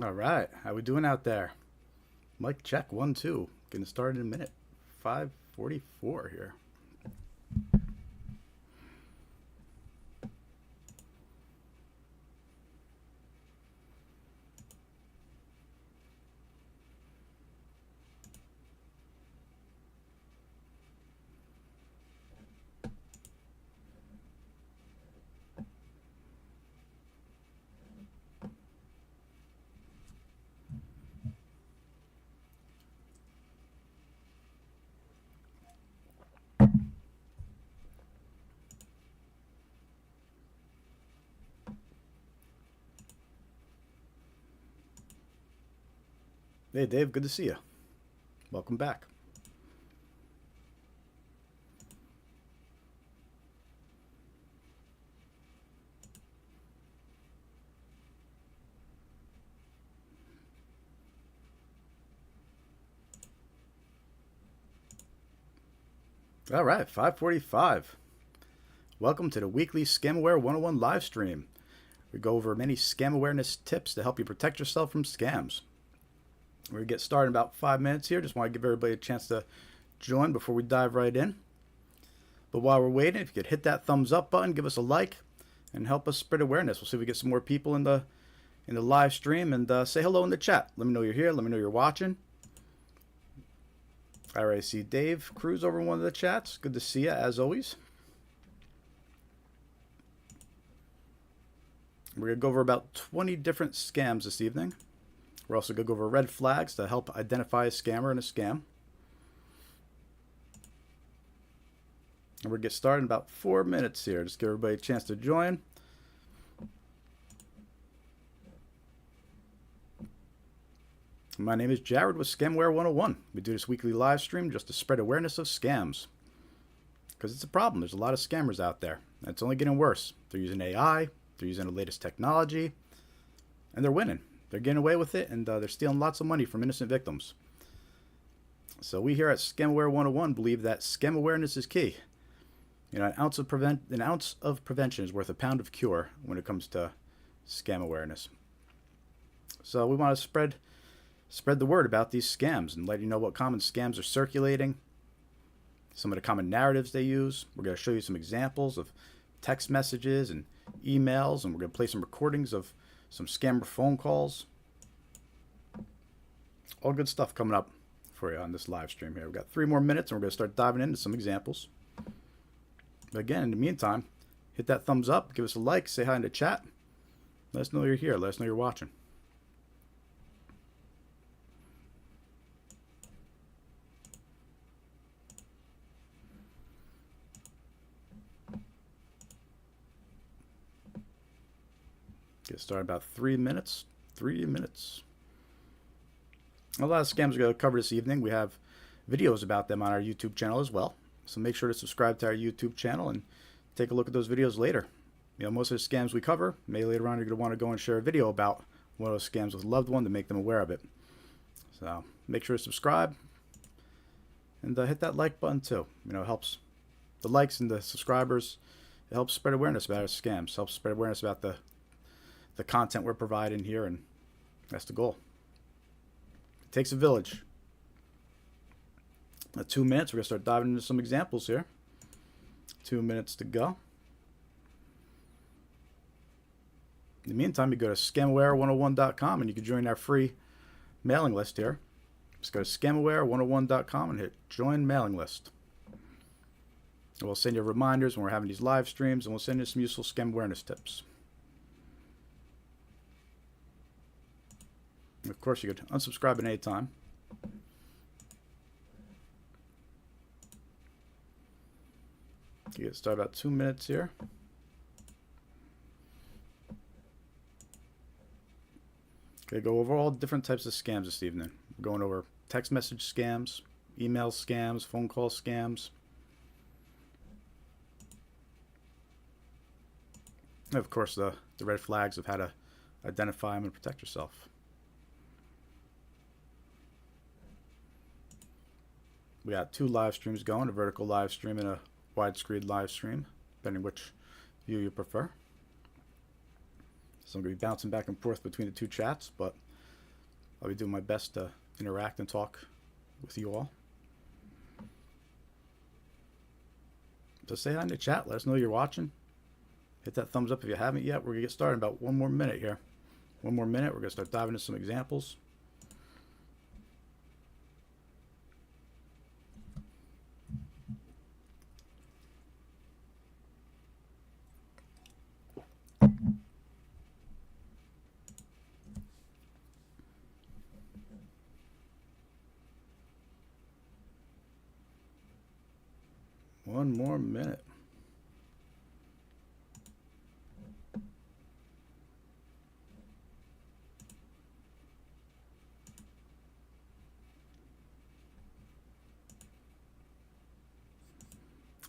All right, how we doing out there? Mic check 1 2. Getting started in a minute. 5:44 here. Hey Dave, good to see you. Welcome back. All right, 5:45. Welcome to the weekly Scamware 101 live stream. We go over many scam awareness tips to help you protect yourself from scams. We're going to get started in about 5 minutes here. Just want to give everybody a chance to join before we dive right in. But while we're waiting, if you could hit that thumbs up button, give us a like, and help us spread awareness. We'll see if we get some more people in the live stream, and say hello in the chat. Let me know you're here. Let me know you're watching. I already see Dave Cruz over in one of the chats. Good to see you, as always. We're going to go over about 20 different scams this evening. We're also going to go over red flags to help identify a scammer and a scam. And we're going to get started in about 4 minutes here. Just give everybody a chance to join. My name is Jared with Scamware 101. We do this weekly live stream just to spread awareness of scams. Because it's a problem. There's a lot of scammers out there. And it's only getting worse. They're using AI. They're using the latest technology. And they're winning. They're getting away with it. And they're stealing lots of money from innocent victims. So we here at Scamware 101 believe that scam awareness is key. You know, an ounce of prevention is worth a pound of cure when it comes to scam awareness. So we want to spread the word about these scams and let you know what common scams are circulating, some of the common narratives they use. We're going to show you some examples of text messages and emails, and we're going to play some recordings of some scammer phone calls. All good stuff coming up for you on this live stream here. We've got 3 more minutes, and we're going to start diving into some examples. But again, in the meantime, hit that thumbs up, give us a like, say hi in the chat. Let us know you're here. Let us know you're watching. Get started in about 3 minutes. 3 minutes. A lot of scams we're going to cover this evening. We have videos about them on our YouTube channel as well. So make sure to subscribe to our YouTube channel and take a look at those videos later. You know, most of the scams we cover, maybe later on you're going to want to go and share a video about one of those scams with a loved one to make them aware of it. So make sure to subscribe and hit that like button too. You know, it helps the likes and the subscribers. It helps spread awareness about our scams. Helps spread awareness about the content we're providing here, and that's the goal. It takes a village. 2 minutes, we're going to start diving into some examples here. 2 minutes to go. In the meantime, you go to scamaware101.com and you can join our free mailing list here. Just go to scamaware101.com and hit join mailing list. And we'll send you reminders when we're having these live streams, and we'll send you some useful scam awareness tips. And of course, you could unsubscribe at any time. You get started about 2 minutes here. Okay, go over all different types of scams this evening. We're going over text message scams, email scams, phone call scams. And of course, the red flags of how to identify them and protect yourself. We got 2 live streams going, a vertical live stream and a widescreen live stream, depending which view you prefer. So I'm going to be bouncing back and forth between the 2 chats, but I'll be doing my best to interact and talk with you all. So say hi in the chat. Let us know you're watching. Hit that thumbs up if you haven't yet. We're going to get started in about 1 more minute here. 1 more minute. We're going to start diving into some examples. One more minute.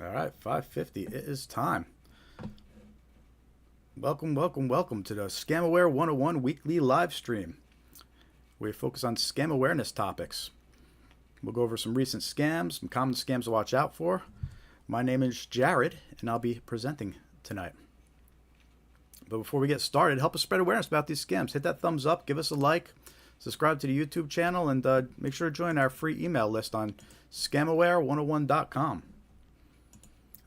All right, 5:50. It is time. Welcome to the Scamaware 101 weekly live stream. We focus on scam awareness topics. We'll go over some recent scams, some common scams to watch out for. My name is Jared, and I'll be presenting tonight. But before we get started, help us spread awareness about these scams. Hit that thumbs up, give us a like, subscribe to the YouTube channel, and make sure to join our free email list on scamaware101.com.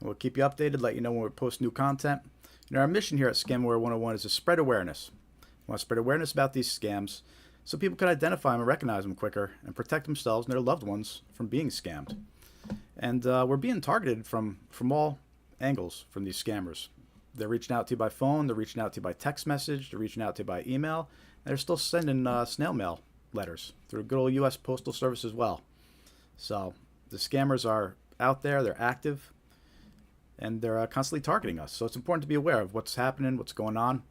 We'll keep you updated, let you know when we post new content. And our mission here at Scamaware 101 is to spread awareness. We want to spread awareness about these scams so people can identify them and recognize them quicker and protect themselves and their loved ones from being scammed. And we're being targeted from all angles from these scammers. They're reaching out to you by phone, they're reaching out to you by text message, they're reaching out to you by email, and they're still sending snail mail letters through good old U.S. Postal Service as well. So the scammers are out there, they're active, and they're constantly targeting us. So it's important to be aware of what's happening, what's going on.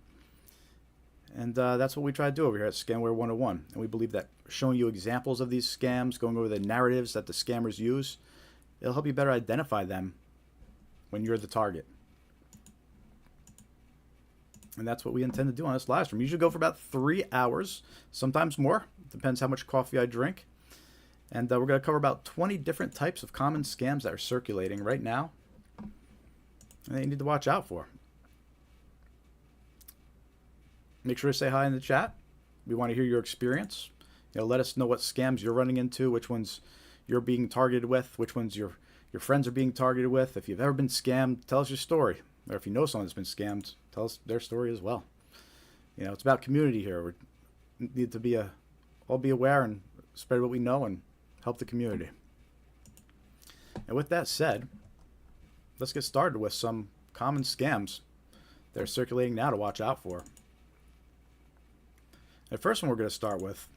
And that's what we try to do over here at Scamware 101. And we believe that showing you examples of these scams, going over the narratives that the scammers use, it'll help you better identify them when you're the target. And that's what we intend to do on this live stream. We usually go for about 3 hours, sometimes more. Depends how much coffee I drink. And we're going to cover about 20 different types of common scams that are circulating right now and that you need to watch out for. Make sure to say hi in the chat. We want to hear your experience. Let us know what scams you're running into, which ones you're being targeted with, which ones your friends are being targeted with. If you've ever been scammed, tell us your story. Or if you know someone that's been scammed, tell us their story as well. It's about community here. We need to all be aware and spread what we know and help the community. And with that said, let's get started with some common scams that are circulating now to watch out for. The first one we're going to start with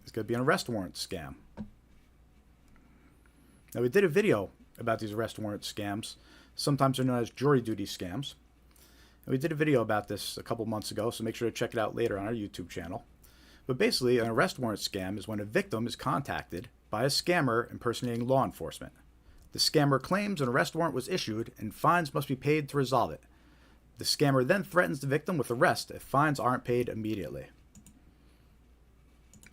is going to be an arrest warrant scam. Now, we did a video about these arrest warrant scams. Sometimes they're known as jury duty scams. And we did a video about this a couple months ago, so make sure to check it out later on our YouTube channel. But basically, an arrest warrant scam is when a victim is contacted by a scammer impersonating law enforcement. The scammer claims an arrest warrant was issued and fines must be paid to resolve it. The scammer then threatens the victim with arrest if fines aren't paid immediately.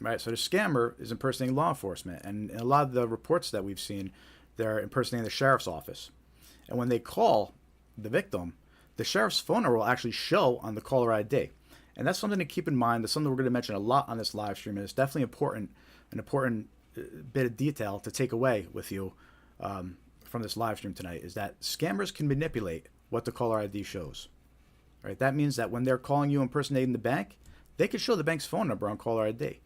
Right, so the scammer is impersonating law enforcement, and in a lot of the reports that we've seen, they're impersonating the sheriff's office. And when they call the victim, the sheriff's phone number will actually show on the caller ID. And that's something to keep in mind. That's something we're going to mention a lot on this live stream, and it's definitely an important bit of detail to take away with you from this live stream tonight, is that scammers can manipulate what the caller ID shows. Right, that means that when they're calling you impersonating the bank, they can show the bank's phone number on caller ID.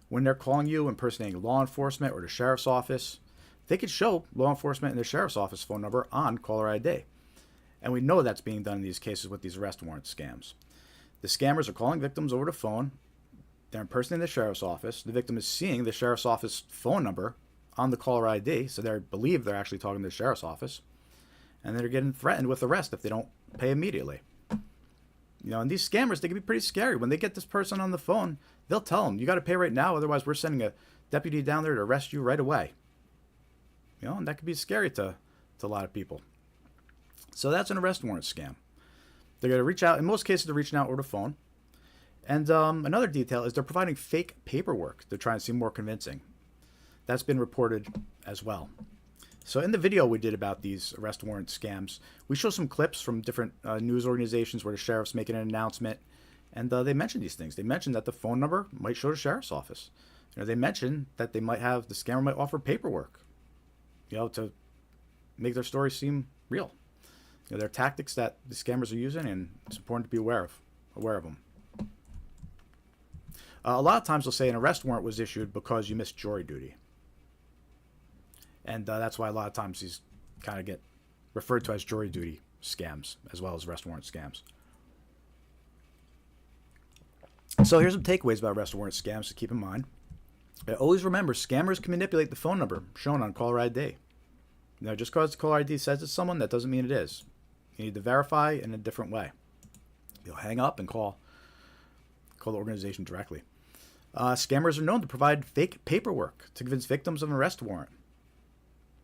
When they're calling you impersonating law enforcement or the sheriff's office, they could show law enforcement and the sheriff's office phone number on caller ID. And we know that's being done in these cases with these arrest warrant scams. The scammers are calling victims over the phone. They're impersonating the sheriff's office. The victim is seeing the sheriff's office phone number on the caller ID, so they believe they're actually talking to the sheriff's office. And they're getting threatened with arrest if they don't pay immediately. And these scammers, they can be pretty scary. When they get this person on the phone, they'll tell them, you got to pay right now, otherwise we're sending a deputy down there to arrest you right away. And that could be scary to a lot of people. So that's an arrest warrant scam. They're going to reach out. In most cases, they're reaching out over the phone. And another detail is they're providing fake paperwork. They're trying to seem more convincing. That's been reported as well. So in the video we did about these arrest warrant scams, we show some clips from different news organizations where the sheriff's making an announcement, And they mention these things. They mention that the phone number might show the sheriff's office. They mention that they might have, the scammer might offer paperwork, to make their story seem real. There are tactics that the scammers are using, and it's important to be aware of them. A lot of times they'll say an arrest warrant was issued because you missed jury duty. And that's why a lot of times these kind of get referred to as jury duty scams as well as arrest warrant scams. So here's some takeaways about arrest warrant scams to keep in mind. Always remember, scammers can manipulate the phone number shown on caller ID. Just because the caller ID says it's someone, that doesn't mean it is. You need to verify in a different way. You'll hang up and call the organization directly. Scammers are known to provide fake paperwork to convince victims of an arrest warrant.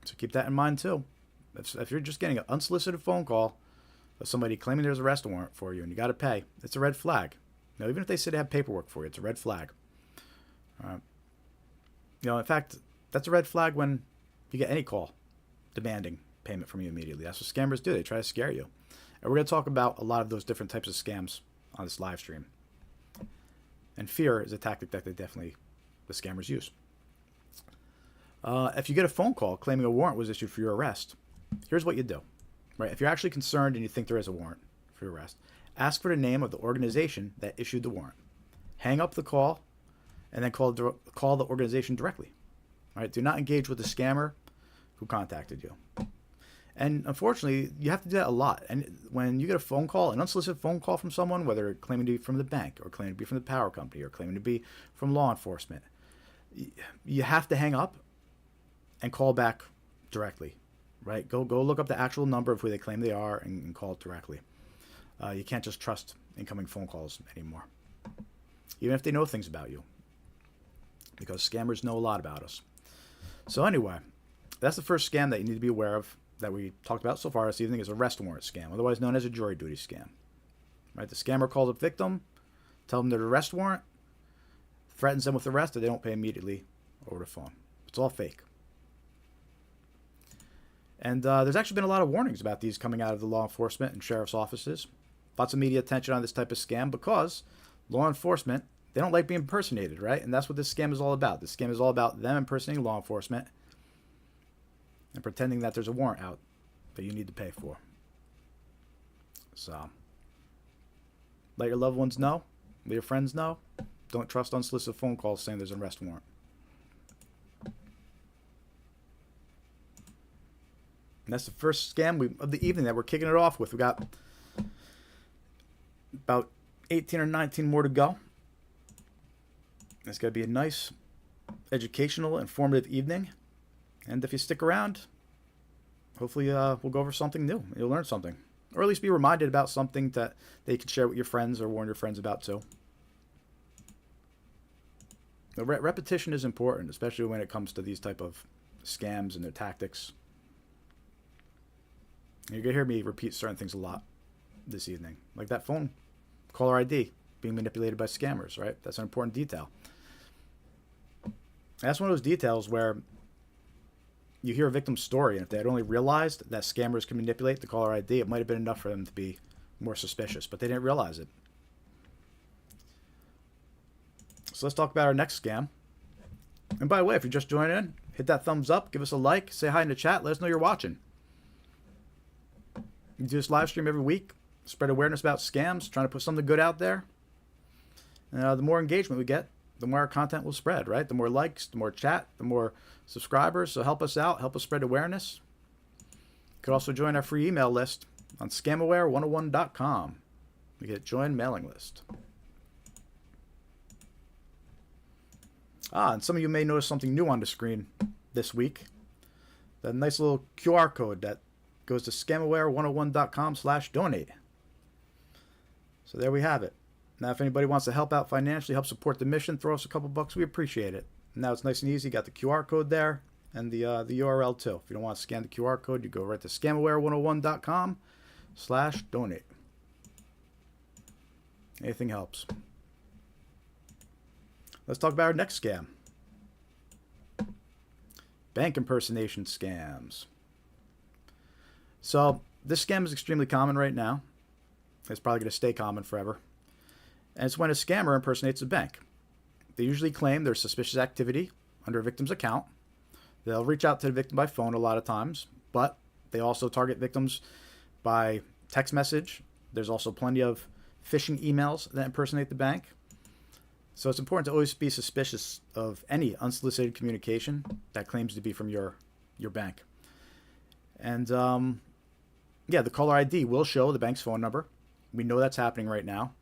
So keep that in mind too. If you're just getting an unsolicited phone call of somebody claiming there's an arrest warrant for you and you got to pay, it's a red flag. Even if they say they have paperwork for you, it's a red flag. In fact, that's a red flag when you get any call demanding payment from you immediately. That's what scammers do. They try to scare you. And we're going to talk about a lot of those different types of scams on this live stream. And fear is a tactic that the scammers use. If you get a phone call claiming a warrant was issued for your arrest, here's what you do. Right? If you're actually concerned and you think there is a warrant for your arrest, ask for the name of the organization that issued the warrant. Hang up the call and then call the organization directly. All right? Do not engage with the scammer who contacted you. And unfortunately, you have to do that a lot. And when you get a phone call, an unsolicited phone call from someone, whether claiming to be from the bank or claiming to be from the power company or claiming to be from law enforcement, you have to hang up and call back directly, right? Go look up the actual number of who they claim they are and call it directly. You can't just trust incoming phone calls anymore, even if they know things about you, because scammers know a lot about us. So anyway, that's the first scam that you need to be aware of that we talked about so far this evening, is arrest warrant scam, otherwise known as a jury duty scam. Right? The scammer calls a victim, tell them there's an arrest warrant, threatens them with arrest if they don't pay immediately over the phone. It's all fake. And there's actually been a lot of warnings about these coming out of the law enforcement and sheriff's offices. Lots of media attention on this type of scam because law enforcement, they don't like being impersonated, right? And that's what this scam is all about. This scam is all about them impersonating law enforcement and pretending that there's a warrant out that you need to pay for. So, let your loved ones know. Let your friends know. Don't trust unsolicited phone calls saying there's an arrest warrant. And that's the first scam of the evening that we're kicking it off with. We got about 18 or 19 more to go. It's going to be a nice, educational, informative evening. And if you stick around, hopefully we'll go over something new. You'll learn something. Or at least be reminded about something that you can share with your friends or warn your friends about too. The repetition is important, especially when it comes to these type of scams and their tactics. You're going to hear me repeat certain things a lot this evening. Like that phone caller ID being manipulated by scammers, right? That's an important detail. That's one of those details where you hear a victim's story, and if they had only realized that scammers can manipulate the caller ID, it might have been enough for them to be more suspicious, but they didn't realize it. So let's talk about our next scam. And by the way, if you're just joining in, hit that thumbs up, give us a like, say hi in the chat, let us know you're watching. We do this live stream every week, spread awareness about scams, trying to put something good out there. And the more engagement we get, the more our content will spread, right? The more likes, the more chat, the more subscribers. So help us out, help us spread awareness. You could also join our free email list on scamaware101.com. We get join mailing list. And some of you may notice something new on the screen this week. That nice little QR code that goes to scamaware101.com/donate. So there we have it. Now, if anybody wants to help out financially, help support the mission, throw us a couple bucks, we appreciate it. Now it's nice and easy. You got the QR code there and the URL too. If you don't want to scan the QR code, you go right to scamaware101.com/donate. Anything helps. Let's talk about our next scam. Bank impersonation scams. So this scam is extremely common right now. It's probably going to stay common forever. And it's when a scammer impersonates a bank. They usually claim there's suspicious activity under a victim's account. They'll reach out to the victim by phone a lot of times, but they also target victims by text message. There's also plenty of phishing emails that impersonate the bank. So it's important to always be suspicious of any unsolicited communication that claims to be from your bank. And yeah, the caller ID will show the bank's phone number. We know that's happening right now.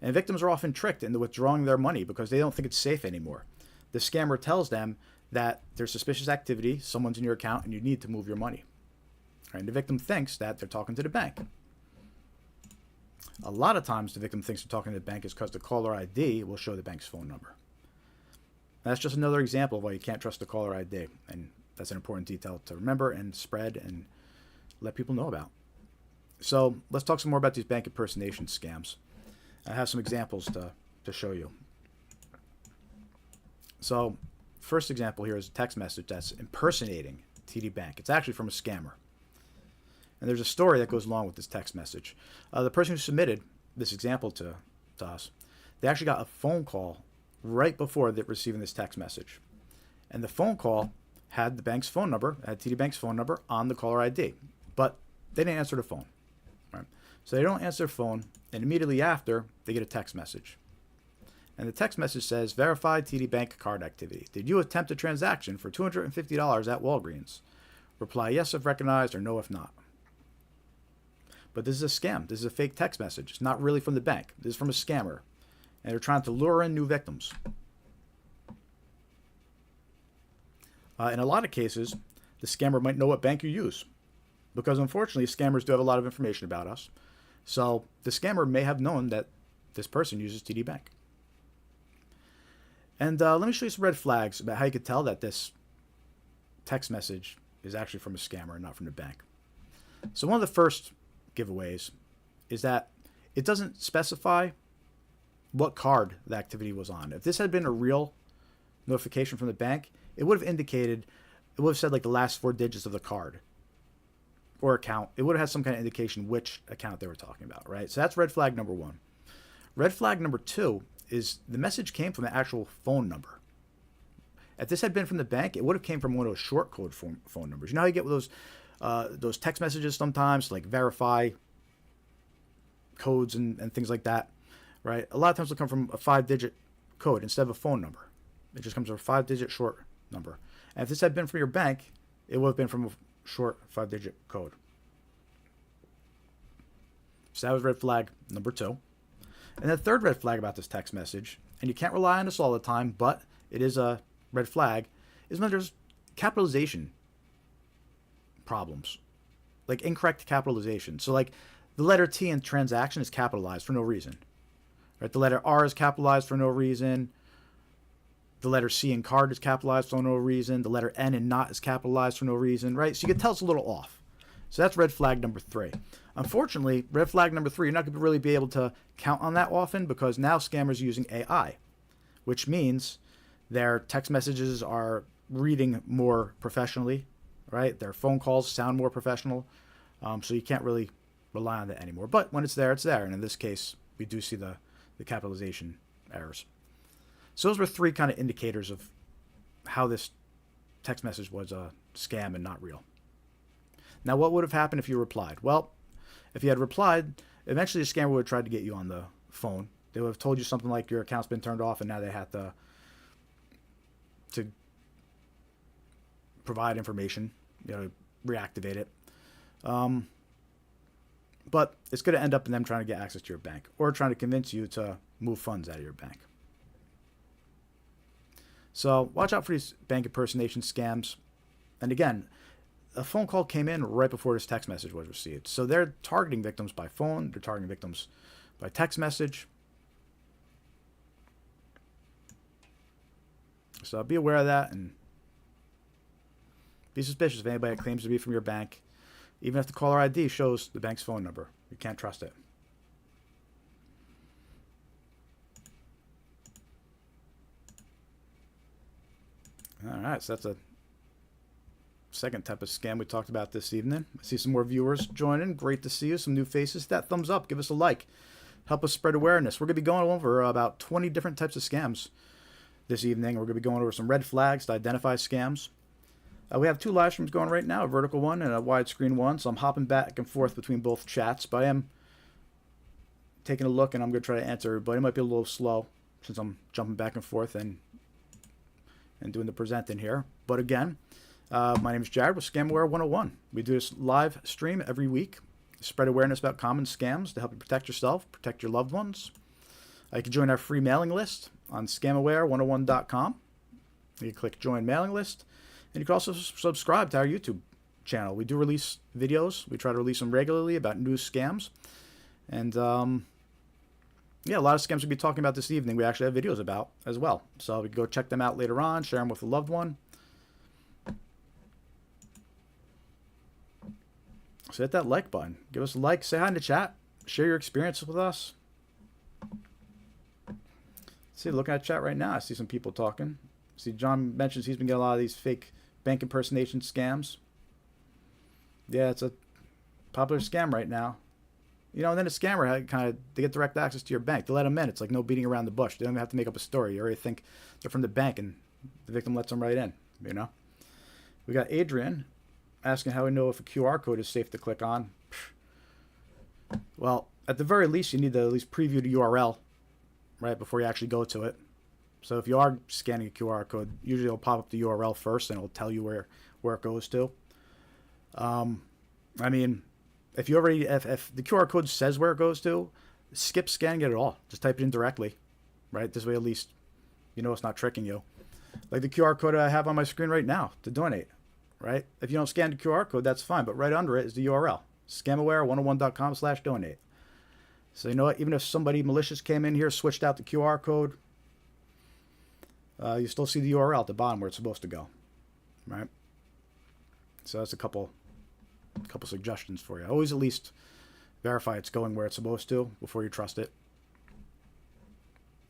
And victims are often tricked into withdrawing their money because they don't think it's safe anymore. The scammer tells them that there's suspicious activity, someone's in your account, and you need to move your money. And the victim thinks that they're talking to the bank. A lot of times the victim thinks they're talking to the bank is because the caller ID will show the bank's phone number. That's just another example of why you can't trust the caller ID. And that's an important detail to remember and spread and let people know about. So let's talk some more about these bank impersonation scams. I have some examples to show you. So first example here is a text message that's impersonating TD Bank. It's actually from a scammer. And there's a story that goes along with this text message. The person who submitted this example to us, they actually got a phone call right before receiving this text message. And the phone call had the bank's phone number, had TD Bank's phone number on the caller ID. But they didn't answer the phone. Right? So they don't answer the phone, and immediately after, they get a text message. And the text message says, verified TD Bank card activity. Did you attempt a transaction for $250 at Walgreens? Reply yes if recognized or no if not. But this is a scam. This is a fake text message. It's not really from the bank. This is from a scammer. And they're trying to lure in new victims. In a lot of cases, the scammer might know what bank you use. Because unfortunately, scammers do have a lot of information about us. So the scammer may have known that this person uses TD Bank. And let me show you some red flags about how you could tell that this text message is actually from a scammer and not from the bank. So one of the first giveaways is that it doesn't specify what card the activity was on. If this had been a real notification from the bank, it would have indicated, it would have said like the last 4 digits of the card or account. It would have had some kind of indication which account they were talking about, right? So that's red flag number 1. Red flag number 2 is the message came from the actual phone number. If this had been from the bank, it would have came from one of those short code phone numbers. You know how you get those text messages sometimes, like verify codes and things like that, right? A lot of times they'll come from a 5-digit code instead of a phone number. It just comes from a 5-digit short number. And if this had been from your bank, it would have been from a short 5-digit code. So that was red flag number 2. And the third red flag about this text message, and you can't rely on this all the time, but it is a red flag, is when there's capitalization problems, like incorrect capitalization. So like the letter T in transaction is capitalized for no reason, right? The letter R is capitalized for no reason. The letter C in card is capitalized for no reason. The letter N in not is capitalized for no reason, right? So you can tell it's a little off. So that's red flag number 3. Unfortunately, red flag number 3, you're not going to really be able to count on that often because now scammers are using AI, which means their text messages are reading more professionally, right? Their phone calls sound more professional, so you can't really rely on that anymore. But when it's there, it's there. And in this case, we do see the capitalization errors. So those were 3 kind of indicators of how this text message was a scam and not real. Now, what would have happened if you replied? Well, if you had replied, eventually the scammer would have tried to get you on the phone. They would have told you something like your account's been turned off and now they have to provide information, reactivate it. But it's going to end up in them trying to get access to your bank or trying to convince you to move funds out of your bank. So watch out for these bank impersonation scams. And again, a phone call came in right before this text message was received. So they're targeting victims by phone. They're targeting victims by text message. So be aware of that and be suspicious of anybody that claims to be from your bank. Even if the caller ID shows the bank's phone number, you can't trust it. All right, so that's a second type of scam we talked about this evening. I see some more viewers joining. Great to see you. Some new faces. Hit that thumbs up. Give us a like. help us spread awareness. We're going to be going over about 20 different types of scams this evening. We're going to be going over some red flags to identify scams. We have 2 live streams going right now, a vertical one and a widescreen one, so I'm hopping back and forth between both chats, but I am taking a look and I'm going to try to answer everybody. It might be a little slow since I'm jumping back and forth and doing the presenting here. But again, my name is Jared with Scamware 101. We do this live stream every week, spread awareness about common scams to help you protect yourself, protect your loved ones. You can join our free mailing list on scamaware101.com. You can click join mailing list. And you can also subscribe to our YouTube channel. We do release videos. We try to release them regularly about new scams. And, yeah, a lot of scams we'll be talking about this evening we actually have videos about as well. So we can go check them out later on, share them with a loved one. So hit that like button. Give us a like. Say hi in the chat. Share your experiences with us. See, looking at chat right now, I see some people talking. See, John mentions he's been getting a lot of these fake bank impersonation scams. Yeah, it's a popular scam right now. You know, and then a scammer they get direct access to your bank. They let them in. It's like no beating around the bush. They don't even have to make up a story. You already think they're from the bank, and the victim lets them right in. You know. We got Adrian asking how we know if a QR code is safe to click on. Well, at the very least, you need to at least preview the URL right before you actually go to it. So if you are scanning a QR code, usually it'll pop up the URL first, and it'll tell you where it goes to. I mean, if the QR code says where it goes to, skip scanning it at all. Just type it in directly, right? This way, at least you know it's not tricking you. Like the QR code I have on my screen right now to donate, right? If you don't scan the QR code, that's fine. But right under it is the URL, scamaware101.com/donate. So you know what? Even if somebody malicious came in here, switched out the QR code, you still see the URL at the bottom where it's supposed to go, right? So that's a couple suggestions for you. Always at least verify it's going where it's supposed to before you trust it.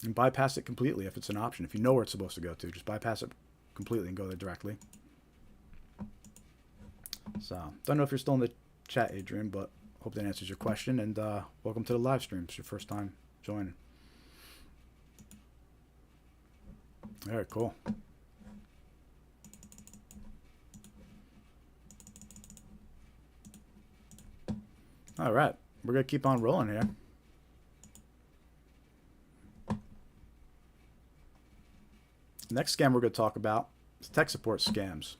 And bypass it completely if it's an option. If you know where it's supposed to go to, just bypass it completely and go there directly. So, don't know if you're still in the chat, Adrian, but hope that answers your question. And welcome to the live stream. It's your first time joining. All right, cool. All right, we're going to keep on rolling here. Next scam we're going to talk about is tech support scams.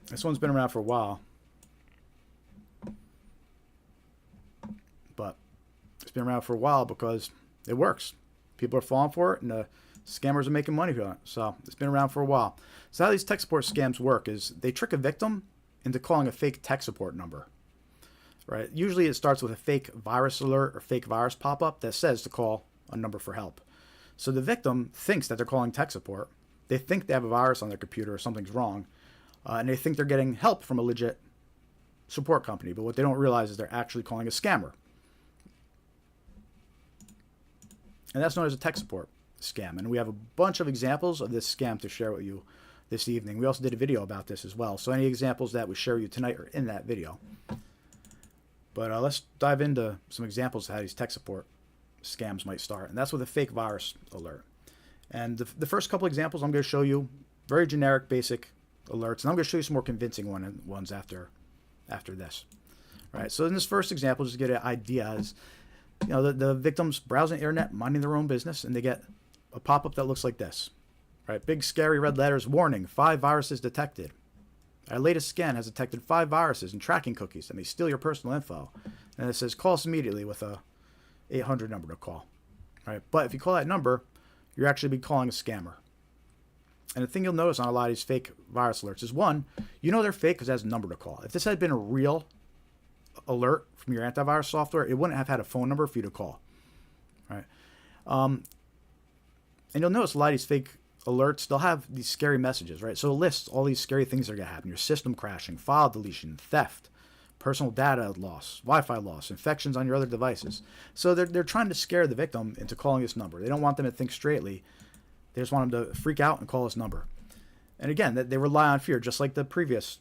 This one's been around for a while, but it's been around for a while because it works. People are falling for it, and the scammers are making money from it. So it's been around for a while. So how these tech support scams work is they trick a victim into calling a fake tech support number. Right? Usually it starts with a fake virus alert or fake virus pop-up that says to call a number for help. So the victim thinks that they're calling tech support. They think they have a virus on their computer or something's wrong, and they think they're getting help from a legit support company. But what they don't realize is they're actually calling a scammer. And that's known as a tech support scam. And we have a bunch of examples of this scam to share with you this evening. We also did a video about this as well. So any examples that we share with you tonight are in that video. But let's dive into some examples of how these tech support scams might start. And that's with a fake virus alert. And the first couple examples I'm going to show you, very generic, basic alerts. And I'm going to show you some more convincing ones after this. All right, so in this first example, just to get an idea, is you know, the victim's browsing the internet, minding their own business, and they get a pop-up that looks like this. Right, big scary red letters, warning, 5 viruses detected. Our latest scan has detected 5 viruses and tracking cookies that may steal your personal info. And it says call us immediately with a 800 number to call. Right? But if you call that number, you're actually be calling a scammer. And the thing you'll notice on a lot of these fake virus alerts is, one, you know they're fake because it has a number to call. If this had been a real alert from your antivirus software, it wouldn't have had a phone number for you to call. Right? And you'll notice a lot of these fake alerts, they'll have these scary messages, right? So it lists all these scary things that are going to happen. Your system crashing, file deletion, theft, personal data loss, Wi-Fi loss, infections on your other devices. So they're trying to scare the victim into calling this number. They don't want them to think straightly. They just want them to freak out and call this number. And again, they rely on fear, just like the previous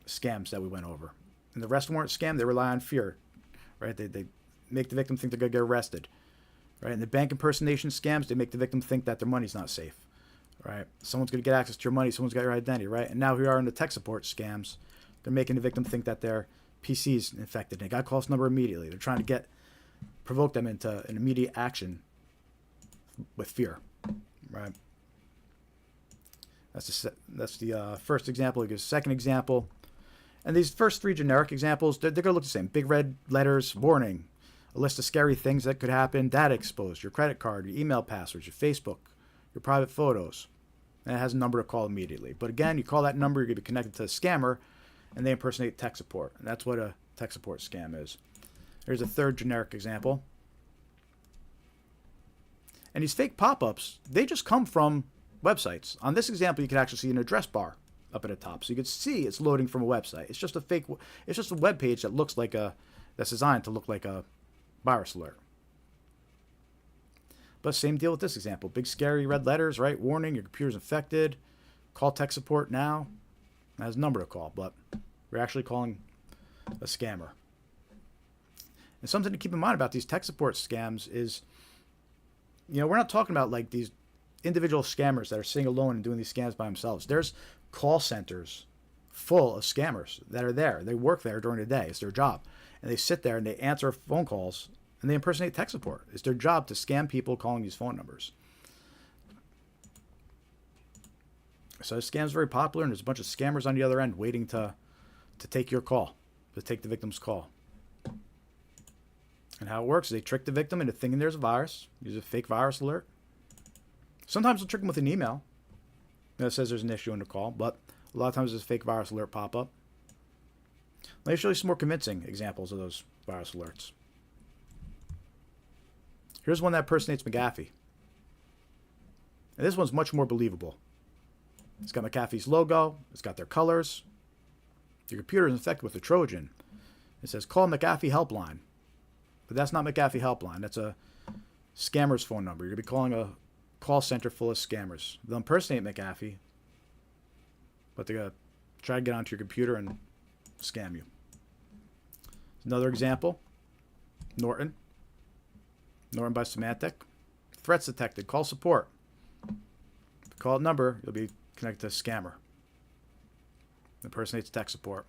scams that we went over. And the rest weren't scam, they rely on fear, right? They make the victim think they're going to get arrested. Right? In the bank impersonation scams, they make the victim think that their money's not safe. Right? Someone's going to get access to your money. Someone's got your identity. Right? And now here we are in the tech support scams. They're making the victim think that their PC's infected. They got to call this number immediately. They're trying to provoke them into an immediate action with fear. Right? That's the first example. He gives a second example. And these first three generic examples, they're going to look the same. Big red letters, warning, a list of scary things that could happen, data exposed, your credit card, your email passwords, your Facebook, your private photos. And it has a number to call immediately. But again, you call that number, you're going to be connected to a scammer, and they impersonate tech support. And that's what a tech support scam is. Here's a third generic example. And these fake pop-ups, they just come from websites. On this example, you can actually see an address bar up at the top. So you can see it's loading from a website. It's just a web page that looks like that's designed to look like a virus alert. But same deal with this example. Big scary red letters, right? Warning, your computer's infected. Call tech support now. It has a number to call, but we're actually calling a scammer. And something to keep in mind about these tech support scams is, we're not talking about like these individual scammers that are sitting alone and doing these scams by themselves. There's call centers full of scammers that are there. They work there during the day. It's their job. And they sit there and they answer phone calls and they impersonate tech support. It's their job to scam people calling these phone numbers. So this scam is very popular, and there's a bunch of scammers on the other end waiting to take your call, to take the victim's call. And how it works is they trick the victim into thinking there's a virus, use a fake virus alert. Sometimes they'll trick them with an email that says there's an issue in the call, but a lot of times there's a fake virus alert pop up. Let me show you some more convincing examples of those virus alerts. Here's one that impersonates McAfee. And this one's much more believable. It's got McAfee's logo. It's got their colors. Your computer is infected with a Trojan. It says, call McAfee helpline. But that's not McAfee helpline. That's a scammer's phone number. You're going to be calling a call center full of scammers. They'll impersonate McAfee, but they're going to try to get onto your computer and scam you. Another example, Norton by Symantec. Threats detected. Call support. If you call a number, you'll be connected to a scammer. Impersonates tech support.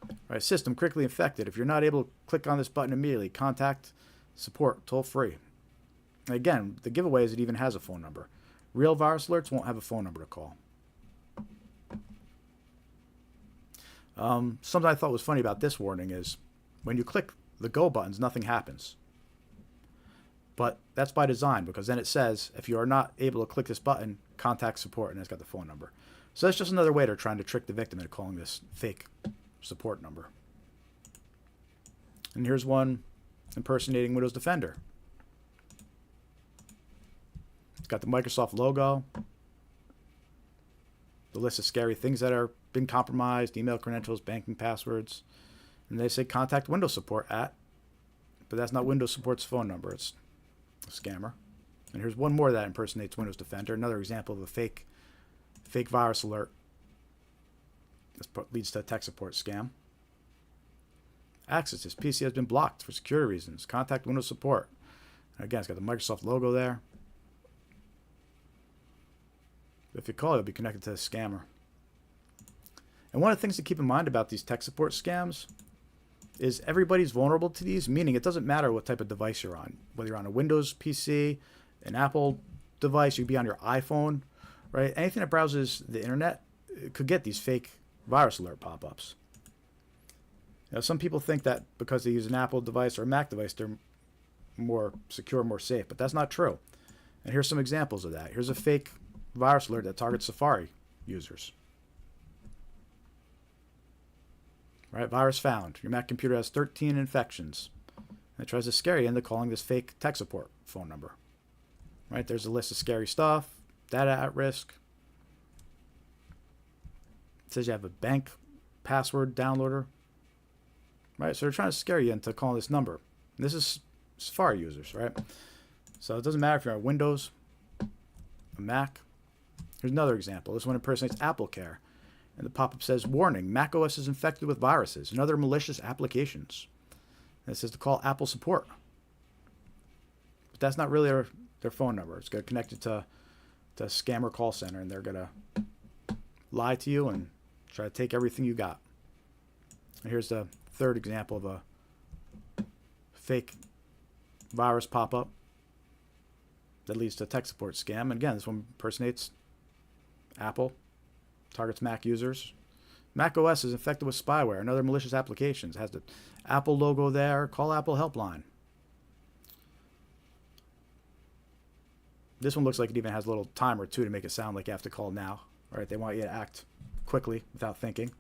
All right, system critically infected. If you're not able to click on this button immediately, contact support toll free. And again, the giveaway is it even has a phone number. Real virus alerts won't have a phone number to call. Something I thought was funny about this warning is when you click the go buttons, nothing happens. But that's by design, because then it says, if you are not able to click this button, contact support, and it's got the phone number. So that's just another way they're trying to trick the victim into calling this fake support number. And here's one impersonating Windows Defender. It's got the Microsoft logo, the list of scary things that are been compromised, email credentials, banking passwords, and they say contact Windows support at, but that's not Windows support's phone number. It's a scammer. And here's one more that impersonates Windows Defender, another example of a fake virus alert. This leads to a tech support scam. Access, this PC has been blocked for security reasons. Contact Windows support. And again, it's got the Microsoft logo there. If you call, you'll be connected to a scammer. And one of the things to keep in mind about these tech support scams is everybody's vulnerable to these, meaning it doesn't matter what type of device you're on. Whether you're on a Windows PC, an Apple device, you could be on your iPhone, right? Anything that browses the internet could get these fake virus alert pop-ups. Some people think that because they use an Apple device or a Mac device, they're more secure, more safe, but that's not true. And here's some examples of that. Here's a fake virus alert that targets Safari users. Right, virus found. Your Mac computer has 13 infections. And it tries to scare you into calling this fake tech support phone number. Right, there's a list of scary stuff, data at risk. It says you have a bank password downloader. Right, so they're trying to scare you into calling this number. And this is Safari users, right? So it doesn't matter if you're on Windows, a Mac. Here's another example. This one impersonates Apple Care. And the pop-up says, warning, macOS is infected with viruses and other malicious applications. And it says to call Apple support. But that's not really their phone number. It's going to connect it to a scammer call center, and they're going to lie to you and try to take everything you got. And here's the third example of a fake virus pop-up that leads to a tech support scam. And again, this one impersonates Apple, targets Mac users. Mac OS is infected with spyware and other malicious applications. It has the Apple logo there. Call Apple helpline. This one looks like it even has a little timer too to make it sound like you have to call now. Right? They want you to act quickly without thinking.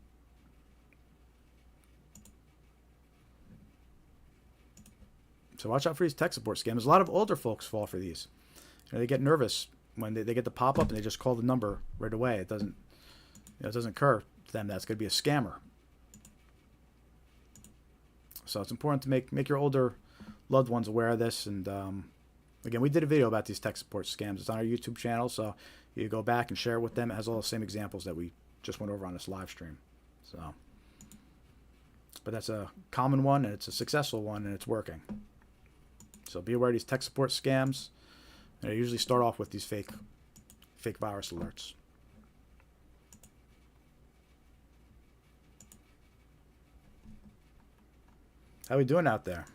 So watch out for these tech support scams. A lot of older folks fall for these. They get nervous when they get the pop-up and they just call the number right away. It doesn't occur to them that's going to be a scammer. So it's important to make your older loved ones aware of this. And again, we did a video about these tech support scams. It's on our YouTube channel, so you go back and share it with them. It has all the same examples that we just went over on this live stream. So, but that's a common one, and it's a successful one, and it's working. So be aware of these tech support scams. They usually start off with these fake virus alerts. How we doing out there?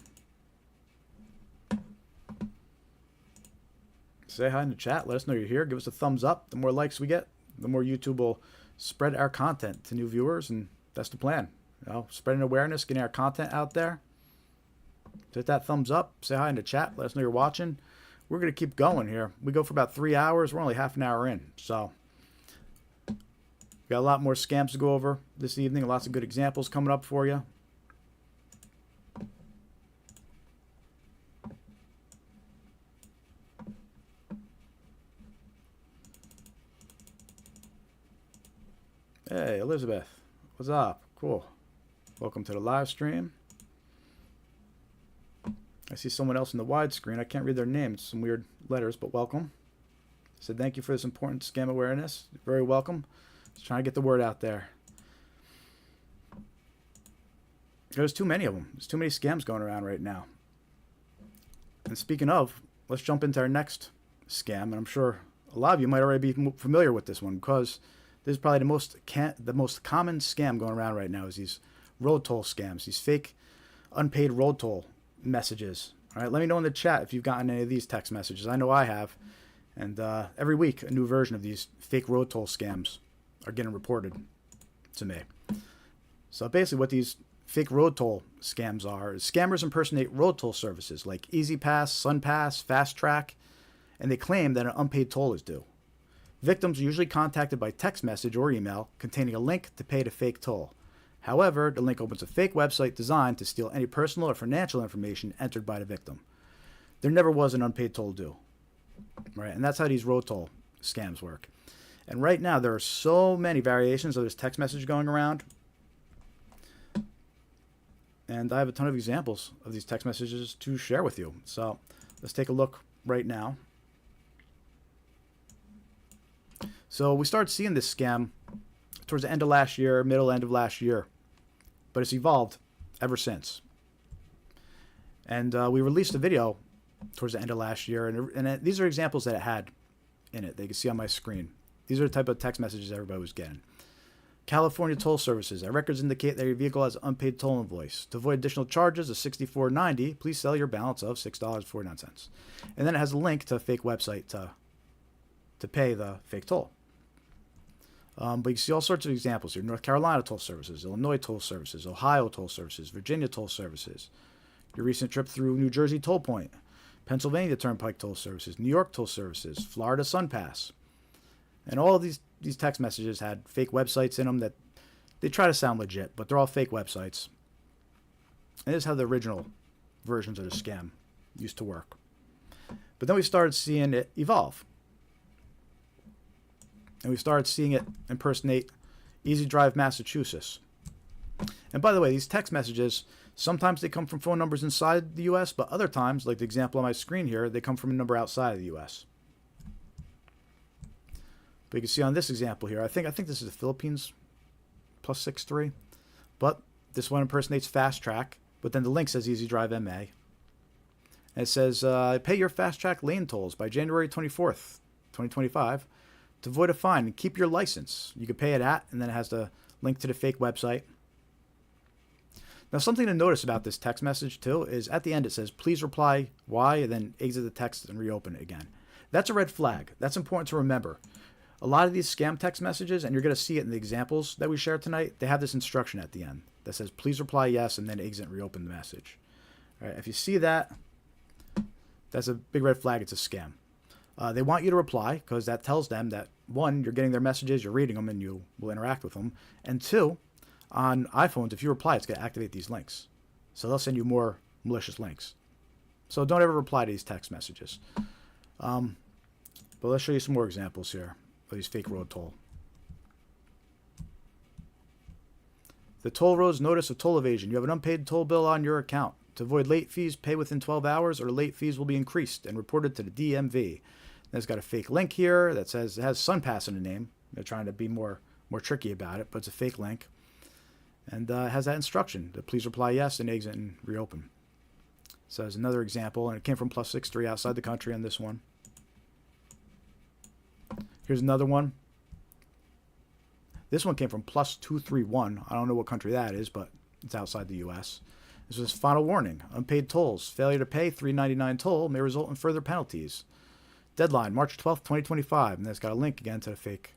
Say hi in the chat. Let us know you're here. Give us a thumbs up. The more likes we get, the more YouTube will spread our content to new viewers, and that's the plan. Spreading awareness, getting our content out there. Hit that thumbs up. Say hi in the chat. Let us know you're watching. We're going to keep going here. We go for about 3 hours. We're only half an hour in. So we got a lot more scams to go over this evening. Lots of good examples coming up for you. Hey, Elizabeth. What's up? Cool. Welcome to the live stream. I see someone else in the widescreen. I can't read their name. It's some weird letters, but welcome. Said thank you for this important scam awareness. You're very welcome. Just trying to get the word out there. There's too many of them. There's too many scams going around right now. And speaking of, let's jump into our next scam. And I'm sure a lot of you might already be familiar with this one, because this is probably the most common scam going around right now is these road toll scams, these fake unpaid road toll messages. All right, let me know in the chat if you've gotten any of these text messages. I know I have. And every week, a new version of these fake road toll scams are getting reported to me. So basically what these fake road toll scams are is scammers impersonate road toll services like EasyPass, SunPass, Fast Track, and they claim that an unpaid toll is due. Victims are usually contacted by text message or email containing a link to pay the fake toll. However, the link opens a fake website designed to steal any personal or financial information entered by the victim. There never was an unpaid toll due. Right? And that's how these road toll scams work. And right now, there are so many variations of this text message going around. And I have a ton of examples of these text messages to share with you. So let's take a look right now. So we started seeing this scam towards the end of last year, end of last year. But it's evolved ever since. And we released a video towards the end of last year. And these are examples that it had in it. They can see on my screen. These are the type of text messages everybody was getting. California toll services. Our records indicate that your vehicle has an unpaid toll invoice. To avoid additional charges of $64.90, please sell your balance of $6.49. And then it has a link to a fake website to pay the fake toll. But you see all sorts of examples here. North Carolina toll services, Illinois toll services, Ohio toll services, Virginia toll services, your recent trip through New Jersey toll point, Pennsylvania Turnpike toll services, New York toll services, Florida SunPass. And all of these text messages had fake websites in them that they try to sound legit, but they're all fake websites. And this is how the original versions of the scam used to work. But then we started seeing it evolve. And we started seeing it impersonate Easy Drive, Massachusetts. And by the way, these text messages, sometimes they come from phone numbers inside the U.S., but other times, like the example on my screen here, they come from a number outside of the U.S. But you can see on this example here, I think this is the Philippines +63. But this one impersonates Fast Track, but then the link says Easy Drive MA. And it says, pay your fast track lane tolls by January 24th, 2025 to avoid a fine and keep your license. You can pay it at, and then it has the link to the fake website. Now, something to notice about this text message, too, is at the end it says, please reply Y, and then exit the text and reopen it again. That's a red flag. That's important to remember. A lot of these scam text messages, and you're going to see it in the examples that we shared tonight, they have this instruction at the end that says, please reply yes, and then exit and reopen the message. All right, if you see that, that's a big red flag. It's a scam. They want you to reply because that tells them that, one, you're getting their messages, you're reading them, and you will interact with them. And two, on iPhones, if you reply, it's going to activate these links. So they'll send you more malicious links. So don't ever reply to these text messages. But let's show you some more examples here of these fake road toll. The toll roads notice of toll evasion. You have an unpaid toll bill on your account. To avoid late fees, pay within 12 hours or late fees will be increased and reported to the DMV. Then it's got a fake link here that says it has SunPass in the name. They're trying to be more tricky about it, but it's a fake link. And it has that instruction to please reply yes and exit and reopen. So there's another example, and it came from +63 outside the country on this one. Here's another one. This one came from +231. I don't know what country that is, but it's outside the U.S. This was final warning. Unpaid tolls. Failure to pay $3.99 toll may result in further penalties. Deadline, March 12th, 2025. And then it's got a link again to the fake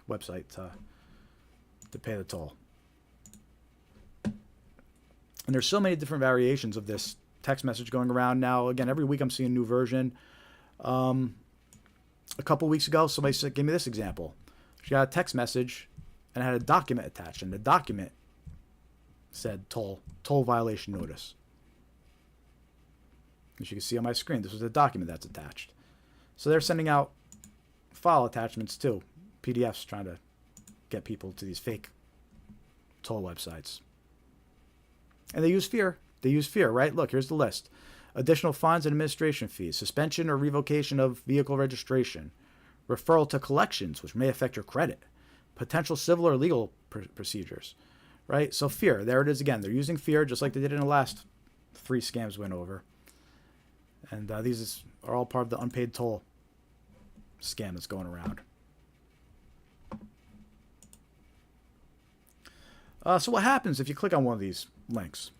website to pay the toll. And there's so many different variations of this text message going around now. Again, every week I'm seeing a new version. A couple weeks ago, somebody gave me this example. She got a text message and it had a document attached. And the document said toll violation notice. As you can see on my screen, this was a document that's attached. So they're sending out file attachments too. PDFs trying to get people to these fake toll websites. And they use fear. They use fear, right? Look, here's the list. Additional fines and administration fees, suspension or revocation of vehicle registration, referral to collections, which may affect your credit, potential civil or legal procedures, right? So fear, there it is again. They're using fear just like they did in the last 3 scams went over. And these are all part of the unpaid toll scam that's going around. So what happens if you click on one of these links?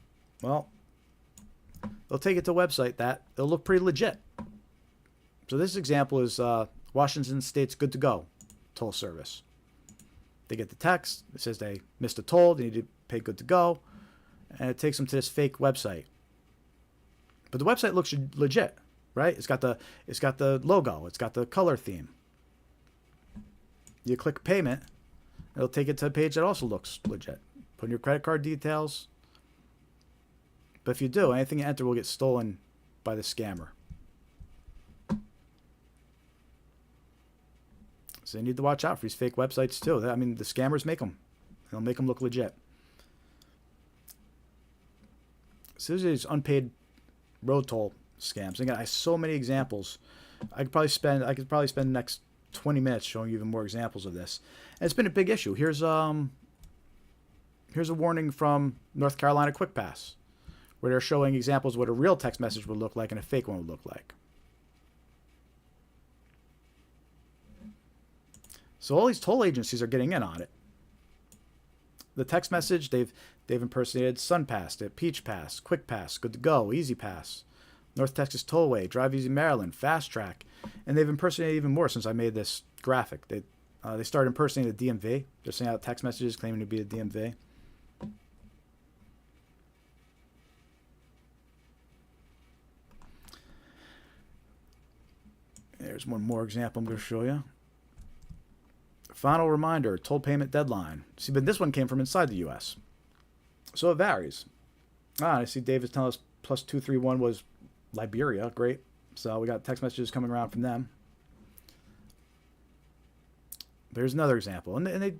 Well, they'll take it to a website that it'll look pretty legit. So this example is Washington State's Good to Go toll service. They get the text. It says they missed a toll. They need to pay Good to Go. And it takes them to this fake website. But the website looks legit, right? It's got the logo. It's got the color theme. You click payment. It'll take it to a page that also looks legit. Put in your credit card details. But if you do, anything you enter will get stolen by the scammer. So you need to watch out for these fake websites too. I mean, the scammers make them. They'll make them look legit. So these are these unpaid road toll scams. Again, I have so many examples. I could probably spend the next 20 minutes showing you even more examples of this. And it's been a big issue. Here's a warning from North Carolina Quick Pass, where they're showing examples of what a real text message would look like and a fake one would look like. So all these toll agencies are getting in on it. The text message, they've impersonated SunPass, Peach Pass, Quick Pass, Good to Go, Easy Pass, North Texas Tollway, Drive Easy Maryland, Fast Track, and they've impersonated even more since I made this graphic. They started impersonating the DMV. They're sending out text messages claiming to be the DMV. There's one more example I'm going to show you. Final reminder, toll payment deadline. See, but this one came from inside the U.S. So it varies. I see David's telling us +231 was Liberia. Great. So we got text messages coming around from them. There's another example. And they,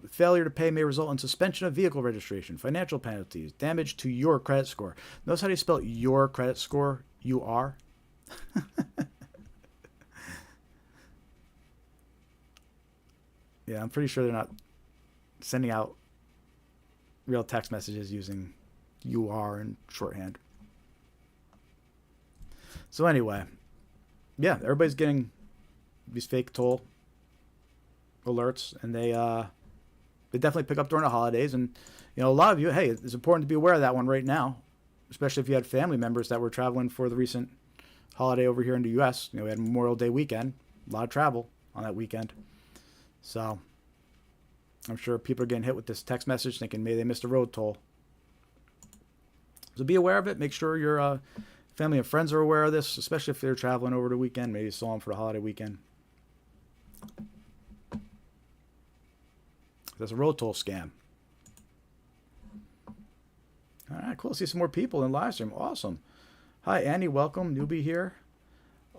failure to pay may result in suspension of vehicle registration, financial penalties, damage to your credit score. Notice how do you spell your credit score? U-R? Yeah, I'm pretty sure they're not sending out real text messages using UR and shorthand. So anyway, yeah, everybody's getting these fake toll alerts, and they definitely pick up during the holidays. And a lot of you, hey, it's important to be aware of that one right now, especially if you had family members that were traveling for the recent holiday over here in the U.S. We had Memorial Day weekend, a lot of travel on that weekend. So I'm sure people are getting hit with this text message thinking maybe they missed a road toll. So be aware of it. Make sure your family and friends are aware of this, especially if they're traveling over the weekend. Maybe you saw them for the holiday weekend. That's a road toll scam. All right, cool. See some more people in live stream. Awesome. Hi, Annie. Welcome. Newbie here.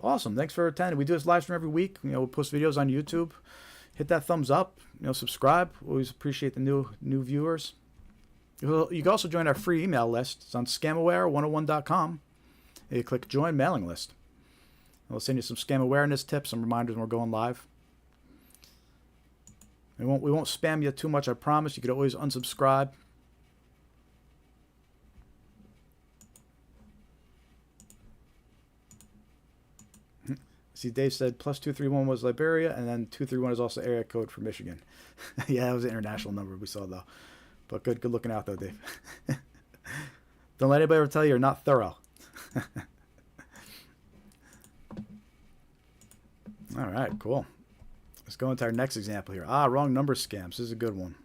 Awesome. Thanks for attending. We do this live stream every week. We post videos on YouTube. Hit that thumbs up. Subscribe. Always appreciate the new viewers. You can also join our free email list. It's on scamaware101.com. You click join mailing list. We'll send you some scam awareness tips, some reminders when we're going live. We won't spam you too much, I promise. You could always unsubscribe. See, Dave said +231 was Liberia, and then 231 is also area code for Michigan. Yeah, that was an international number we saw, though. But good looking out, though, Dave. Don't let anybody ever tell you you're not thorough. All right, cool. Let's go into our next example here. Wrong number scams. This is a good one.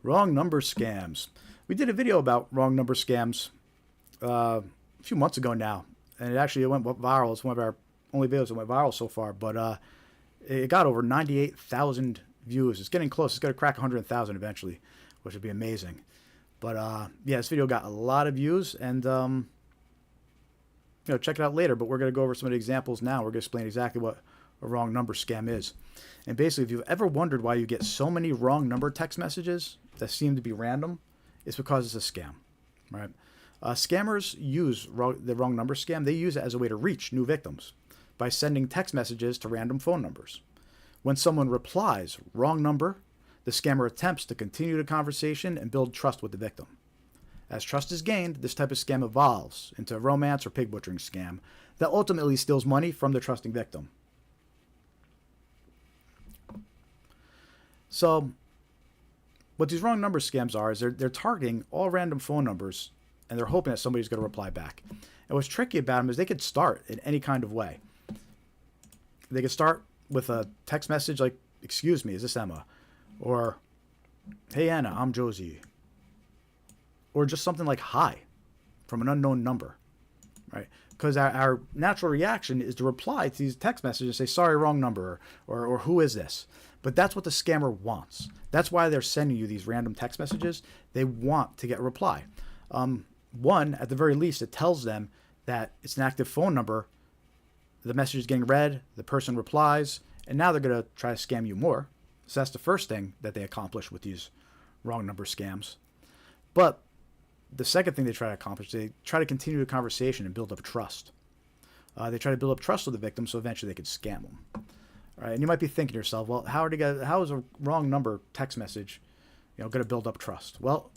Wrong number scams. We did a video about wrong number scams a few months ago now, and it went viral. It's one of our only videos that went viral so far, but it got over 98,000 views. It's getting close. It's going to crack 100,000 eventually, which would be amazing. But yeah, this video got a lot of views, and check it out later. But we're going to go over some of the examples now. We're going to explain exactly what a wrong number scam is. And basically, if you've ever wondered why you get so many wrong number text messages that seem to be random, it's because it's a scam, right? Scammers use the wrong number scam. They use it as a way to reach new victims by sending text messages to random phone numbers. When someone replies, wrong number, the scammer attempts to continue the conversation and build trust with the victim. As trust is gained, this type of scam evolves into a romance or pig butchering scam that ultimately steals money from the trusting victim. So what these wrong number scams are is they're targeting all random phone numbers, and they're hoping that somebody's going to reply back. And what's tricky about them is they could start in any kind of way. They could start with a text message like, "Excuse me, is this Emma?" Or, "Hey Anna, I'm Josie." Or just something like "Hi" from an unknown number, right? Because our natural reaction is to reply to these text messages and say, "Sorry, wrong number," or "Who is this?" But that's what the scammer wants. That's why they're sending you these random text messages. They want to get a reply. One, at the very least, it tells them that it's an active phone number. The message is getting read, the person replies, and now they're going to try to scam you more. So that's the first thing that they accomplish with these wrong number scams. But the second thing they try to accomplish, they try to continue the conversation and build up trust. They try to build up trust with the victim so eventually they can scam them. All right, and you might be thinking to yourself, well, how is a wrong number text message going to build up trust? Well,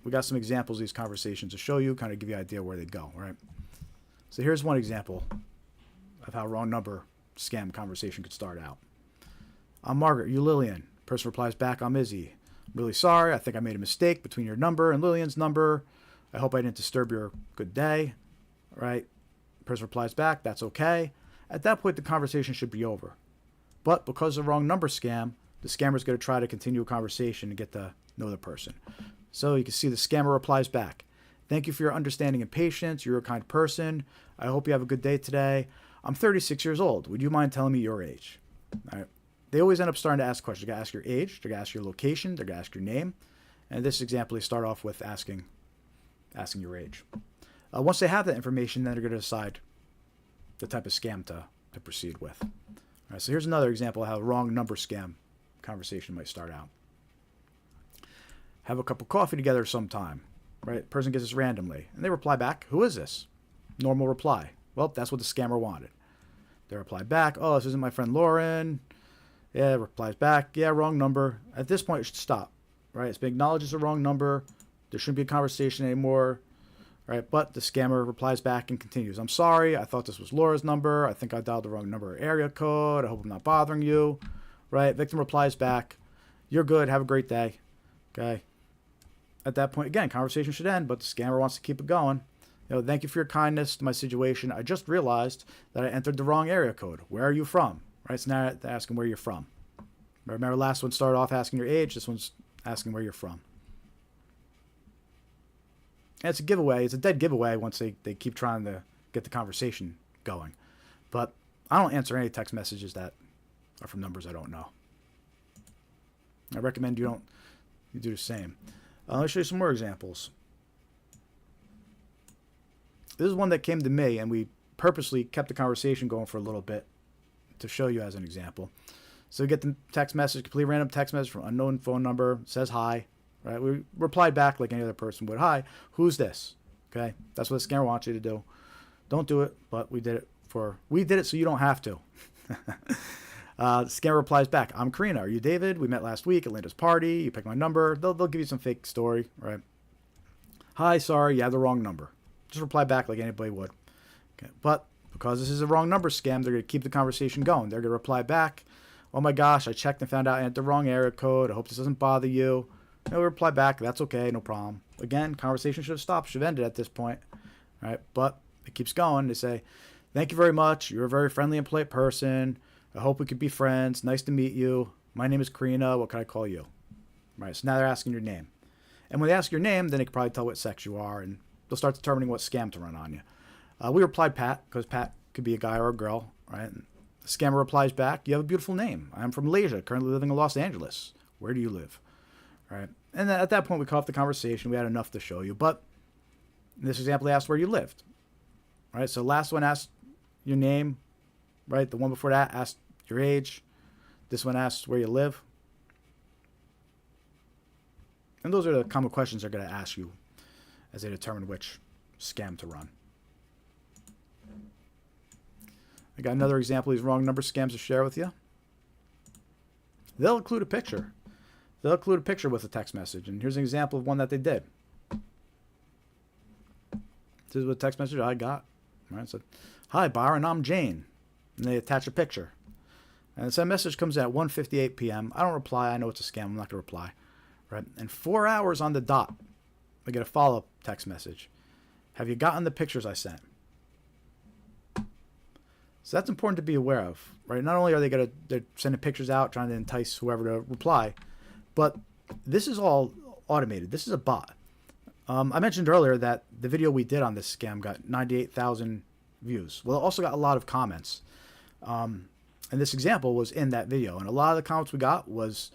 we got some examples of these conversations to show you, kind of give you an idea where they go, all right? So here's one example of how a wrong number scam conversation could start out. "I'm Margaret, you Lillian." Person replies back, "I'm Izzy. I'm really sorry. I think I made a mistake between your number and Lillian's number. I hope I didn't disturb your good day." All right. Person replies back, "That's okay." At that point, the conversation should be over. But because of the wrong number scam, the scammer is going to try to continue a conversation and get to know the person. So you can see the scammer replies back, "Thank you for your understanding and patience. You're a kind person. I hope you have a good day today. I'm 36 years old. Would you mind telling me your age?" All right. They always end up starting to ask questions. They're going to ask your age. They're going to ask your location. They're going to ask your name. And in this example, they start off with asking your age. Once they have that information, then they're going to decide the type of scam to proceed with. All right, so here's another example of how a wrong number scam conversation might start out. "Have a cup of coffee together sometime." Right? Person gets this randomly. And they reply back, "Who is this?" Normal reply. Well, that's what the scammer wanted. They reply back, "Oh, this isn't my friend Lauren. Yeah, replies back. Yeah, wrong number. At this point, it should stop, right? It's been acknowledged as a wrong number. There shouldn't be a conversation anymore, right? But the scammer replies back and continues. I'm sorry. I thought this was Laura's number. I think I dialed the wrong number or area code. I hope I'm not bothering you, right? Victim replies back. You're good. Have a great day. Okay. At that point, again, conversation should end, but the scammer wants to keep it going. Thank you for your kindness to my situation. I just realized that I entered the wrong area code. Where are you from? Right? So now they're asking where you're from. Remember, last one started off asking your age. This one's asking where you're from. And it's a giveaway. It's a dead giveaway once they keep trying to get the conversation going. But I don't answer any text messages that are from numbers I don't know. I recommend you do the same. Let me show you some more examples. This is one that came to me, and we purposely kept the conversation going for a little bit to show you as an example. So we get the text message, completely random text message from unknown phone number, says hi, right? We replied back like any other person would. Hi, who's this? Okay, that's what the scammer wants you to do. Don't do it, but we did it so you don't have to. The scammer replies back, I'm Karina. Are you David? We met last week at Linda's party. You picked my number. They'll give you some fake story, right? Hi, sorry, you have the wrong number. Just reply back like anybody would. Okay. But because this is a wrong number scam, they're going to keep the conversation going. They're going to reply back, oh my gosh, I checked and found out I entered the wrong area code. I hope this doesn't bother you. They'll reply back, that's okay, no problem. Again, conversation should have stopped, should have ended at this point. Right? But it keeps going. They say, thank you very much. You're a very friendly and polite person. I hope we could be friends. Nice to meet you. My name is Karina. What can I call you? Right, so now they're asking your name. And when they ask your name, then they can probably tell what sex you are, and they'll start determining what scam to run on you. We replied Pat, because Pat could be a guy or a girl, right? And the scammer replies back, you have a beautiful name. I'm from Malaysia, currently living in Los Angeles. Where do you live? Right? And then at that point, we cut off the conversation. We had enough to show you. But in this example, they asked where you lived. Right? So last one asked your name. Right? The one before that asked your age. This one asked where you live. And those are the common questions they're going to ask you as they determine which scam to run. I got another example of these wrong number scams to share with you. They'll include a picture. They'll include a picture with a text message. And here's an example of one that they did. This is what text message I got. All right, so, hi, Byron, I'm Jane. And they attach a picture. And so that message comes at 1:58 p.m. I don't reply. I know it's a scam. I'm not going to reply. Right? And 4 hours on the dot, I get a follow-up text message. Have you gotten the pictures I sent? So that's important to be aware of, right? Not only are they're sending pictures out, trying to entice whoever to reply, but this is all automated. This is a bot. I mentioned earlier that the video we did on this scam got 98,000 views. Well, it also got a lot of comments. And this example was in that video. And a lot of the comments we got was,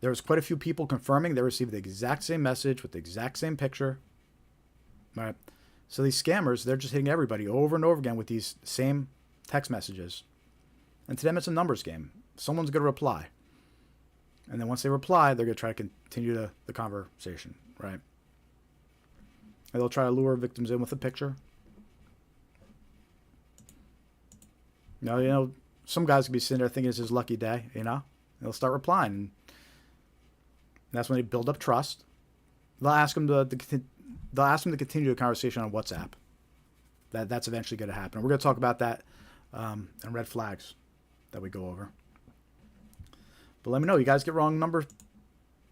there was quite a few people confirming they received the exact same message with the exact same picture. Right? So these scammers, they're just hitting everybody over and over again with these same text messages. And to them, it's a numbers game. Someone's going to reply. And then once they reply, they're going to try to continue the conversation. Right? And they'll try to lure victims in with a picture. Now, some guys could be sitting there thinking it's his lucky day, and they'll start replying. And that's when they build up trust. They'll ask them to continue the conversation on WhatsApp. That's eventually going to happen. We're going to talk about that and red flags that we go over. But let me know, you guys get wrong number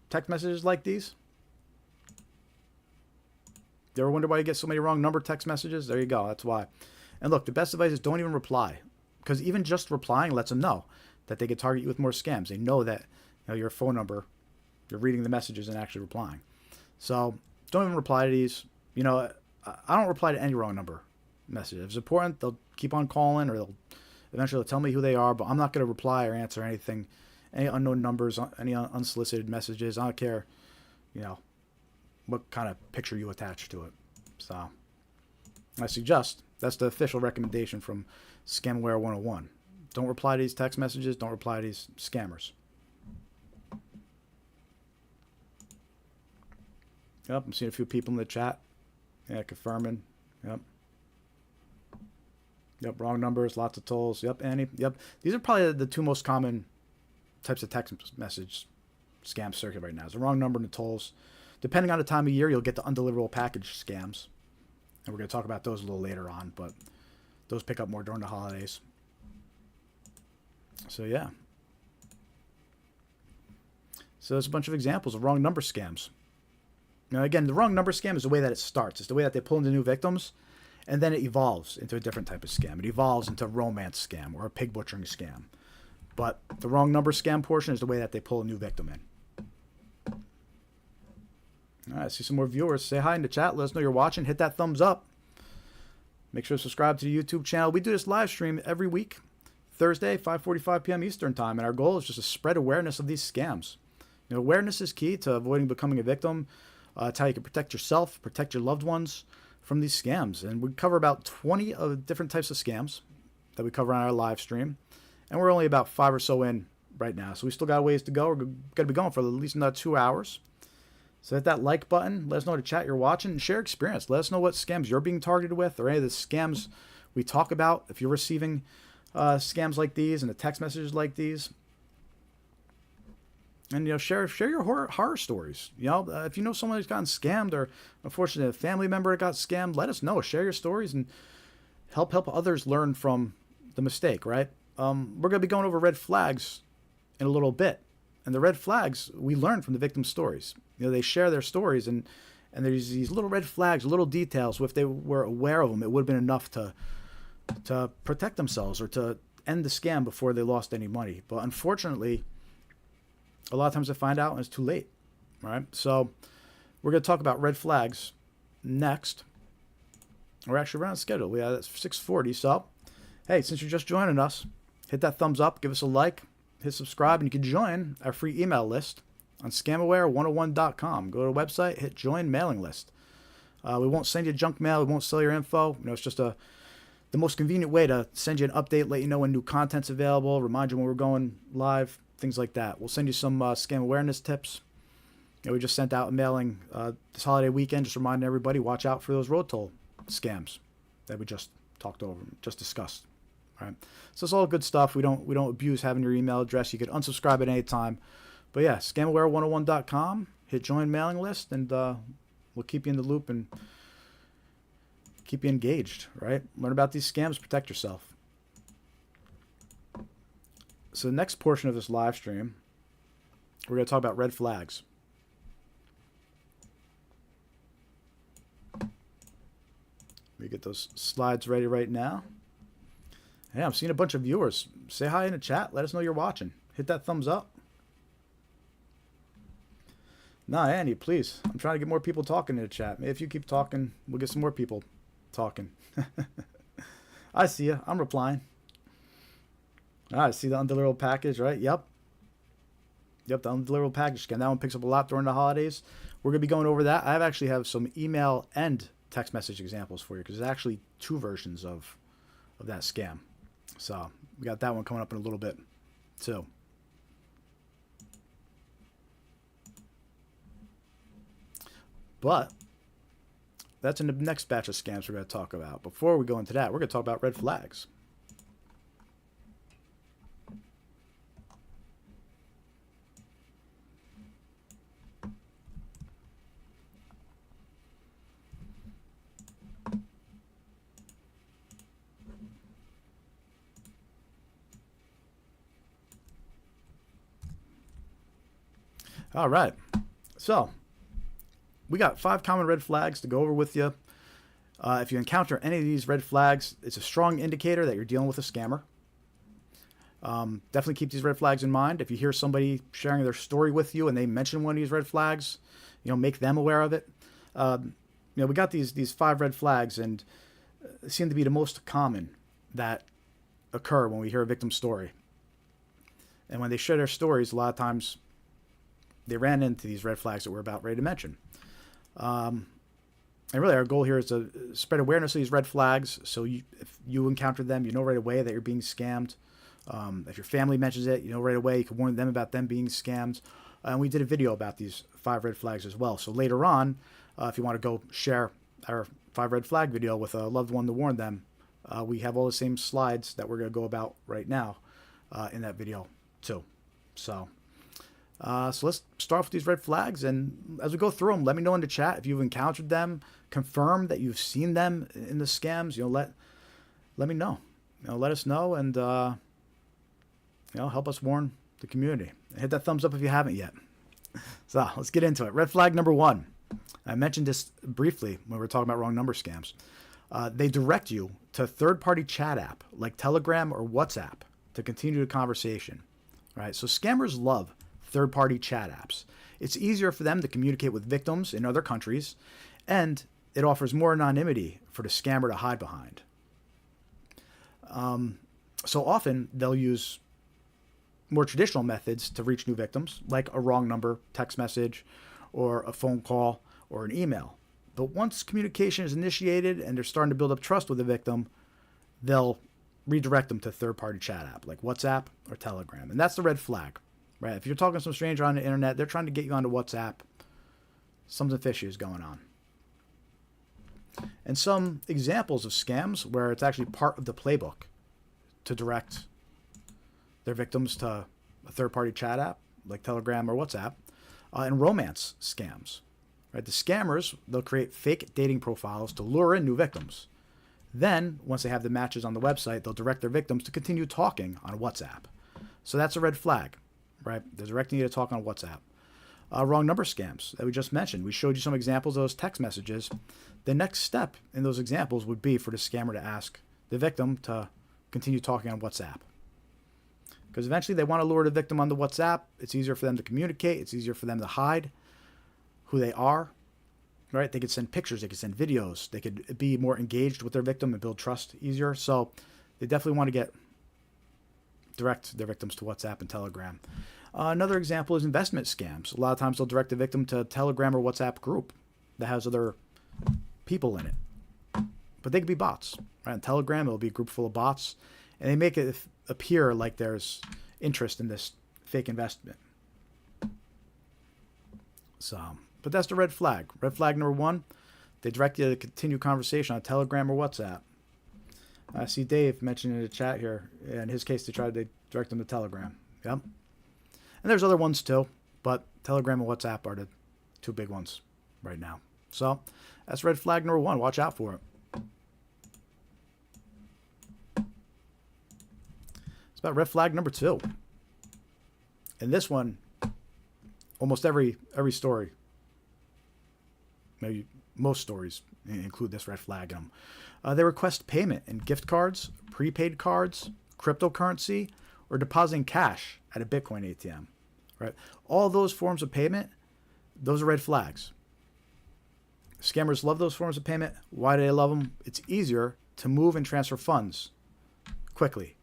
text messages like these? You ever wonder why you get so many wrong number text messages? There you go. That's why. And look, the best advice is don't even reply. Because even just replying lets them know that they can target you with more scams. They know that your phone number, you're reading the messages and actually replying. So don't even reply to these. I don't reply to any wrong number messages. If it's important, they'll keep on calling, or they'll eventually tell me who they are, but I'm not going to reply or answer anything, any unknown numbers, any unsolicited messages. I don't care, what kind of picture you attach to it. So I suggest, that's the official recommendation from Scamware 101. Don't reply to these text messages. Don't reply to these scammers. Yep, I'm seeing a few people in the chat. Yeah, confirming. Yep. Yep, wrong numbers, lots of tolls. Yep, Annie. Yep. These are probably the two most common types of text message scams circulate right now. It's the wrong number in the tolls. Depending on the time of year, you'll get the undeliverable package scams. And we're going to talk about those a little later on, but those pick up more during the holidays. So, yeah. So there's a bunch of examples of wrong number scams. Now, again, the wrong number scam is the way that it starts. It's the way that they pull into new victims, and then it evolves into a different type of scam. It evolves into a romance scam or a pig butchering scam. But the wrong number scam portion is the way that they pull a new victim in. All right, I see some more viewers. Say hi in the chat. Let us know you're watching. Hit that thumbs up. Make sure to subscribe to the YouTube channel. We do this live stream every week, Thursday, 5:45 p.m. Eastern Time, and our goal is just to spread awareness of these scams. You know, awareness is key to avoiding becoming a victim. It's how you can protect yourself, protect your loved ones from these scams. And we cover about 20 of different types of scams that we cover on our live stream. And we're only about 5 or so in right now. So we still got a ways to go. We're going to be going for at least another 2 hours. So hit that like button. Let us know in the chat you're watching and share experience. Let us know what scams you're being targeted with or any of the scams we talk about. If you're receiving scams like these and the text messages like these. And, you know, share your horror stories. You know, if you know someone who's gotten scammed or, unfortunately, a family member that got scammed, let us know. Share your stories and help others learn from the mistake, right? We're going to be going over red flags in a little bit. And the red flags we learn from the victim's stories. You know, they share their stories, and there's these little red flags, little details. So if they were aware of them, it would have been enough to protect themselves or to end the scam before they lost any money. But unfortunately, a lot of times they find out and it's too late, right? So we're going to talk about red flags next. We're actually around schedule. We have 6:40. So, hey, since you're just joining us, hit that thumbs up, give us a like, hit subscribe, and you can join our free email list on scamaware101.com. Go to the website, hit join mailing list. We won't send you junk mail. We won't sell your info. You know, it's just the most convenient way to send you an update, let you know when new content's available, remind you when we're going live, things like that. We'll send you some scam awareness tips. You know, we just sent out a mailing this holiday weekend, just reminding everybody, watch out for those road toll scams that we just talked over, just discussed. All right. So it's all good stuff. We don't abuse having your email address. You could unsubscribe at any time. But yeah, scamaware101.com, hit join mailing list, and we'll keep you in the loop and keep you engaged, right? Learn about these scams, protect yourself. So the next portion of this live stream, we're going to talk about red flags. Let me get those slides ready right now. Hey, I'm seeing a bunch of viewers. Say hi in the chat. Let us know you're watching. Hit that thumbs up. Nah, Andy, please. I'm trying to get more people talking in the chat. Maybe if you keep talking, we'll get some more people talking. I see you. I'm replying. All right, see the undeliverable package, right? Yep, the undeliverable package scan. That one picks up a lot during the holidays. We're going to be going over that. I actually have some email and text message examples for you because there's actually 2 versions of that scam. So we got that one coming up in a little bit too. But that's in the next batch of scams we're going to talk about. Before we go into that, we're going to talk about red flags. All right. So we got 5 common red flags to go over with you. If you encounter any of these red flags, it's a strong indicator that you're dealing with a scammer. Definitely keep these red flags in mind. If you hear somebody sharing their story with you and they mention one of these red flags, you know, make them aware of it. You know, we got these 5 red flags, and they seem to be the most common that occur when we hear a victim's story. And when they share their stories, a lot of times they ran into these red flags that we're about ready to mention. And really our goal here is to spread awareness of these red flags. So if you encounter them, you know right away that you're being scammed. If your family mentions it, you know right away. You can warn them about them being scammed. And we did a video about these 5 red flags as well. So later on, if you want to go share our 5 red flag video with a loved one to warn them, we have all the same slides that we're going to go about right now in that video too. So let's start off with these red flags, and as we go through them, let me know in the chat if you've encountered them. Confirm that you've seen them in the scams. Let me know. Let us know, and help us warn the community. Hit that thumbs up if you haven't yet. So let's get into it. Red flag number 1. I mentioned this briefly when we were talking about wrong number scams. They direct you to a third-party chat app like Telegram or WhatsApp to continue the conversation. Right? So scammers love third-party chat apps. It's easier for them to communicate with victims in other countries, and it offers more anonymity for the scammer to hide behind. So often they'll use more traditional methods to reach new victims, like a wrong number text message or a phone call or an email. But once communication is initiated and they're starting to build up trust with the victim, they'll redirect them to a third-party chat app like WhatsApp or Telegram. And that's the red flag. Right? If you're talking to some stranger on the internet, they're trying to get you onto WhatsApp, something fishy is going on. And some examples of scams where it's actually part of the playbook to direct their victims to a third-party chat app like Telegram or WhatsApp, and romance scams. Right? The scammers, they'll create fake dating profiles to lure in new victims. Then, once they have the matches on the website, they'll direct their victims to continue talking on WhatsApp. So that's a red flag. Right? They're directing you to talk on WhatsApp. Wrong number scams that we just mentioned. We showed you some examples of those text messages. The next step in those examples would be for the scammer to ask the victim to continue talking on WhatsApp. Because eventually they want to lure the victim onto WhatsApp. It's easier for them to communicate. It's easier for them to hide who they are. Right? They could send pictures. They could send videos. They could be more engaged with their victim and build trust easier. So they definitely want to direct their victims to WhatsApp and Telegram. Another example is investment scams. A lot of times they'll direct the victim to a Telegram or WhatsApp group that has other people in it. But they could be bots. Right? On Telegram, it'll be a group full of bots. And they make it appear like there's interest in this fake investment. So, but that's the red flag. Red flag number 1, they direct you to continue conversation on Telegram or WhatsApp. I see Dave mentioning in the chat here. In his case, they direct him to Telegram. Yep. And there's other ones too, but Telegram and WhatsApp are the 2 big ones right now. So that's red flag number 1. Watch out for it. It's about red flag number 2. And this one, almost every story, maybe most stories include this red flag in them. They request payment in gift cards, prepaid cards, cryptocurrency, or depositing cash at a Bitcoin ATM. Right? All those forms of payment, those are red flags. Scammers love those forms of payment. Why do they love them? It's easier to move and transfer funds quickly.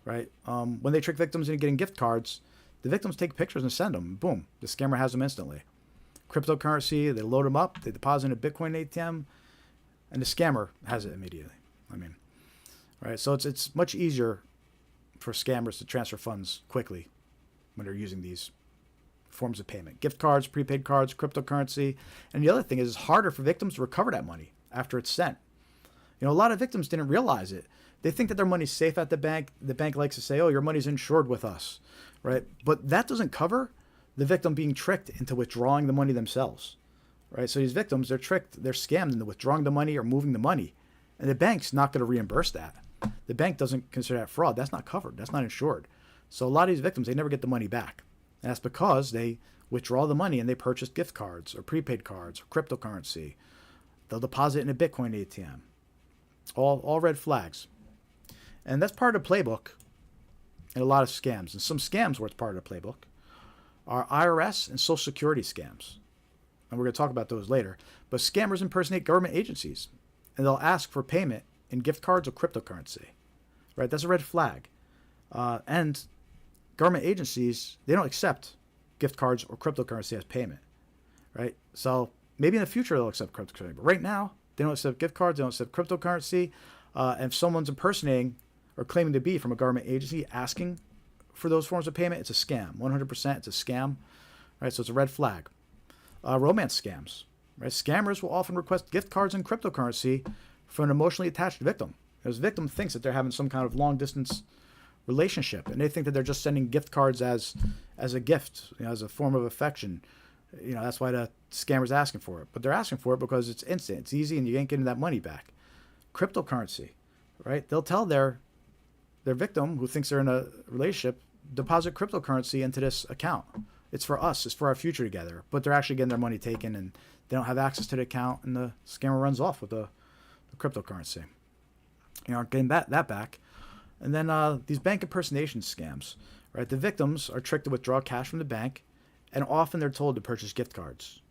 Right? When they trick victims into getting gift cards, the victims take pictures and send them. Boom. The scammer has them instantly. Cryptocurrency, they load them up, they deposit in a Bitcoin ATM, and the scammer has it immediately. Right? So it's much easier for scammers to transfer funds quickly when they're using these forms of payment. Gift cards, prepaid cards, cryptocurrency. And the other thing is it's harder for victims to recover that money after it's sent. A lot of victims didn't realize it. They think that their money's safe at the bank. The bank likes to say, oh, your money's insured with us. Right? But that doesn't cover the victim being tricked into withdrawing the money themselves. Right? So these victims, they're tricked, they're scammed into withdrawing the money or moving the money. And the bank's not going to reimburse that. The bank doesn't consider that fraud. That's not covered. That's not insured. So a lot of these victims, they never get the money back. And that's because they withdraw the money and they purchase gift cards or prepaid cards or cryptocurrency. They'll deposit in a Bitcoin ATM. All red flags. And that's part of the playbook in a lot of scams. And some scams where it's part of the playbook are IRS and Social Security scams. And we're going to talk about those later. But scammers impersonate government agencies. And they'll ask for payment in gift cards or cryptocurrency. Right? That's a red flag. And government agencies, they don't accept gift cards or cryptocurrency as payment. Right? So maybe in the future they'll accept cryptocurrency. But right now, they don't accept gift cards. They don't accept cryptocurrency. And if someone's impersonating or claiming to be from a government agency asking for those forms of payment, it's a scam. 100% it's a scam. Right? So it's a red flag. Romance scams. Right? Scammers will often request gift cards and cryptocurrency from an emotionally attached victim. This victim thinks that they're having some kind of long-distance relationship, and they think that they're just sending gift cards as a gift, as a form of affection. That's why the scammer's asking for it. But they're asking for it because it's instant, it's easy, and you ain't getting that money back. Cryptocurrency, right? They'll tell their victim who thinks they're in a relationship, deposit cryptocurrency into this account. It's for us. It's for our future together. But they're actually getting their money taken, and they don't have access to the account, and the scammer runs off with the cryptocurrency. Aren't getting that back. And then these bank impersonation scams, right? The victims are tricked to withdraw cash from the bank, and often they're told to purchase gift cards.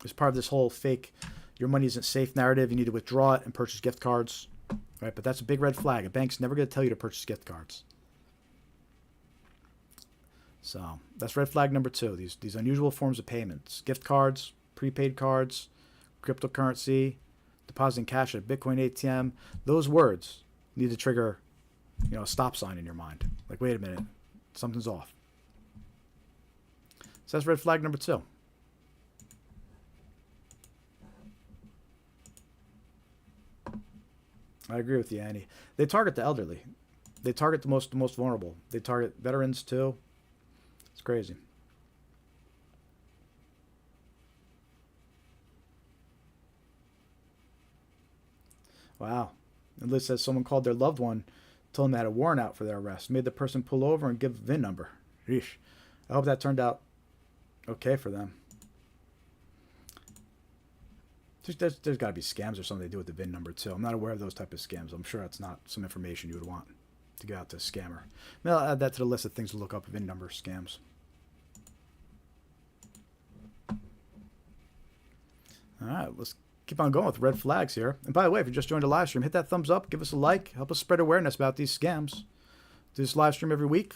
As part of this whole fake, your money isn't safe narrative, you need to withdraw it and purchase gift cards, right? But that's a big red flag. A bank's never going to tell you to purchase gift cards. So that's red flag number 2. These unusual forms of payments: gift cards, prepaid cards, cryptocurrency, depositing cash at a Bitcoin ATM. Those words need to trigger, a stop sign in your mind. Like, wait a minute, something's off. So that's red flag number 2. I agree with you, Annie. They target the elderly. They target the most vulnerable. They target veterans too. It's crazy. Wow. And Liz says someone called their loved one, told them they had a warrant out for their arrest, made the person pull over and give a VIN number. Yeesh. I hope that turned out okay for them. There's got to be scams or something they do with the VIN number too. I'm not aware of those type of scams. I'm sure that's not some information you would want to get out to a scammer. Maybe I'll add that to the list of things to look up: VIN number scams. All right, let's keep on going with red flags here. And by the way, if you just joined the live stream, hit that thumbs up, give us a like, help us spread awareness about these scams. Do this live stream every week.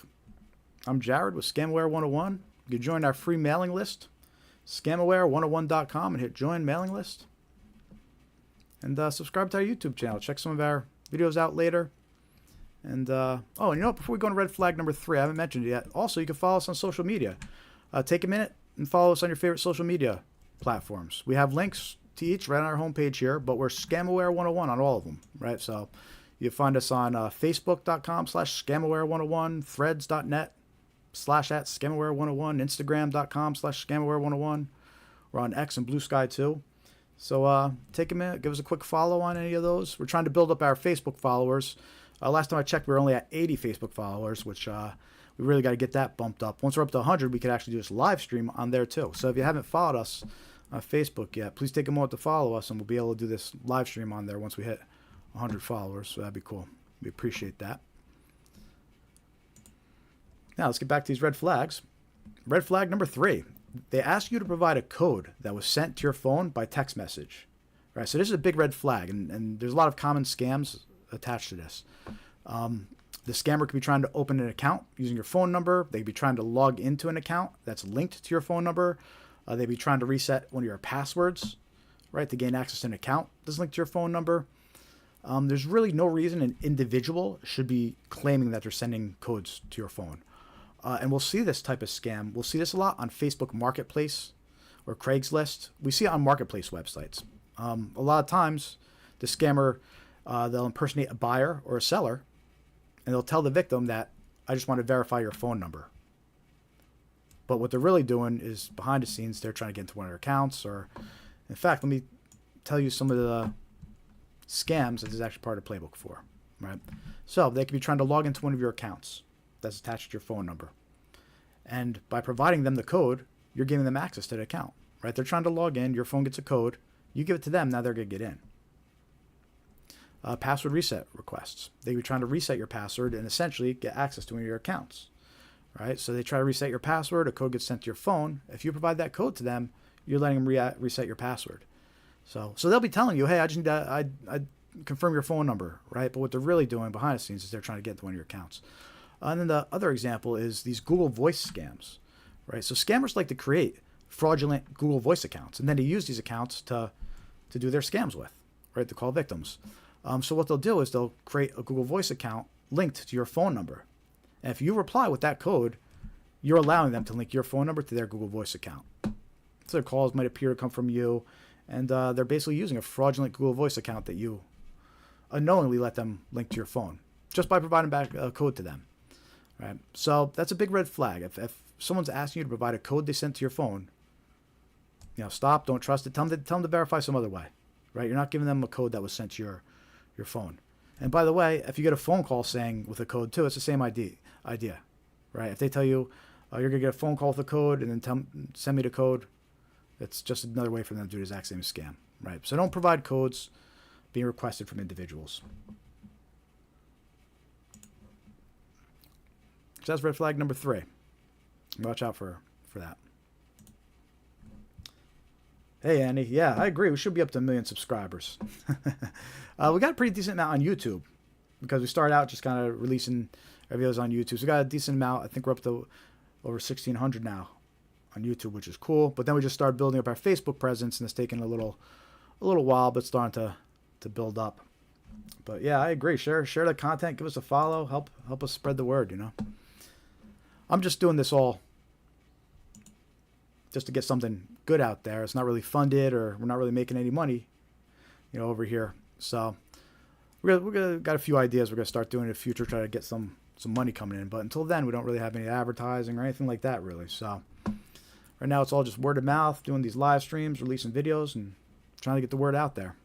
I'm Jared with Scamware 101. You can join our free mailing list, scamaware101.com, and hit join mailing list. And subscribe to our YouTube channel. Check some of our videos out later. And, before we go on red flag number 3, I haven't mentioned it yet. Also, you can follow us on social media. Take a minute and follow us on your favorite social media platforms. We have links to each right on our homepage here, but we're Scamaware101 on all of them, right? So you find us on Facebook.com/Scamaware101, Threads.net/@Scamaware101, Instagram.com/Scamaware101. We're on X and Blue Sky too. So take a minute, give us a quick follow on any of those. We're trying to build up our Facebook followers. Last time I checked, we were only at 80 Facebook followers, which we really got to get that bumped up. Once we're up to 100, we could actually do this live stream on there too. So if you haven't followed us on Facebook yet, please take a moment to follow us, and we'll be able to do this live stream on there once we hit 100 followers. So that'd be cool. We appreciate that. Now let's get back to these red flags. Red flag number 3. They ask you to provide a code that was sent to your phone by text message. Right, so this is a big red flag, and there's a lot of common scams attached to this. The scammer could be trying to open an account using your phone number. They could be trying to log into an account that's linked to your phone number. They'd be trying to reset one of your passwords, right, to gain access to an account that's linked to your phone number. There's really no reason an individual should be claiming that they're sending codes to your phone. And we'll see this type of scam. We'll see this a lot on Facebook Marketplace or Craigslist. We see it on marketplace websites. A lot of times, the scammer, they'll impersonate a buyer or a seller, and they'll tell the victim that, I just want to verify your phone number. But what they're really doing is, behind the scenes, they're trying to get into one of their accounts. Or, in fact, let me tell you some of the scams that this is actually part of the playbook for. Right? So they could be trying to log into one of your accounts that's attached to your phone number. And by providing them the code, you're giving them access to the account. Right? They're trying to log in. Your phone gets a code. You give it to them. Now they're going to get in. Password reset requests. They could be trying to reset your password and essentially get access to one of your accounts. Right? So they try to reset your password. A code gets sent to your phone. If you provide that code to them, you're letting them reset your password. So they'll be telling you, hey, I just need to I confirm your phone number, right? But what they're really doing behind the scenes is they're trying to get into one of your accounts. And then the other example is these Google Voice scams, right? So scammers like to create fraudulent Google Voice accounts, and then they use these accounts to do their scams with, right? To call victims. So what they'll do is they'll create a Google Voice account linked to your phone number. And if you reply with that code, you're allowing them to link your phone number to their Google Voice account. So their calls might appear to come from you, and they're basically using a fraudulent Google Voice account that you unknowingly let them link to your phone. just by providing back a code to them. Right? So that's a big red flag. If someone's asking you to provide a code they sent to your phone, stop, don't trust it. Tell them to verify some other way. Right? You're not giving them a code that was sent to your phone. And by the way, if you get a phone call saying with a code too, it's the same idea. Right? If they tell you you're going to get a phone call with a code and then send me the code, it's just another way for them to do the exact same scam. Right? So don't provide codes being requested from individuals. So that's red flag number 3. Watch out for that. Hey, Annie. Yeah, I agree. We should be up to 1 million subscribers. We got a pretty decent amount on YouTube because we started out just kind of releasing our videos on YouTube. So we got a decent amount. I think we're up to over 1,600 now on YouTube, which is cool. But then we just started building up our Facebook presence, and it's taken a little while, but it's starting to build up. But yeah, I agree. Share the content. Give us a follow. Help us spread the word. I'm just doing this all just to get something good out there. It's not really funded, or we're not really making any money, over here. So we're gonna got a few ideas we're gonna start doing in the future, try to get some money coming in. But until then, we don't really have any advertising or anything like that, really. So right now, it's all just word of mouth, doing these live streams, releasing videos, and trying to get the word out there.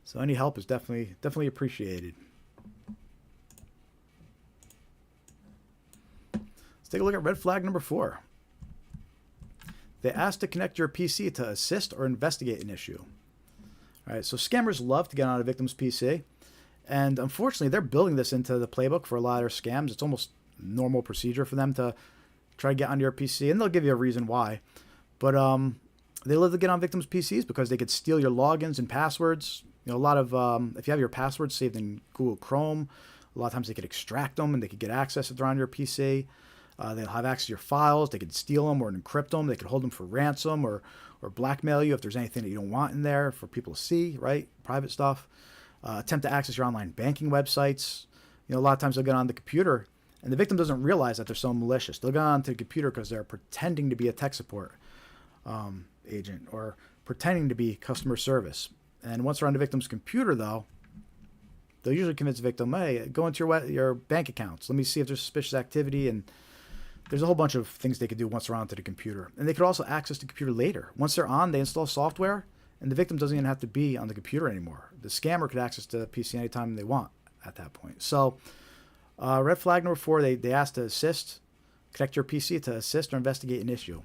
So any help is definitely appreciated. Let's take a look at red flag number 4. They ask to connect your PC to assist or investigate an issue. All right, so scammers love to get on a victim's PC, and unfortunately, they're building this into the playbook for a lot of their scams. It's almost normal procedure for them to try to get onto your PC, and they'll give you a reason why. But they love to get on victims' PCs because they could steal your logins and passwords. A lot of if you have your passwords saved in Google Chrome, a lot of times they could extract them and they could get access if they're on your PC. They'll have access to your files. They could steal them or encrypt them. They could hold them for ransom or blackmail you if there's anything that you don't want in there for people to see, right? Private stuff. Attempt to access your online banking websites. A lot of times they'll get on the computer, and the victim doesn't realize that they're so malicious. They'll get onto the computer because they're pretending to be a tech support agent or pretending to be customer service. And once they're on the victim's computer, though, they'll usually convince the victim, hey, go into your bank accounts. Let me see if there's suspicious activity. And there's a whole bunch of things they could do once they're onto the computer. And they could also access the computer later. Once they're on, they install software, and the victim doesn't even have to be on the computer anymore. The scammer could access the PC anytime they want at that point. So red flag number 4, they ask to assist, connect your PC to assist or investigate an issue.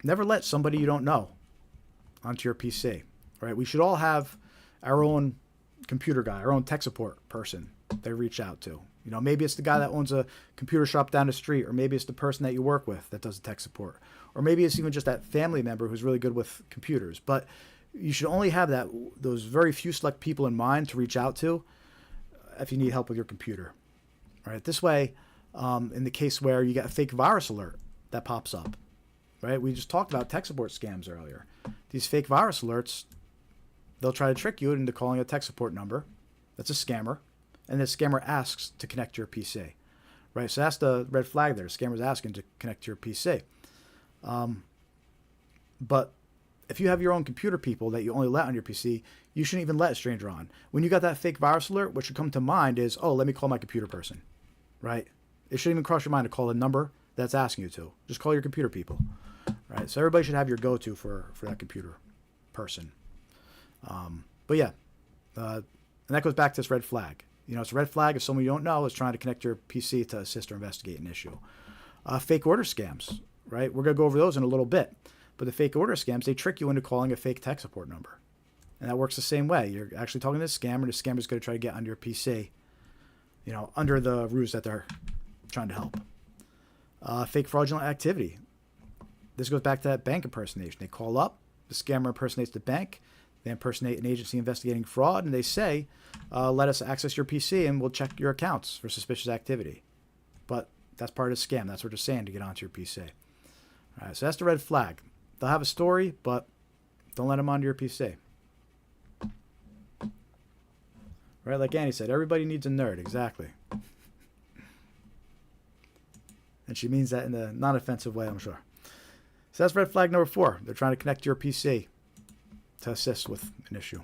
Never let somebody you don't know onto your PC. Right? We should all have our own computer guy, our own tech support person they reach out to. Maybe it's the guy that owns a computer shop down the street, or maybe it's the person that you work with that does the tech support, or maybe it's even just that family member who's really good with computers. But you should only have those very few select people in mind to reach out to if you need help with your computer. Right? This way, in the case where you get a fake virus alert that pops up, right? We just talked about tech support scams earlier. These fake virus alerts, they'll try to trick you into calling a tech support number. That's a scammer. And the scammer asks to connect to your PC, right? So that's the red flag there. The scammer's asking to connect to your PC. But if you have your own computer people that you only let on your PC, you shouldn't even let a stranger on. When you got that fake virus alert, what should come to mind is, oh, let me call my computer person, right? It shouldn't even cross your mind to call the number that's asking you to. Just call your computer people, right? So everybody should have your go-to for that computer person. But yeah, and that goes back to this red flag. It's a red flag if someone you don't know is trying to connect your PC to assist or investigate an issue. Fake order scams, right? We're going to go over those in a little bit. But the fake order scams, they trick you into calling a fake tech support number. And that works the same way. You're actually talking to the scammer. The scammer's going to try to get onto your PC, under the ruse that they're trying to help. Fake fraudulent activity. This goes back to that bank impersonation. They call up, the scammer impersonates the bank, they impersonate an agency investigating fraud, and they say, let us access your PC and we'll check your accounts for suspicious activity. But that's part of the scam. That's what they're saying to get onto your PC. All right, so that's the red flag. They'll have a story, but don't let them onto your PC. Right, like Annie said, everybody needs a nerd. Exactly. And she means that in a non-offensive way, I'm sure. So that's red flag number 4. They're trying to connect to your PC to assist with an issue.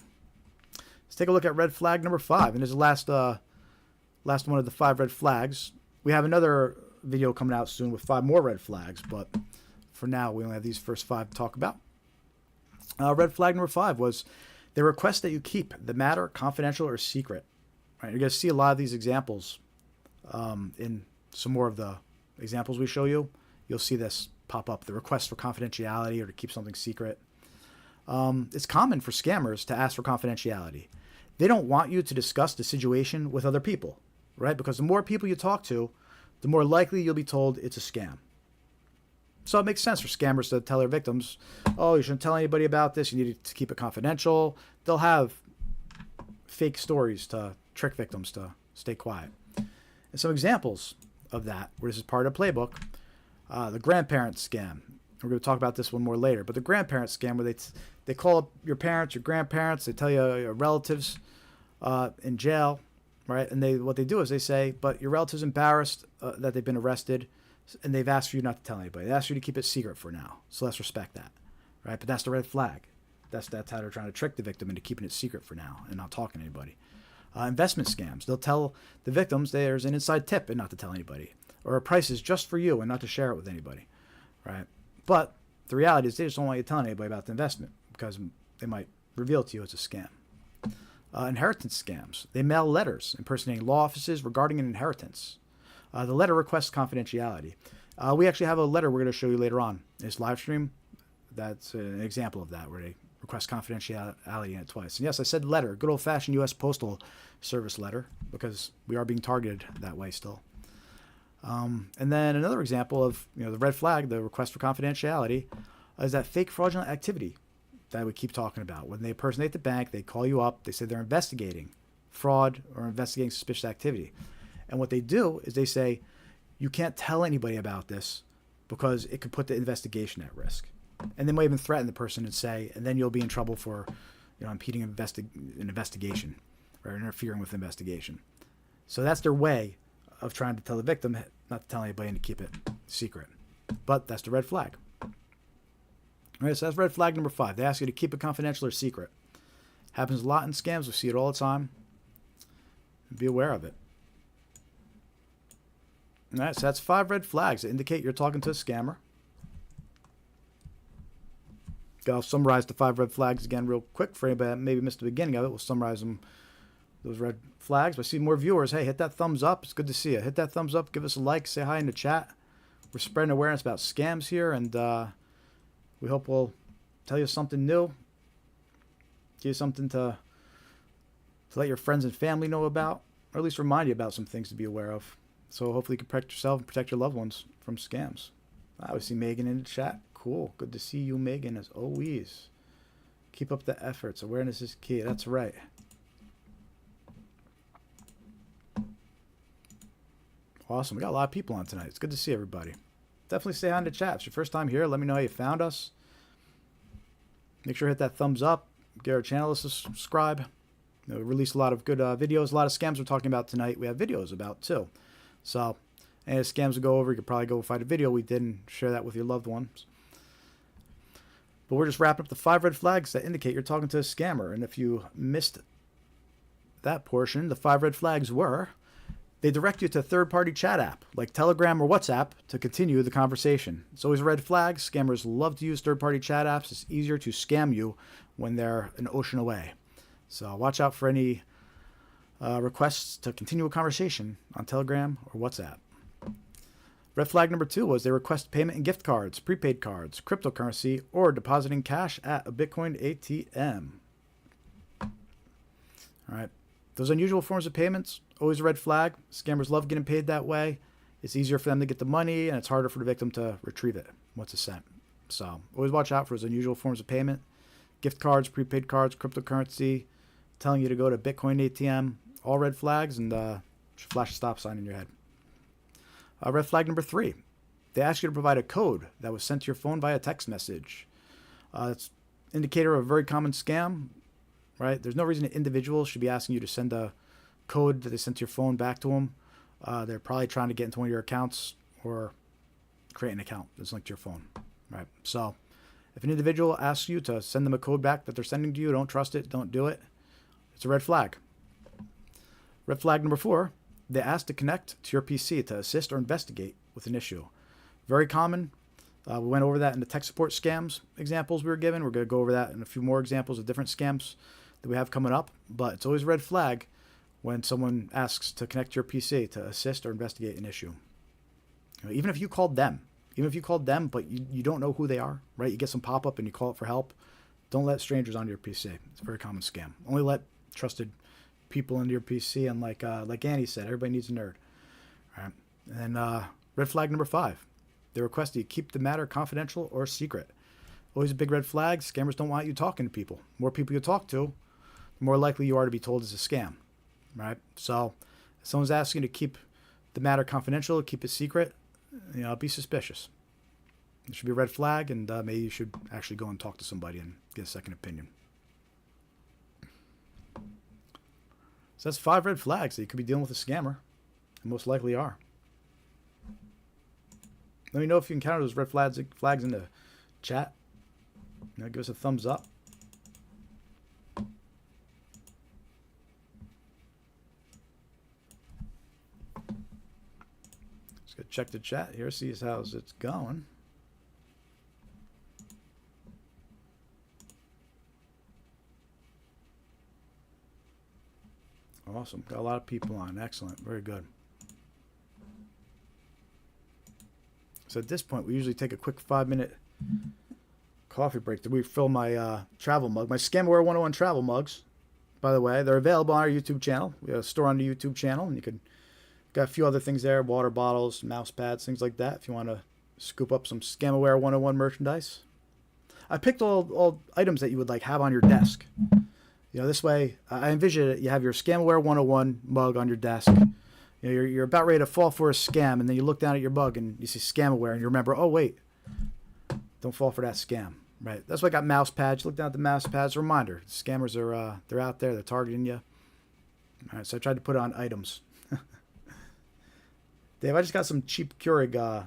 Let's take a look at red flag number 5. And this is the last one of the 5 red flags. We have another video coming out soon with 5 more red flags, but for now we only have these first 5 to talk about. Red flag number 5 was they request that you keep the matter confidential or secret. Right? You're going to see a lot of these examples in some more of the examples we show you. You'll see this pop up, the request for confidentiality or to keep something secret. It's common for scammers to ask for confidentiality. They don't want you to discuss the situation with other people, right? Because the more people you talk to, the more likely you'll be told it's a scam. So it makes sense for scammers to tell their victims, oh, you shouldn't tell anybody about this. You need to keep it confidential. They'll have fake stories to trick victims to stay quiet. And some examples of that, where this is part of the playbook, the grandparent scam. We're going to talk about this one more later. But the grandparent scam, where they call up your parents, your grandparents, they tell you your relatives in jail, right? And what they do is they say, but your relative's embarrassed that they've been arrested, and they've asked for you not to tell anybody. They asked you to keep it secret for now. So let's respect that, right? But that's the red flag. That's how they're trying to trick the victim into keeping it secret for now and not talking to anybody. Investment scams. They'll tell the victims there's an inside tip and not to tell anybody, or a price is just for you and not to share it with anybody, right? But the reality is they just don't want you telling anybody about the investment because they might reveal to you it's a scam. Inheritance scams. They mail letters impersonating law offices regarding an inheritance. The letter requests confidentiality. We actually have a letter we're going to show you later on in this live stream. That's an example of that, where they request confidentiality in it twice. And yes, I said letter, good old-fashioned U.S. Postal Service letter, because we are being targeted that way still. And then another example of the red flag, the request for confidentiality, is that fake fraudulent activity that we keep talking about. When they impersonate the bank, they call you up, they say they're investigating fraud or investigating suspicious activity. And what they do is they say, you can't tell anybody about this because it could put the investigation at risk. And they might even threaten the person and say, and then you'll be in trouble for impeding an investigation or interfering with the investigation. So that's their way of trying to tell the victim not to tell anybody and to keep it secret. But that's the red flag. All right, so that's red flag number 5. They ask you to keep it confidential or secret. Happens a lot in scams. We see it all the time. Be aware of it. All right, so that's 5 red flags that indicate you're talking to a scammer. I'll summarize the 5 red flags again real quick for anybody that maybe missed the beginning of it. We'll summarize them, those red flags. If I see more viewers, hey, hit that thumbs up. It's good to see you. Hit that thumbs up. Give us a like. Say hi in the chat. We're spreading awareness about scams here, and we hope we'll tell you something new. Give you something to let your friends and family know about, or at least remind you about some things to be aware of. So hopefully you can protect yourself and protect your loved ones from scams. I see Megan in the chat. Cool. Good to see you, Megan, as always. Keep up the efforts. Awareness is key. That's right. Awesome. We got a lot of people on tonight. It's good to see everybody. Definitely say hi in the chat. If it's your first time here, let me know how you found us. Make sure to hit that thumbs up. Get our channel to subscribe. We release a lot of good videos. A lot of scams we're talking about tonight we have videos about too. So any scams we go over, you could probably go find a video we did and share that with your loved ones. But we're just wrapping up the 5 red flags that indicate you're talking to a scammer. And if you missed that portion, the 5 red flags were, they direct you to a third-party chat app like Telegram or WhatsApp to continue the conversation. It's always a red flag. Scammers love to use third-party chat apps. It's easier to scam you when they're an ocean away. So watch out for any requests to continue a conversation on Telegram or WhatsApp. Red flag number 2 was they request payment in gift cards, prepaid cards, cryptocurrency, or depositing cash at a Bitcoin ATM. All right. Those unusual forms of payments, always a red flag. Scammers love getting paid that way. It's easier for them to get the money, and it's harder for the victim to retrieve it once it's sent. So always watch out for those unusual forms of payment. Gift cards, prepaid cards, cryptocurrency, telling you to go to Bitcoin ATM, all red flags, and should flash a stop sign in your head. Red flag number 3. They ask you to provide a code that was sent to your phone via text message. It's an indicator of a very common scam, right? There's no reason an individual should be asking you to send a code that they sent to your phone back to them. They're probably trying to get into one of your accounts or create an account that's linked to your phone, right? So if an individual asks you to send them a code back that they're sending to you, don't trust it, don't do it. It's a red flag. Red flag number 4, they ask to connect to your PC to assist or investigate with an issue. Very common. We went over that in the tech support scams examples we were given. We're going to go over that in a few more examples of different scams that we have coming up. But it's always a red flag when someone asks to connect to your PC to assist or investigate an issue. Even if you called them, but you don't know who they are, right? You get some pop-up and you call it for help. Don't let strangers onto your PC. It's a very common scam. Only let trusted people into your PC, and like Annie said, everybody needs a nerd. All right. And red flag number 5, they request that you keep the matter confidential or secret. Always a big red flag. Scammers don't want you talking to people. The more people you talk to, the more likely you are to be told it's a scam, right? So if someone's asking you to keep the matter confidential, keep it secret, be suspicious. It should be a red flag, and maybe you should actually go and talk to somebody and get a second opinion. So that's 5 red flags that you could be dealing with a scammer, and most likely are. Let me know if you encounter those red flags in the chat. Give us a thumbs up. Let's go check the chat here, see how it's going. Awesome. Got a lot of people on. Excellent. Very good. So at this point, we usually take a quick 5-minute coffee break to refill my travel mug. My Scamware 101 travel mugs, by the way, they're available on our YouTube channel. We have a store on the YouTube channel, and you can got a few other things there, water bottles, mouse pads, things like that, if you want to scoop up some Scamware 101 merchandise. I picked all items that you would have on your desk. This way, I envision it, you have your Scamware 101 mug on your desk. You're about ready to fall for a scam, and then you look down at your mug and you see Scamware, and you remember, oh, wait, don't fall for that scam, right? That's why I got mouse pads. You look down at the mouse pads, reminder, scammers are they're out there, they're targeting you. All right, so I tried to put it on items. Dave, I just got some cheap Keurig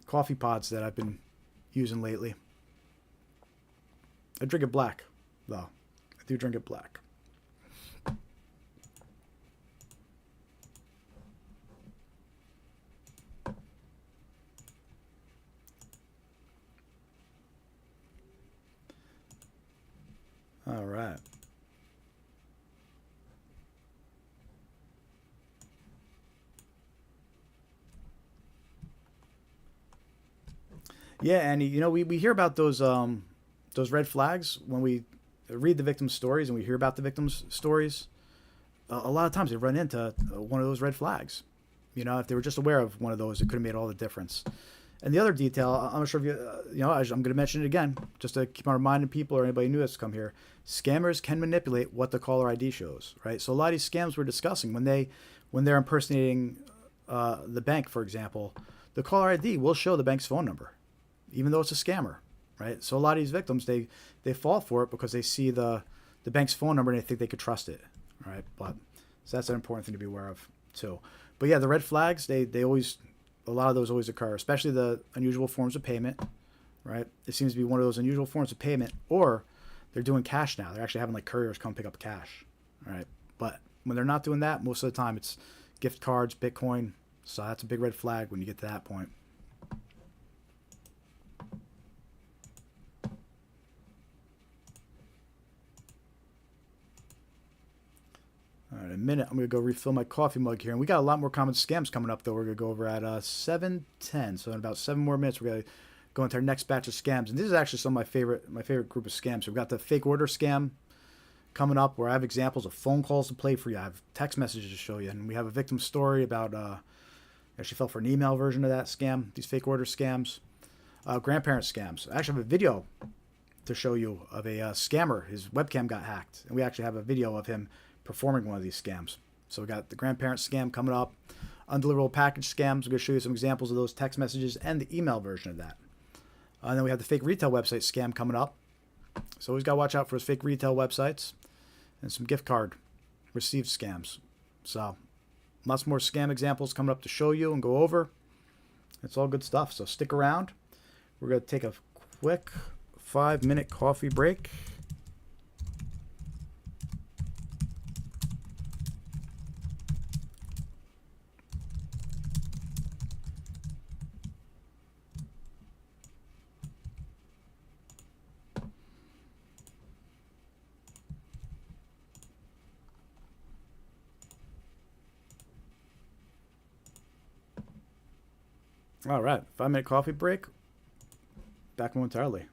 coffee pods that I've been using lately. I drink it black, though. I do drink it black. All right. Yeah, and we hear about those red flags when we read the victims' stories and we hear about the victims' stories. A lot of times they run into one of those red flags. If they were just aware of one of those, it could have made all the difference. And the other detail, I'm not sure if I'm going to mention it again, just to keep on reminding people or anybody new that's come here. Scammers can manipulate what the caller ID shows, right? So a lot of these scams we're discussing, when they're impersonating the bank, for example, the caller ID will show the bank's phone number, even though it's a scammer, right? So a lot of these victims, they fall for it because they see the bank's phone number and they think they could trust it, right? So that's an important thing to be aware of too. But yeah, the red flags, they always, a lot of those always occur, especially the unusual forms of payment, right? It seems to be one of those unusual forms of payment, or they're doing cash now. They're actually having couriers come pick up cash, right? But when they're not doing that, most of the time it's gift cards, Bitcoin. So that's a big red flag when you get to that point. All right, in a minute, I'm going to go refill my coffee mug here. And we got a lot more common scams coming up, though. We're going to go over at 7:10. So in about 7 more minutes, we're going to go into our next batch of scams. And this is actually some of my favorite group of scams. So we've got the fake order scam coming up, where I have examples of phone calls to play for you. I have text messages to show you. And we have a victim story about she fell for an email version of that scam, these fake order scams. Grandparent scams. I actually have a video to show you of a scammer. His webcam got hacked. And we actually have a video of him performing one of these scams. So we got the grandparent scam coming up, undeliverable package scams. We're going to show you some examples of those text messages and the email version of that. And then we have the fake retail website scam coming up. So always got to watch out for those fake retail websites and some gift card received scams. So lots more scam examples coming up to show you and go over. It's all good stuff. So stick around. We're going to take a quick 5-minute coffee break. All right, 5-minute coffee break. Back momentarily.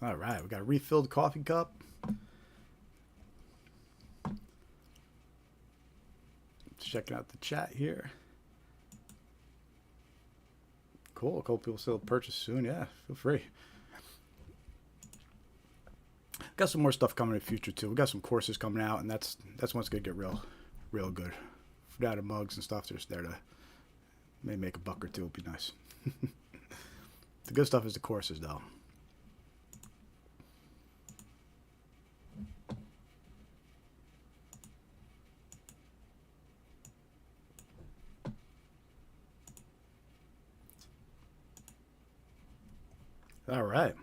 All right, we got a refilled coffee cup. Checking out the chat here. Cool. A couple people still purchase soon. Yeah, feel free. Got some more stuff coming in the future too. We got some courses coming out, and that's when it's gonna get real good. Food out of mugs and stuff. Just there to maybe make a buck or two. Would be nice. The good stuff is the courses, though. All right,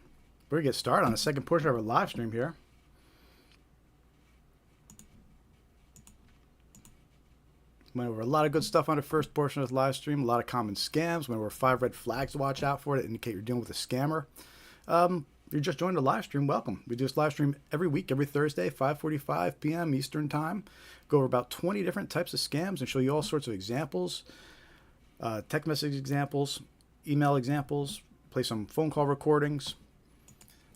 we're gonna get started on the second portion of our live stream here. Went over a lot of good stuff on the first portion of the live stream, a lot of common scams. Went over 5 red flags to watch out for that indicate you're dealing with a scammer. If you're just joining the live stream, welcome. We do this live stream every week, every Thursday, 5:45 p.m. Eastern Time. Go over about 20 different types of scams and show you all sorts of examples, text message examples, email examples, play some phone call recordings,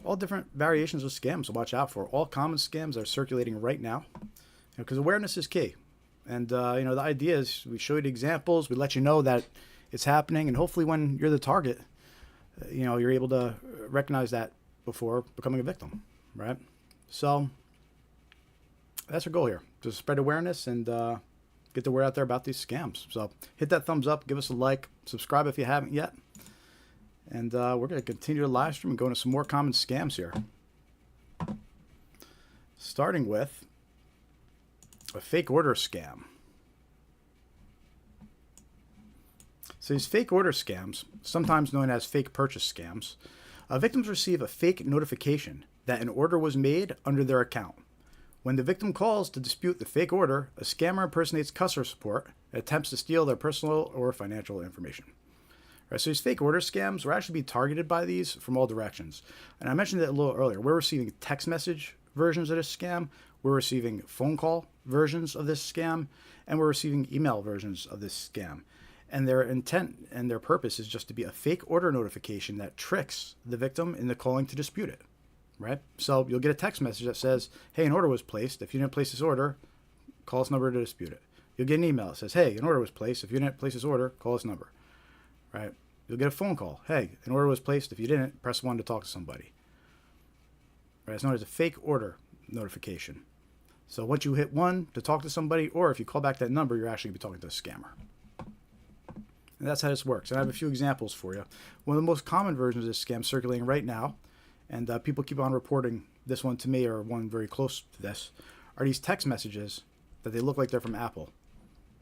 all different variations of scams to watch out for. All common scams are circulating right now, because awareness is key. And, the idea is we show you the examples, we let you know that it's happening, and hopefully when you're the target, you're able to recognize that before becoming a victim, right? So that's our goal here, to spread awareness and get the word out there about these scams. So hit that thumbs up, give us a like, subscribe if you haven't yet. And we're going to continue the live stream and go into some more common scams here. Starting with a fake order scam. So these fake order scams, sometimes known as fake purchase scams, victims receive a fake notification that an order was made under their account. When the victim calls to dispute the fake order, a scammer impersonates customer support and attempts to steal their personal or financial information. Right, so these fake order scams, we're actually being targeted by these from all directions. And I mentioned it a little earlier. We're receiving text message versions of this scam. We're receiving phone call versions of this scam. And we're receiving email versions of this scam. And their intent and their purpose is just to be a fake order notification that tricks the victim into calling to dispute it. Right? So you'll get a text message that says, hey, an order was placed. If you didn't place this order, call this number to dispute it. You'll get an email that says, hey, an order was placed. If you didn't place this order, call this number. Right? You'll get a phone call. Hey, an order was placed. If you didn't, press 1 to talk to somebody. Right? It's known as a fake order notification. So once you hit 1 to talk to somebody, or if you call back that number, you're actually going to be talking to a scammer. And that's how this works. And I have a few examples for you. One of the most common versions of this scam circulating right now, and people keep on reporting this one to me or one very close to this, are these text messages that they look like they're from Apple.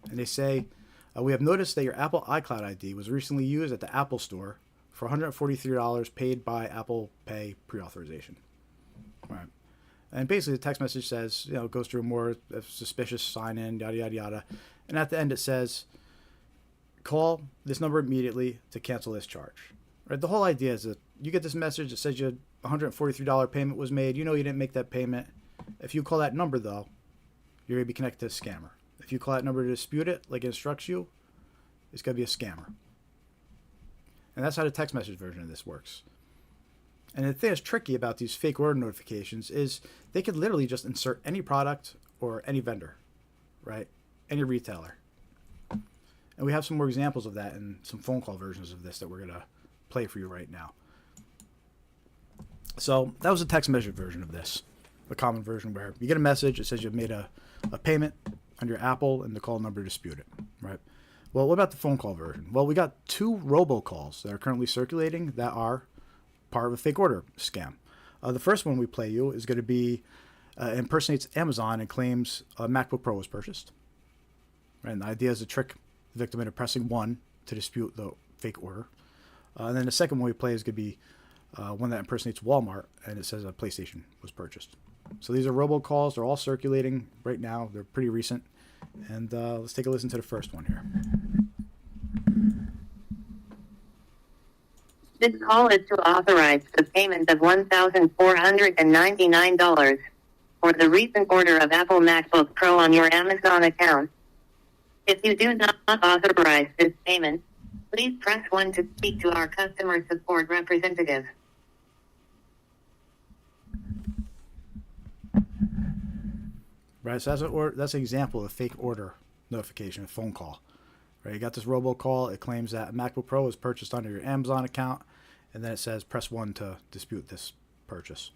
And they say, we have noticed that your Apple iCloud ID was recently used at the Apple Store for $143 paid by Apple Pay pre-authorization. Right. And basically the text message says, it goes through more suspicious sign-in, yada, yada, yada. And at the end it says, call this number immediately to cancel this charge. Right. The whole idea is that you get this message that says your $143 payment was made. You know you didn't make that payment. If you call that number, though, you're going to be connected to a scammer. If you call that number to dispute it, like it instructs you, it's going to be a scammer. And that's how the text message version of this works. And the thing that's tricky about these fake order notifications is they could literally just insert any product or any vendor, right? Any retailer. And we have some more examples of that and some phone call versions of this that we're going to play for you right now. So that was a text message version of this, a common version where you get a message, it says you've made a payment on your Apple and the call number to dispute it, right? Well, what about the phone call version? Well, we got 2 robocalls that are currently circulating that are part of a fake order scam. The first one we play you is going to be impersonates Amazon and claims a MacBook Pro was purchased. Right? And the idea is to trick the victim into pressing 1 to dispute the fake order. And then the second one we play is going to be one that impersonates Walmart, and it says a PlayStation was purchased. So these are robocalls. They're all circulating right now. They're pretty recent. And let's take a listen to the first one here. This call is to authorize the payment of $1,499 for the recent order of Apple MacBook Pro on your Amazon account. If you do not authorize this payment, please press 1 to speak to our customer support representative. Right, so that's an example of a fake order notification, a phone call. Right, you got this robocall. It claims that a MacBook Pro was purchased under your Amazon account, and then it says press 1 to dispute this purchase.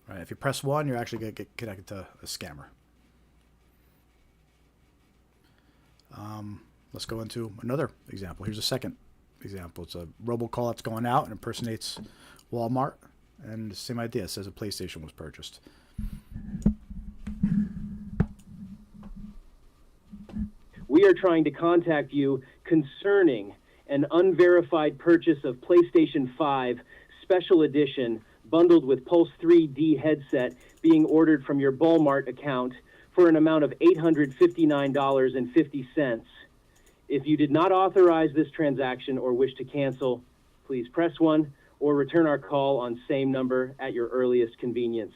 Right, if you press 1, you're actually going to get connected to a scammer. Let's go into another example. Here's a second example. It's a robocall that's going out and impersonates Walmart, and the same idea. It says a PlayStation was purchased. We are trying to contact you concerning an unverified purchase of PlayStation 5 Special Edition bundled with Pulse 3D headset being ordered from your Walmart account for an amount of $859.50. If you did not authorize this transaction or wish to cancel, please press 1 or return our call on same number at your earliest convenience.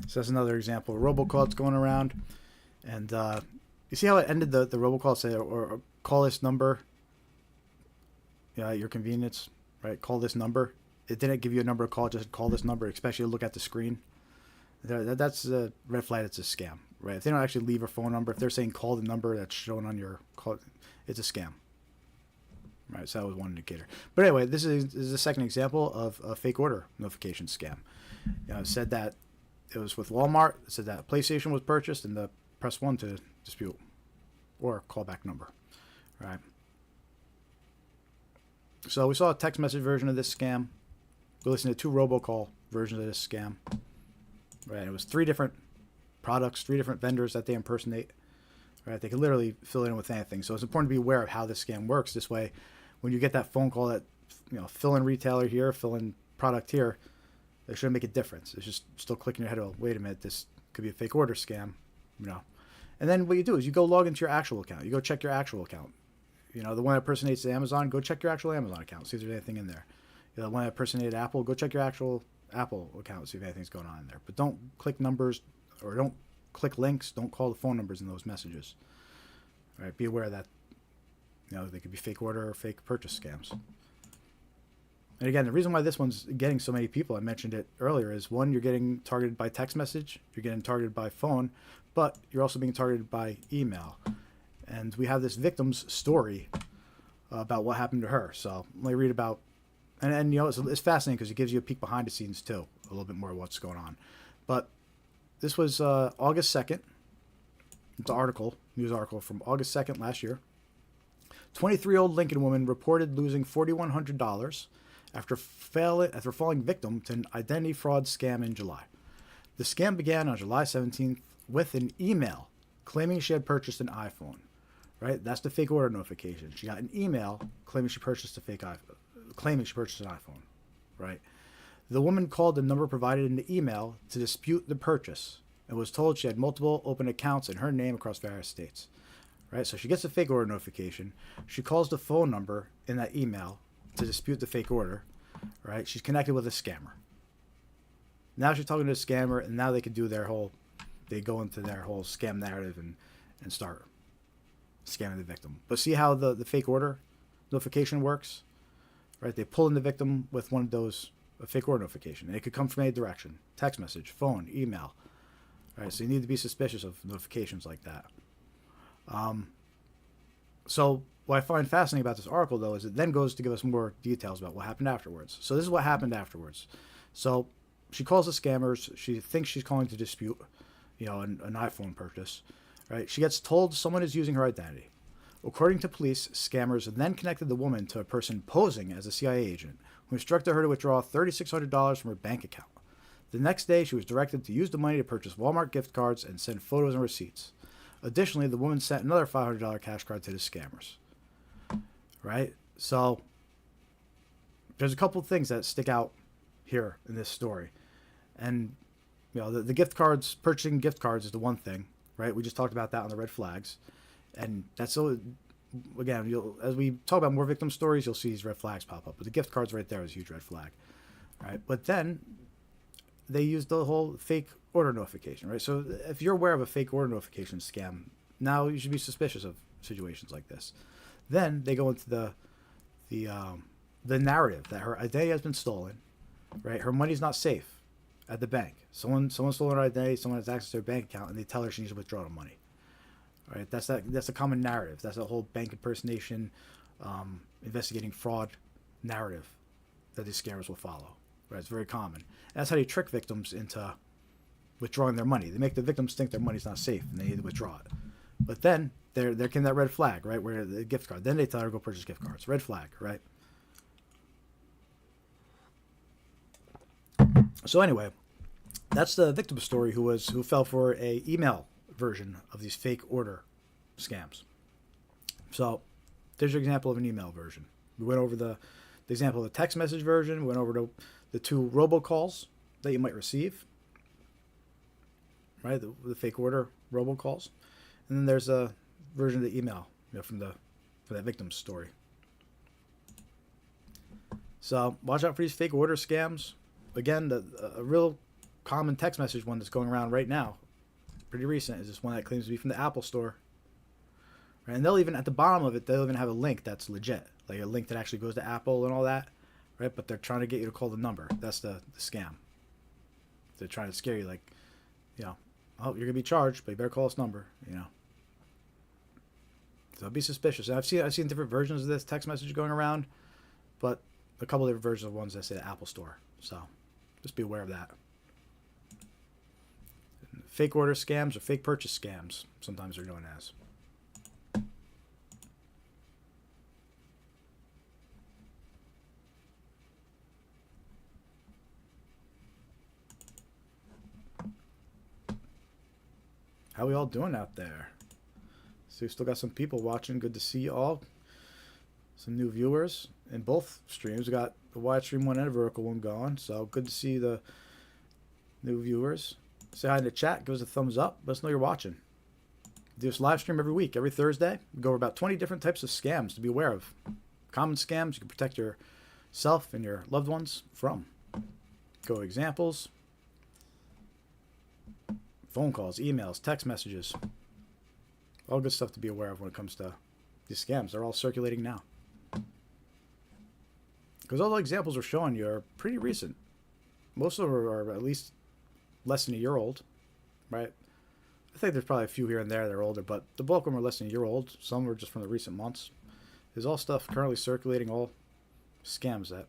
So that's another example of a robocall that's going around. And you see how it ended the robocall, say, or call this number, at your convenience, right? Call this number. It didn't give you a number to call, just call this number, especially look at the screen. That's a red flag. It's a scam, right? If they don't actually leave a phone number, if they're saying call the number that's shown on your call, it's a scam. Right, so that was one indicator. But anyway, this is the second example of a fake order notification scam. It said that it was with Walmart. It said that a PlayStation was purchased, and the press 1 to dispute or callback number. Right. So we saw a text message version of this scam. We listened to 2 robocall versions of this scam. Right. It was 3 different products, 3 different vendors that they impersonate. Right. They can literally fill it in with anything. So it's important to be aware of how this scam works. This way, when you get that phone call that, fill in retailer here, fill in product here, it shouldn't make a difference. It's just still clicking your head, oh, wait a minute, this could be a fake order scam, And then what you do is you go log into your actual account. You go check your actual account. The one that impersonates Amazon, go check your actual Amazon account, see if there's anything in there. The one that impersonated Apple, go check your actual Apple account, see if anything's going on in there. But don't click numbers or don't click links. Don't call the phone numbers in those messages. All right, be aware that they could be fake order or fake purchase scams. And again, the reason why this one's getting so many people, I mentioned it earlier, is 1, you're getting targeted by text message, you're getting targeted by phone, but you're also being targeted by email. And we have this victim's story about what happened to her. So let me read about, and it's fascinating because it gives you a peek behind the scenes too, a little bit more of what's going on. But this was August 2nd. It's an news article from August 2nd last year. 23-year-old Lincoln woman reported losing $4,100 after falling victim to an identity fraud scam in July. The scam began on July 17th with an email claiming she had purchased an iPhone. Right? That's the fake order notification. She got an email claiming she purchased an iPhone. Right? The woman called the number provided in the email to dispute the purchase and was told she had multiple open accounts in her name across various states. Right? So she gets a fake order notification. She calls the phone number in that email to dispute the fake order. Right? She's connected with a scammer. Now she's talking to a scammer, and now they can do they go into their whole scam narrative and start scamming the victim. But see how the fake order notification works? Right? They pull in the victim with one of those, a fake order notification. And it could come from any direction. Text message, phone, email. Right? So you need to be suspicious of notifications like that. So what I find fascinating about this article, though, is it then goes to give us more details about what happened afterwards. So this is what happened afterwards. So she calls the scammers. She thinks she's calling to dispute, an iPhone purchase. Right? She gets told someone is using her identity. According to police, scammers then connected the woman to a person posing as a CIA agent who instructed her to withdraw $3,600 from her bank account. The next day, she was directed to use the money to purchase Walmart gift cards and send photos and receipts. Additionally, the woman sent another $500 cash card to the scammers. Right? So there's a couple of things that stick out here in this story. And, the gift cards, purchasing gift cards is the one thing, right? We just talked about that on the red flags. And that's so, again, as we talk about more victim stories, you'll see these red flags pop up. But the gift cards right there is a huge red flag. Right? But then they used the whole fake order notification, right? So if you're aware of a fake order notification scam, now you should be suspicious of situations like this. Then they go into the narrative that her identity has been stolen, right? Her money's not safe at the bank. Someone stole her identity, someone has access to her bank account, and they tell her she needs to withdraw the money. Right? That's a common narrative. That's a whole bank impersonation, investigating fraud narrative that these scammers will follow. Right? It's very common. And that's how they trick victims into withdrawing their money. They make the victims think their money's not safe and they need to withdraw it. But then there came that red flag, right? Where the gift card. Then they tell her to go purchase gift cards. Red flag, right? So anyway, that's the victim story who fell for a email version of these fake order scams. So there's your example of an email version. We went over the example of the text message version. We went over the 2 robocalls that you might receive. right? The fake order robocalls. And then there's a version of the email, from that victim's story. So watch out for these fake order scams. Again, a real common text message one that's going around right now, pretty recent, is this one that claims to be from the Apple Store. Right? And they'll even, at the bottom of it, they'll even have a link that's legit, like a link that actually goes to Apple and all that, right? But they're trying to get you to call the number. That's the scam. They're trying to scare you, like, oh, you're gonna be charged, but you better call this number, So be suspicious. And I've seen different versions of this text message going around, but a couple of different versions of ones that say the Apple Store. So just be aware of that. Fake order scams or fake purchase scams, sometimes they're known as. How we all doing out there? So we still got some people watching. Good to see you all. Some new viewers in both streams. We got the wide stream one and a vertical one going. So good to see the new viewers. Say hi in the chat. Give us a thumbs up. Let us know you're watching. Do this live stream every week, every Thursday. We go over about 20 different types of scams to be aware of. Common scams you can protect yourself and your loved ones from. Go examples. Phone calls, emails, text messages. All good stuff to be aware of when it comes to these scams. They're all circulating now. Because all the examples we're showing you are pretty recent. Most of them are at least less than a year old, right? I think there's probably a few here and there that are older, but the bulk of them are less than a year old. Some were just from the recent months. There's all stuff currently circulating, all scams that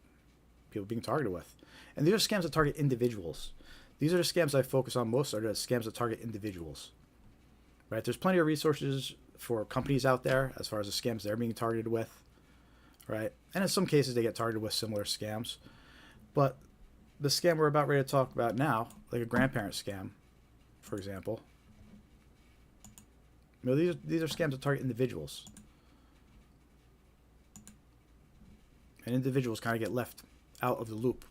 people are being targeted with. And these are scams that target individuals. These are the scams I focus on most, are the scams that target individuals. Right? There's plenty of resources for companies out there as far as the scams they're being targeted with. Right? And in some cases they get targeted with similar scams. But the scam we're about ready to talk about now, like a grandparent scam, for example. These are scams that target individuals. And individuals kind of get left out of the loop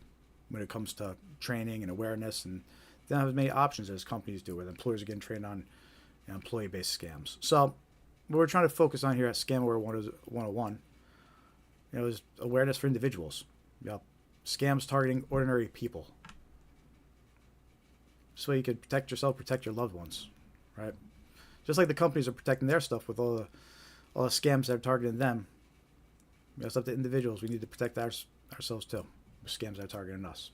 when it comes to training and awareness, and they don't have as many options as companies do, where the employers are getting trained on employee-based scams. So what we're trying to focus on here at Scamware 101, is awareness for individuals. Scams targeting ordinary people. So you could protect yourself, protect your loved ones, right? Just like the companies are protecting their stuff with all the scams that are targeting them. It's up to individuals. We need to protect ourselves too. Scams that are targeting us.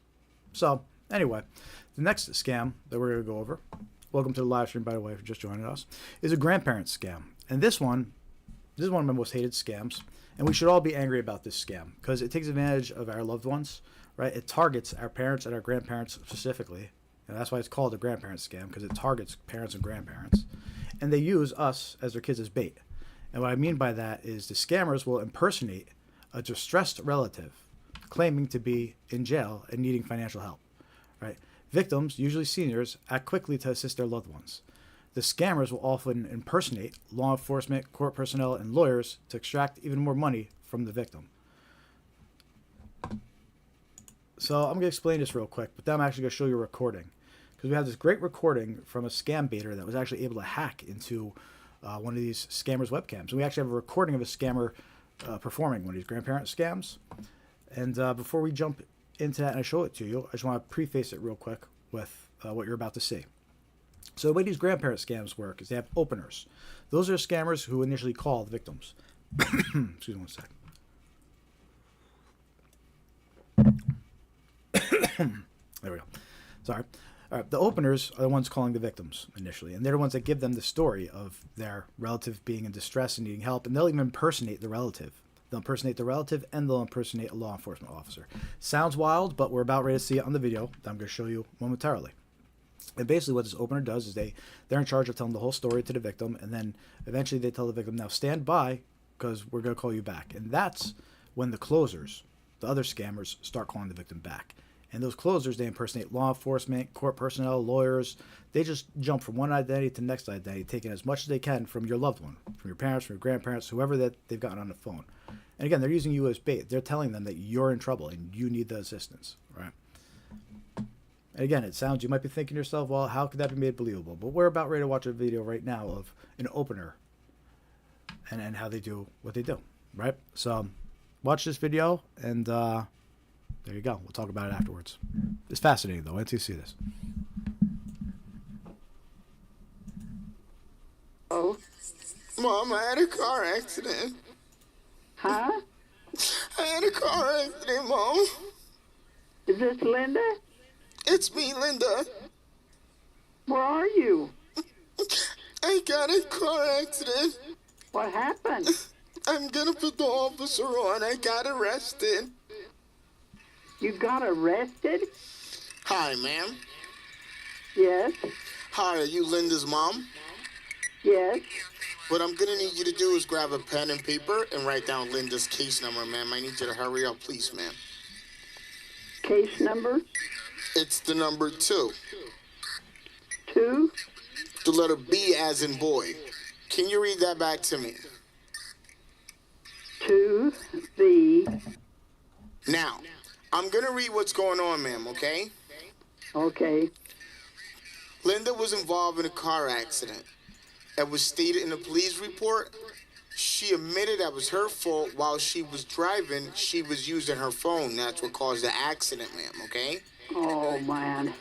So anyway, the next scam that we're going to go over, welcome to the live stream, by the way, if you're just joining us, is a grandparent scam. And this is one of my most hated scams, and we should all be angry about this scam because it takes advantage of our loved ones, right? It targets our parents and our grandparents specifically, and that's why it's called a grandparent scam, because it targets parents and grandparents, and they use us as their kids as bait. And what I mean by that is the scammers will impersonate a distressed relative claiming to be in jail and needing financial help, right? Victims, usually seniors, act quickly to assist their loved ones. The scammers will often impersonate law enforcement, court personnel, and lawyers to extract even more money from the victim. So I'm going to explain this real quick, but then I'm actually going to show you a recording, because we have this great recording from a scam baiter that was actually able to hack into one of these scammers' webcams. And we actually have a recording of a scammer performing one of these grandparent scams. And before we jump into that and I show it to you, I just want to preface it real quick with what you're about to see. So the way these grandparent scams work is they have openers. Those are scammers who initially call the victims. Excuse me one sec. There we go. Sorry. All right, the openers are the ones calling the victims initially, and they're the ones that give them the story of their relative being in distress and needing help, and they'll even impersonate the relative. They'll impersonate the relative, and they'll impersonate a law enforcement officer. Sounds wild, but we're about ready to see it on the video that I'm going to show you momentarily. And basically what this opener does is they're in charge of telling the whole story to the victim, and then eventually they tell the victim, now stand by, because we're going to call you back. And that's when the closers, the other scammers, start calling the victim back. And those closers, they impersonate law enforcement, court personnel, lawyers. They just jump from one identity to the next identity, taking as much as they can from your loved one, from your parents, from your grandparents, whoever that they've gotten on the phone. And again, they're using you as bait. They're telling them that you're in trouble and you need the assistance, right? And again, it sounds, you might be thinking to yourself, well, how could that be made believable? But we're about ready to watch a video right now of an opener and how they do what they do, right? So watch this video, and there you go. We'll talk about it afterwards. It's fascinating, though. Wait until you see this. Oh, Mom, I had a car accident. Huh? I had a car accident, Mom. Is this Linda? It's me, Linda. Where are you? I got a car accident. What happened? I'm gonna put the officer on. I got arrested. You got arrested? Hi, ma'am. Yes. Hi, are you Linda's mom? Yes. What I'm gonna need you to do is grab a pen and paper and write down Linda's case number, ma'am. I need you to hurry up, please, ma'am. Case number? It's the number 2. 2? The letter B as in boy. Can you read that back to me? 2 B. Now, I'm gonna read what's going on, ma'am, okay? Okay. Linda was involved in a car accident. It was stated in the police report. She admitted that was her fault. While she was driving, she was using her phone. That's what caused the accident, ma'am, okay? Oh, man.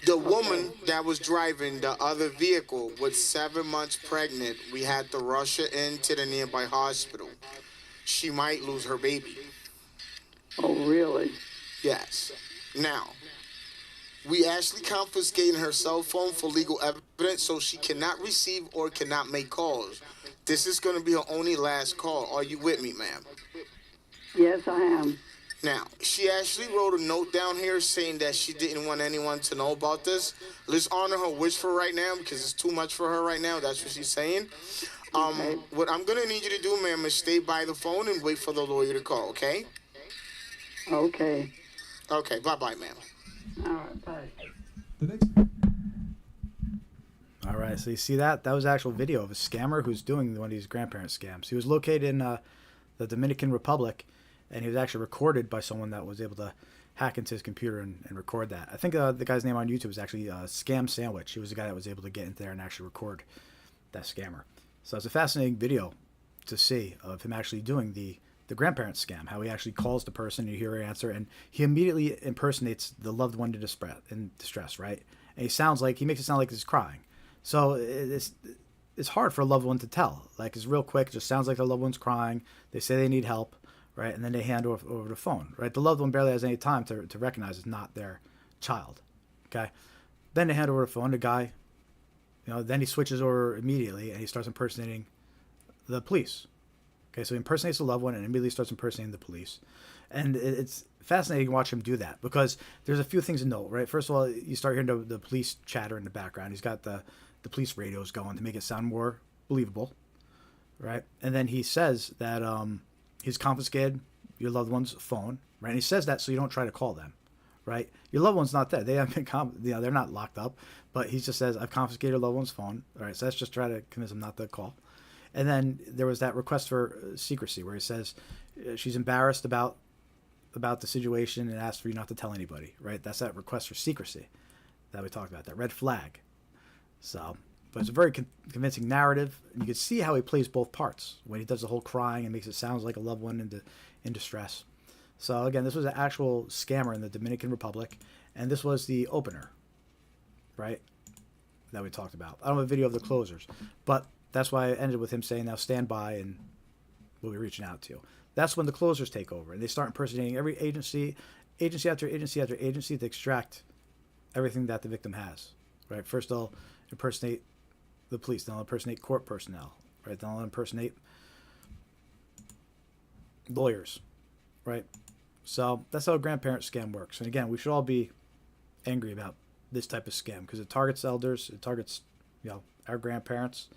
The woman that was driving the other vehicle was 7 months pregnant. We had to rush her into the nearby hospital. She might lose her baby. Oh, really? Yes. Now, we actually confiscated her cell phone for legal evidence, so she cannot receive or cannot make calls. This is going to be her only last call. Are you with me, ma'am? Yes, I am. Now, she actually wrote a note down here saying that she didn't want anyone to know about this. Let's honor her wish for right now because it's too much for her right now. That's what she's saying. Okay. What I'm going to need you to do, ma'am, is stay by the phone and wait for the lawyer to call, okay? Okay. Okay, bye-bye, ma'am. All right, bye. All right, so you see that? That was actual video of a scammer who's doing one of these grandparent scams. He was located in the Dominican Republic, and he was actually recorded by someone that was able to hack into his computer and record that. I think the guy's name on YouTube was actually Scam Sandwich. He was the guy that was able to get in there and actually record that scammer. So it's a fascinating video to see of him actually doing the grandparent scam, how he actually calls the person, you hear her answer, and he immediately impersonates the loved one in distress, right? And he makes it sound like he's crying. So it's hard for a loved one to tell. Like, it's real quick, it just sounds like the loved one's crying. They say they need help, right? And then they hand over the phone, right? The loved one barely has any time to recognize it's not their child, okay? Then they hand over the phone. The guy, then he switches over immediately and he starts impersonating the police. Okay, so he impersonates the loved one and immediately starts impersonating the police. And it's fascinating to watch him do that because there's a few things to note, right? First of all, you start hearing the police chatter in the background. He's got the police radios going to make it sound more believable, right? And then he says that he's confiscated your loved one's phone, right? And he says that so you don't try to call them, right? Your loved one's not there. They haven't been, they're not locked up, but he just says, I've confiscated your loved one's phone. All right, so let's just try to convince him not to call. And then there was that request for secrecy where he says she's embarrassed about the situation and asks for you not to tell anybody, right? That's that request for secrecy that we talked about, that red flag. So, but it's a very convincing narrative. And you can see how he plays both parts when he does the whole crying and makes it sound like a loved one in distress. So again, this was an actual scammer in the Dominican Republic, and this was the opener, right, that we talked about. I don't have a video of the closers, but that's why I ended with him saying, now stand by and we'll be reaching out to you. That's when the closers take over and they start impersonating every agency after agency after agency to extract everything that the victim has, right? First they'll impersonate the police, then they'll impersonate court personnel, right? Then they'll impersonate lawyers, right? So that's how a grandparent scam works. And again, we should all be angry about this type of scam because it targets elders, it targets, our grandparents.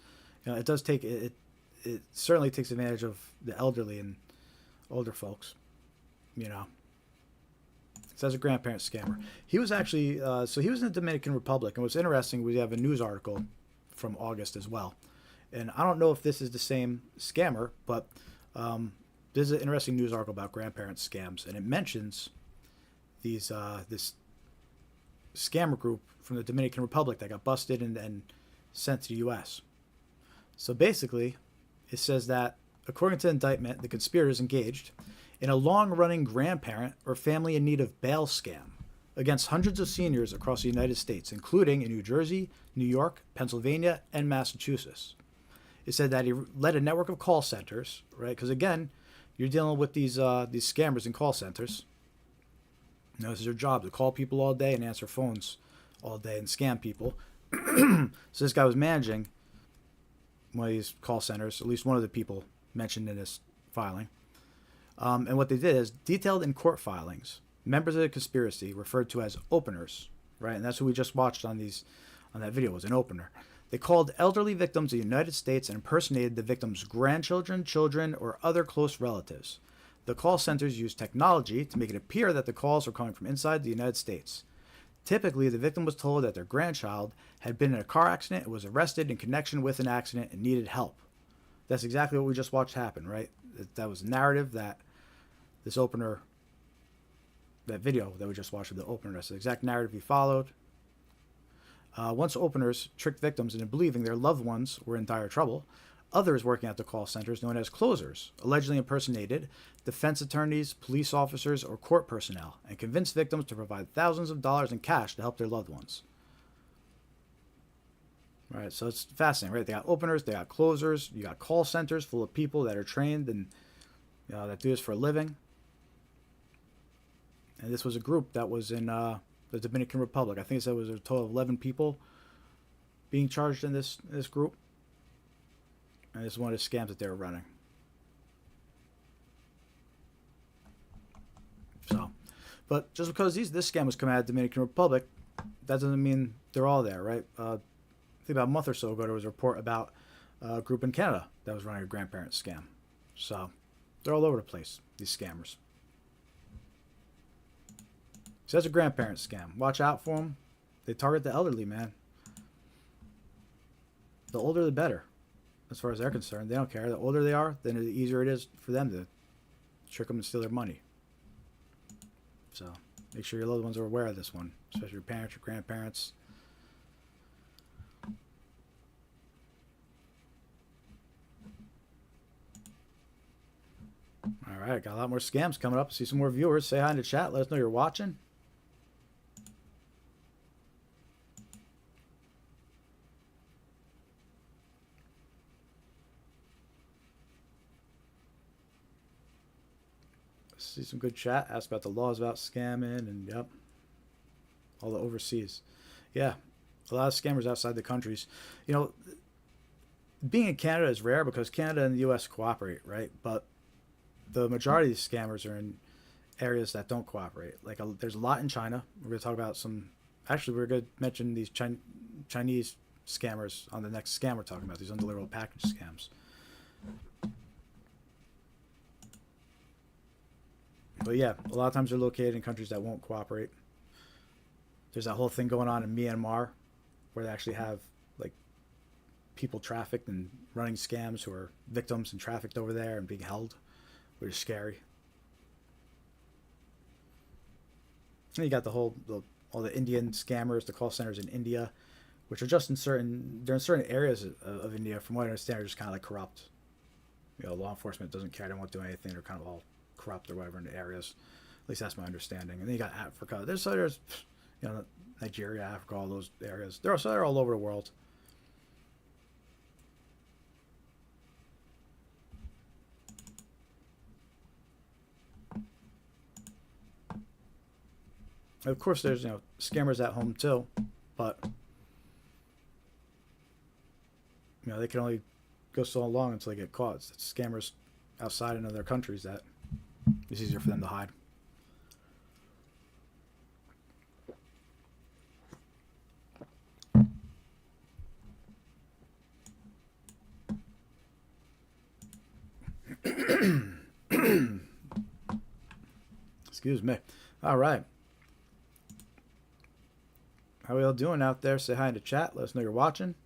It does take it certainly takes advantage of the elderly and older folks, So as a grandparent scammer, he was actually so he was in the Dominican Republic, and what's interesting, we have a news article from August as well, and I don't know if this is the same scammer, but there's an interesting news article about grandparent scams, and it mentions these scammer group from the Dominican Republic that got busted and sent to the U.S. So basically, it says that, according to the indictment, the conspirators engaged in a long-running grandparent or family in need of bail scam against hundreds of seniors across the United States, including in New Jersey, New York, Pennsylvania, and Massachusetts. It said that he led a network of call centers, right? Because again, you're dealing with these scammers in call centers. You know, this is their job, to call people all day and answer phones all day and scam people. So this guy was managing one of these call centers, at least one of the people mentioned in this filing. And what they did is, detailed in court filings, members of the conspiracy referred to as openers, right? And that's what we just watched on that video, was an opener. They called elderly victims of the United States and impersonated the victims' grandchildren, children, or other close relatives. The call centers used technology to make it appear that the calls were coming from inside the United States. Typically, the victim was told that their grandchild had been in a car accident and was arrested in connection with an accident and needed help. That's exactly what we just watched happen, right? That was the narrative that this opener, that video that we just watched of the opener, that's the exact narrative he followed. Once openers tricked victims into believing their loved ones were in dire trouble, others working at the call centers, known as closers, allegedly impersonated defense attorneys, police officers, or court personnel and convinced victims to provide thousands of dollars in cash to help their loved ones. Right, so it's fascinating, right? They got openers, they got closers, you got call centers full of people that are trained and that do this for a living. And this was a group that was in the Dominican Republic. I think it said it was a total of 11 people being charged in this group. And this is one of the scams that they were running. So, but just because this scam was coming out of the Dominican Republic, that doesn't mean they're all there, right? I think about a month or so ago, there was a report about a group in Canada that was running a grandparent scam. So, they're all over the place, these scammers. So that's a grandparent scam. Watch out for them. They target the elderly, man. The older, the better. As far as they're concerned, they don't care. The older they are, then the easier it is for them to trick them and steal their money. So make sure your loved ones are aware of this one, especially your parents, your grandparents. All right, got a lot more scams coming up. See some more viewers. Say hi in the chat. Let us know you're watching. See some good chat. Ask about the laws about scamming and yep, all the overseas. Yeah, a lot of scammers outside the countries. You know, being in Canada is rare because Canada and the U.S. cooperate, right? But the majority of these scammers are in areas that don't cooperate. Like there's a lot in China. We're going to talk about some. Actually, we're going to mention these Chinese scammers on the next scam we're talking about. These undeliverable package scams. But yeah, a lot of times they're located in countries that won't cooperate. There's that whole thing going on in Myanmar where they actually have like people trafficked and running scams who are victims and trafficked over there and being held, which is scary. And you got all the Indian scammers, the call centers in India, which are just in certain areas of India, from what I understand, are just kind of like corrupt. You know, law enforcement doesn't care, they won't do anything, they're kind of all corrupt or whatever in the areas. At least that's my understanding. And then you got Africa. There's you know, Nigeria, Africa, all those areas. They're all over the world. Of course, there's scammers at home too, but they can only go so long until they get caught. It's scammers outside in other countries that it's easier for them to hide. Excuse me. All right. How are y'all doing out there? Say hi in the chat. Let us know you're watching.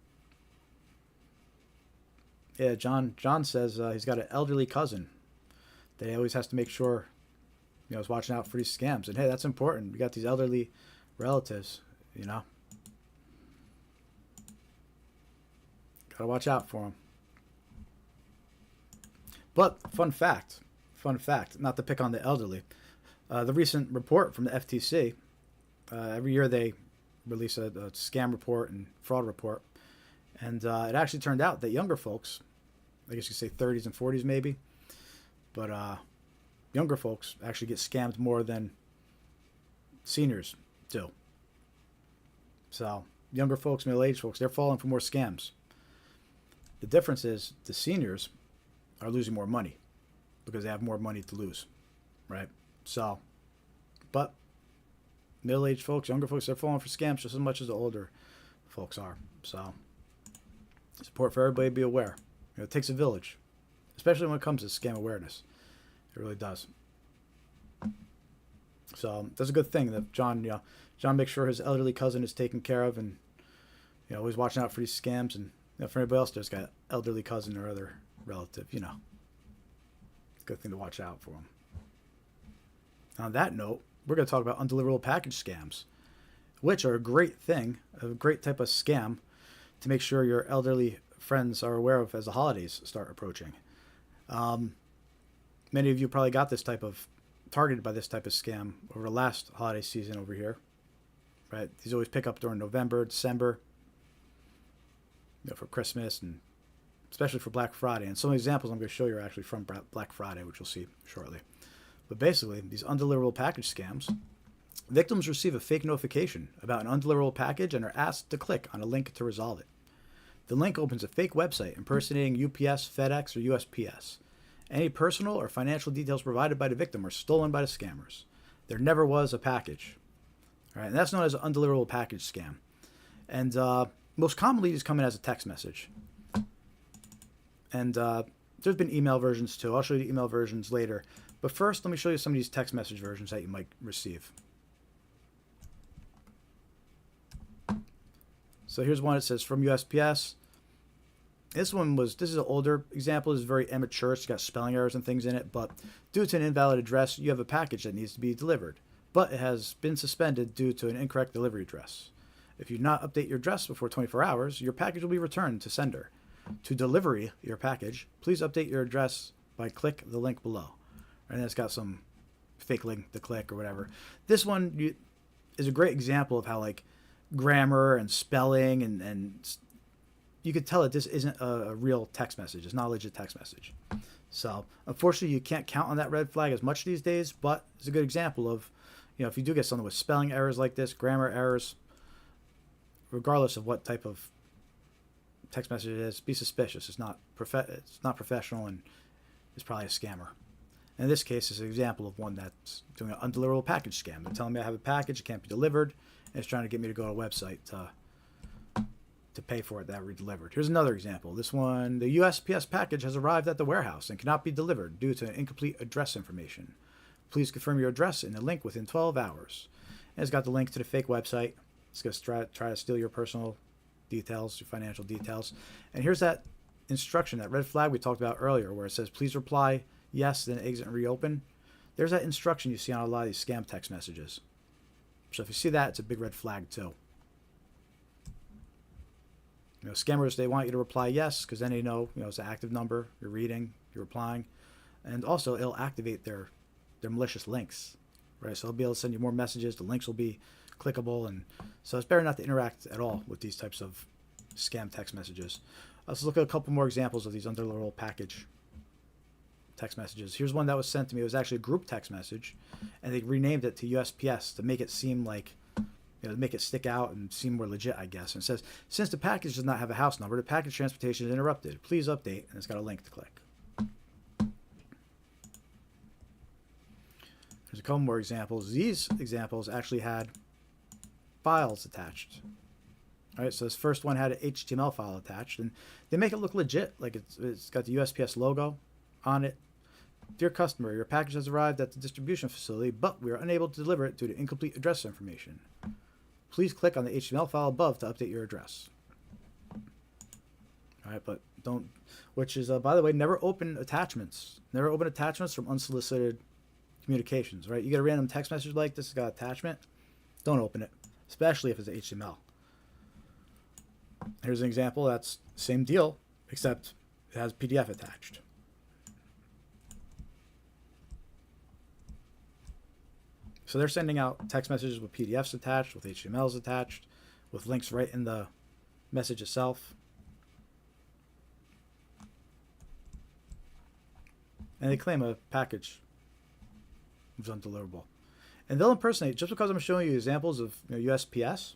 Yeah, John says he's got an elderly cousin that he always has to make sure, is watching out for these scams. And hey, that's important. We got these elderly relatives. You know? Gotta watch out for them. But, fun fact, not to pick on the elderly, the recent report from the FTC, every year they release a scam report and fraud report, and it actually turned out that younger folks, I guess you could say 30s and 40s maybe, but younger folks actually get scammed more than seniors do. So, younger folks, middle-aged folks, they're falling for more scams. The difference is the seniors are losing more money because they have more money to lose, right? So, but middle-aged folks, younger folks, they're falling for scams just as much as the older folks are. So, support for everybody to be aware. You know, it takes a village, especially when it comes to scam awareness. It really does. So, that's a good thing that John makes sure his elderly cousin is taken care of, and always watching out for these scams. And for anybody else that's got an elderly cousin or other relative, it's a good thing to watch out for them. On that note, we're going to talk about undeliverable package scams, which are a great thing, a great type of scam to make sure your elderly friends are aware of as the holidays start approaching. Many of you probably got targeted by this type of scam over the last holiday season over here, right? These always pick up during November, December, for Christmas, and especially for Black Friday. And some examples I'm going to show you are actually from Black Friday, which you'll see shortly. But basically, these undeliverable package scams, victims receive a fake notification about an undeliverable package and are asked to click on a link to resolve it. The link opens a fake website impersonating UPS, FedEx, or USPS. Any personal or financial details provided by the victim are stolen by the scammers. There never was a package. All right, and that's known as an undeliverable package scam. And most commonly, these come in as a text message. And there's been email versions too. I'll show you the email versions later. But first, let me show you some of these text message versions that you might receive. So here's one that says from USPS. This is an older example. This is very immature. It's got spelling errors and things in it. But due to an invalid address, you have a package that needs to be delivered. But it has been suspended due to an incorrect delivery address. If you do not update your address before 24 hours, your package will be returned to sender. To delivery your package, please update your address by click the link below. And it's got some fake link to click or whatever. This one is a great example of how grammar and spelling and you could tell that this isn't a real text message. It's not a legit text message. So unfortunately, you can't count on that red flag as much these days, but it's a good example of, if you do get something with spelling errors like this, grammar errors, regardless of what type of text message it is, be suspicious. It's not professional, and it's probably a scammer. In this case, it's an example of one that's doing an undeliverable package scam. They're telling me I have a package, it can't be delivered, and it's trying to get me to go to a website to pay for it that re-delivered. Here's another example. This one, the USPS package has arrived at the warehouse and cannot be delivered due to incomplete address information. Please confirm your address in the link within 12 hours. And it's got the link to the fake website. It's going to try to steal your personal details, your financial details. And here's that instruction, that red flag we talked about earlier, where it says, please reply yes, then exit and reopen. There's that instruction you see on a lot of these scam text messages. So if you see that, it's a big red flag too. Scammers, they want you to reply yes, because then they know, it's an active number, you're reading, you're replying. And also, it'll activate their malicious links, right? So they'll be able to send you more messages, the links will be clickable, and so it's better not to interact at all with these types of scam text messages. Let's look at a couple more examples of these undeliverable package text messages. Here's one that was sent to me. It was actually a group text message, and they renamed it to USPS to make it seem like, to make it stick out and seem more legit, I guess. And it says, since the package does not have a house number, the package transportation is interrupted. Please update, and it's got a link to click. There's a couple more examples. These examples actually had files attached. All right, so this first one had an HTML file attached, and they make it look legit, like it's got the USPS logo on it. Dear customer, your package has arrived at the distribution facility, but we are unable to deliver it due to incomplete address information. Please click on the HTML file above to update your address. All right, but don't, which is, by the way, never open attachments. Never open attachments from unsolicited communications, right? You get a random text message like this, it's got attachment, don't open it. especially if it's HTML. Here's an example. That's the same deal, except it has PDF attached. So they're sending out text messages with PDFs attached, with HTMLs attached, with links right in the message itself. And they claim a package was undeliverable. And they'll impersonate, just because I'm showing you examples of USPS,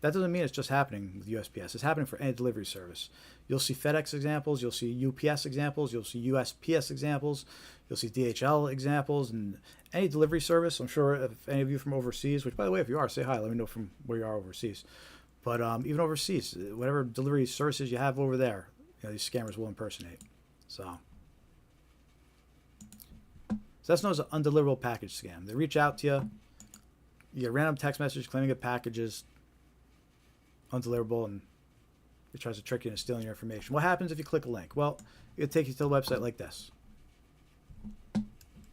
that doesn't mean it's just happening with USPS. It's happening for any delivery service. You'll see FedEx examples, you'll see UPS examples, you'll see USPS examples, you'll see DHL examples, and any delivery service. I'm sure if any of you from overseas, which by the way, if you are, say hi, let me know from where you are overseas. But even overseas, whatever delivery services you have over there, these scammers will impersonate. So that's known as an undeliverable package scam. They reach out to you, you get a random text message claiming a package is undeliverable, and it tries to trick you into stealing your information. What happens if you click a link? Well, it'll take you to a website like this.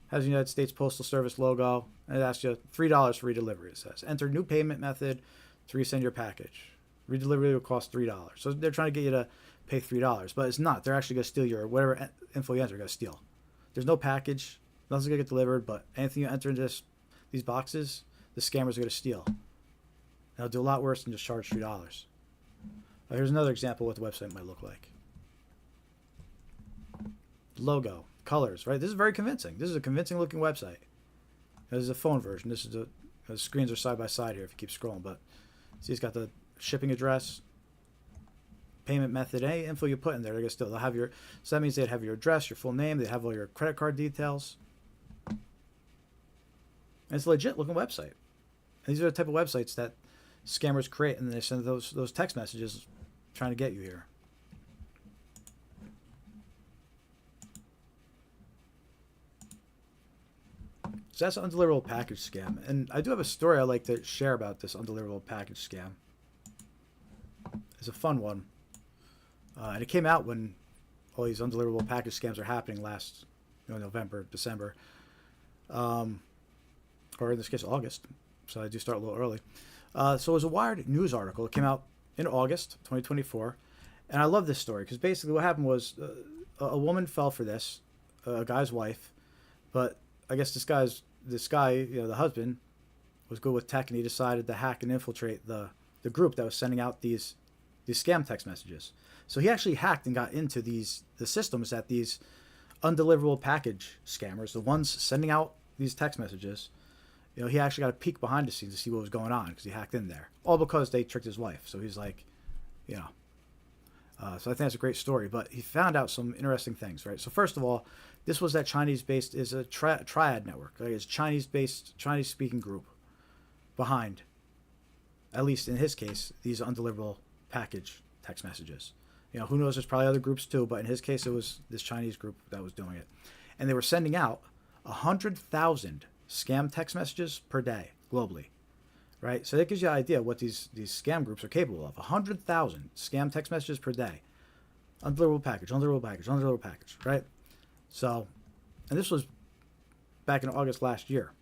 Has the United States Postal Service logo, and it asks you $3 for redelivery. It says, enter new payment method to resend your package. Redelivery will cost $3. So they're trying to get you to pay $3, but it's not. They're actually going to steal your, whatever info you enter, going to steal. There's no package. Nothing's going to get delivered, but anything you enter into these boxes, the scammers are going to steal. And they'll do a lot worse than just charge $3. Here's another example of what the website might look like. Logo, colors, right? This is very convincing. This is a convincing looking website. This is a phone version. This is the screens are side by side here if you keep scrolling, but see, it's got the shipping address, payment method, any info you put in there, they're gonna they'll have your, so that means they'd have your address, your full name, they'd have all your credit card details. And it's a legit looking website. And these are the type of websites that scammers create, and then they send those text messages trying to get you here. So that's an undeliverable package scam. And I do have a story I'd like to share about this undeliverable package scam. It's a fun one. And it came out when all these undeliverable package scams are happening last November, December. Or in this case, August. So I do start a little early. So it was a Wired news article. It came out in August 2024. And I love this story because basically what happened was a woman fell for this, a guy's wife. But I guess this guy, the husband, was good with tech, and he decided to hack and infiltrate the group that was sending out these scam text messages. So he actually hacked and got into the systems that these undeliverable package scammers, the ones sending out these text messages, he actually got a peek behind the scenes to see what was going on because he hacked in there. All because they tricked his wife. So he's like, so I think that's a great story. But he found out some interesting things, right? So first of all, this was that Chinese-based, is a triad network. Right? It's Chinese-based, Chinese-speaking group behind, at least in his case, these undeliverable package text messages. Who knows? There's probably other groups too, but in his case, it was this Chinese group that was doing it. And they were sending out 100,000 scam text messages per day globally, right? So that gives you an idea of what these scam groups are capable of. 100,000 scam text messages per day. Undeliverable package, undeliverable package, undeliverable package, right? So, and this was back in August last year.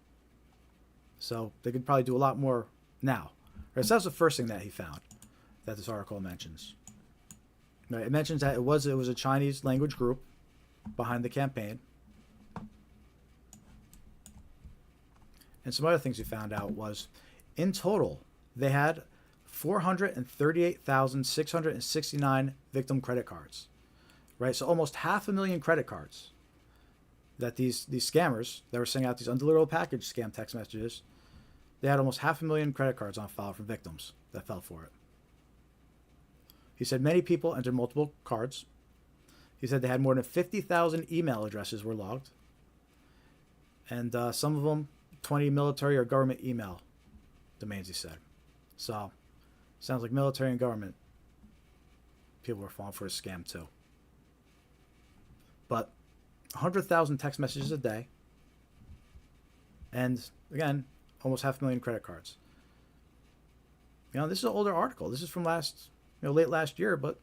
So they could probably do a lot more now. Right? So that's the first thing that he found that this article mentions. Right? It mentions that it was a Chinese language group behind the campaign. And some other things he found out was, in total, they had 438,669 victim credit cards. Right? So almost 500,000 credit cards that these scammers that were sending out these undeliverable package scam text messages, they had almost 500,000 credit cards on file from victims that fell for it. He said many people entered multiple cards. He said they had more than 50,000 email addresses were logged. And some of them, 20 military or government email domains, he said. So, sounds like military and government people were falling for a scam too. But 100,000 text messages a day, and again, almost 500,000 credit cards. This is an older article. This is from late last year, but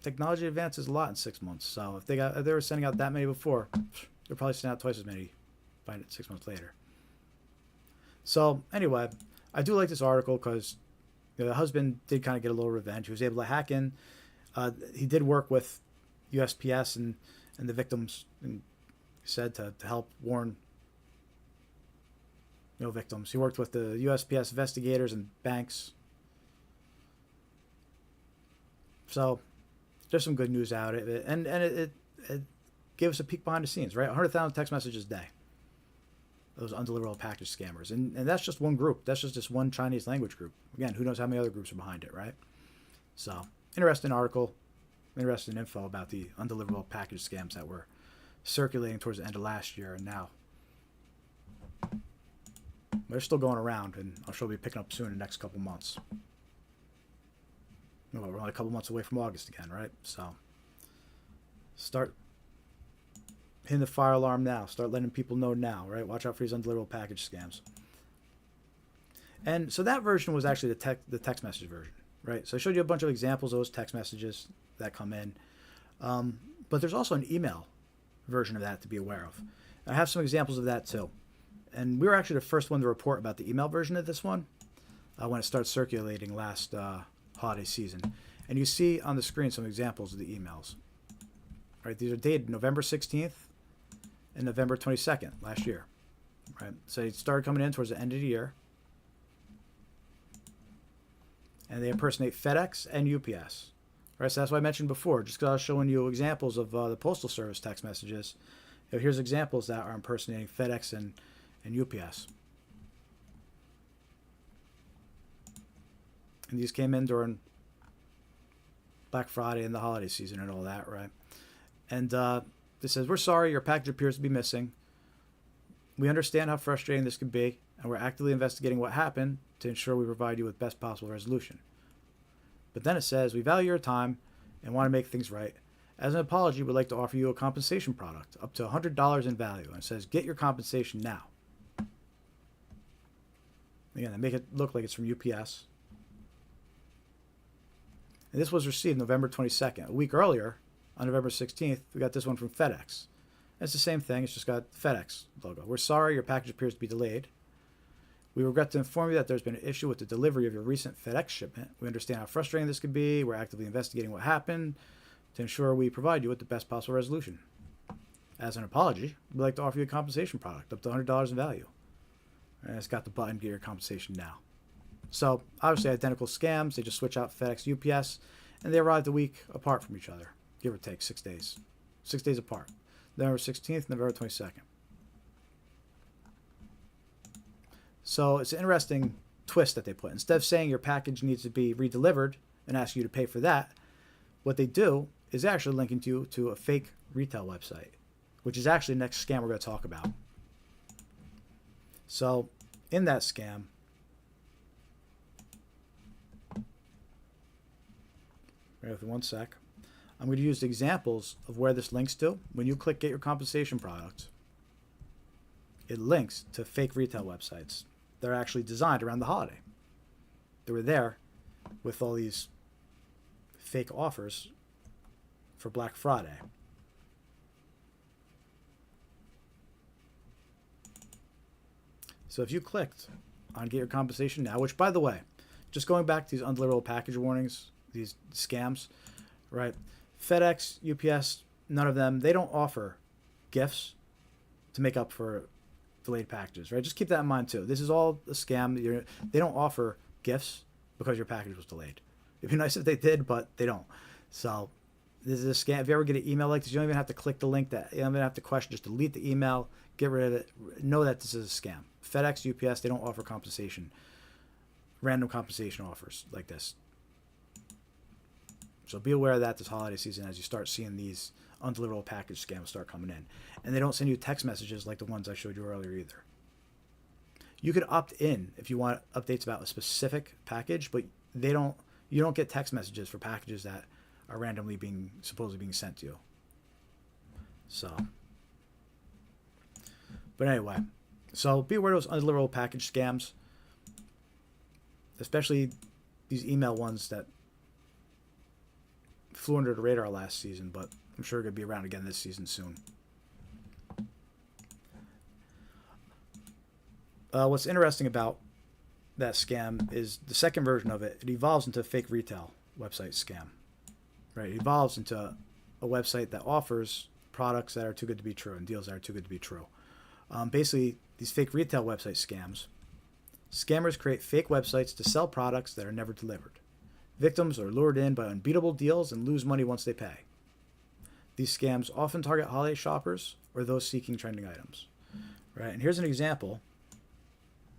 technology advances a lot in 6 months. So if they were sending out that many before, they're probably sending out twice as many find it 6 months later. So anyway, I do like this article because the husband did kind of get a little revenge. He was able to hack in. He did work with USPS and the victims, and said to help warn victims. He worked with the USPS investigators and banks. So there's some good news out of it, and it gave us a peek behind the scenes, right? 100,000 text messages a day. Those undeliverable package scammers, and that's just one group. That's just this one Chinese language group. Again, who knows how many other groups are behind it, right? So interesting article, interesting info about the undeliverable package scams that were circulating towards the end of last year, and now they're still going around, and I'm sure we'll be picking up soon in the next couple months. We're only a couple months away from August again, right? So start hitting the fire alarm now. Start letting people know now, right? Watch out for these undeliverable package scams. And so that version was actually the text message version, right? So I showed you a bunch of examples of those text messages that come in. But there's also an email version of that to be aware of. I have some examples of that too. And we were actually the first one to report about the email version of this one when it started circulating last holiday season. And you see on the screen some examples of the emails. Right, these are dated November 16th and November 22nd last year. Right, so it started coming in towards the end of the year. And they impersonate FedEx and UPS. Right, so that's what I mentioned before. Just because I was showing you examples of the Postal Service text messages, here's examples that are impersonating FedEx and UPS. And these came in during Black Friday and the holiday season and all that, right? And this says, "We're sorry, your package appears to be missing. We understand how frustrating this can be, and we're actively investigating what happened to ensure we provide you with best possible resolution." But then it says, "We value your time and want to make things right. As an apology, we'd like to offer you a compensation product up to $100 in value." And it says, "Get your compensation now." Again, they make it look like it's from UPS. And this was received November 22nd. A week earlier, on November 16th, we got this one from FedEx. It's the same thing. It's just got FedEx logo. "We're sorry, your package appears to be delayed. We regret to inform you that there's been an issue with the delivery of your recent FedEx shipment. We understand how frustrating this could be. We're actively investigating what happened to ensure we provide you with the best possible resolution. As an apology, we'd like to offer you a compensation product up to $100 in value." And it's got the button, "Get your compensation now." So obviously identical scams. They just switch out FedEx, UPS, and they arrived a week apart from each other, give or take 6 days. 6 days apart. November 16th, November 22nd. So it's an interesting twist that they put. Instead of saying your package needs to be redelivered and ask you to pay for that, what they do is actually linking you to a fake retail website, which is actually the next scam we're going to talk about. So in that scam, bear with me 1 sec. I'm going to use the examples of where this links to. When you click Get Your Compensation Product, it links to fake retail websites that are actually designed around the holiday. They were there with all these fake offers for Black Friday. So if you clicked on Get Your Compensation Now, which, by the way, just going back to these undeliverable package warnings, these scams, right? FedEx, UPS, none of them, they don't offer gifts to make up for delayed packages, right? Just keep that in mind too. This is all a scam. They don't offer gifts because your package was delayed. It'd be nice if they did, but they don't. So this is a scam. If you ever get an email like this, you don't even have to click the link. You don't even have to question. Just delete the email, get rid of it. Know that this is a scam. FedEx, UPS, they don't offer compensation, random compensation offers like this. So be aware of that this holiday season as you start seeing these undeliverable package scams start coming in. And they don't send you text messages like the ones I showed you earlier either. You could opt in if you want updates about a specific package, but you don't get text messages for packages that are randomly supposedly being sent to you. So, but anyway, so be aware of those undeliverable package scams, especially these email ones that flew under the radar last season, but I'm sure it's going to be around again this season soon. What's interesting about that scam is the second version of it. It evolves into a fake retail website scam, right? It evolves into a website that offers products that are too good to be true and deals that are too good to be true. Basically, these fake retail website scams, scammers create fake websites to sell products that are never delivered. Victims are lured in by unbeatable deals and lose money once they pay. These scams often target holiday shoppers or those seeking trending items, right? And here's an example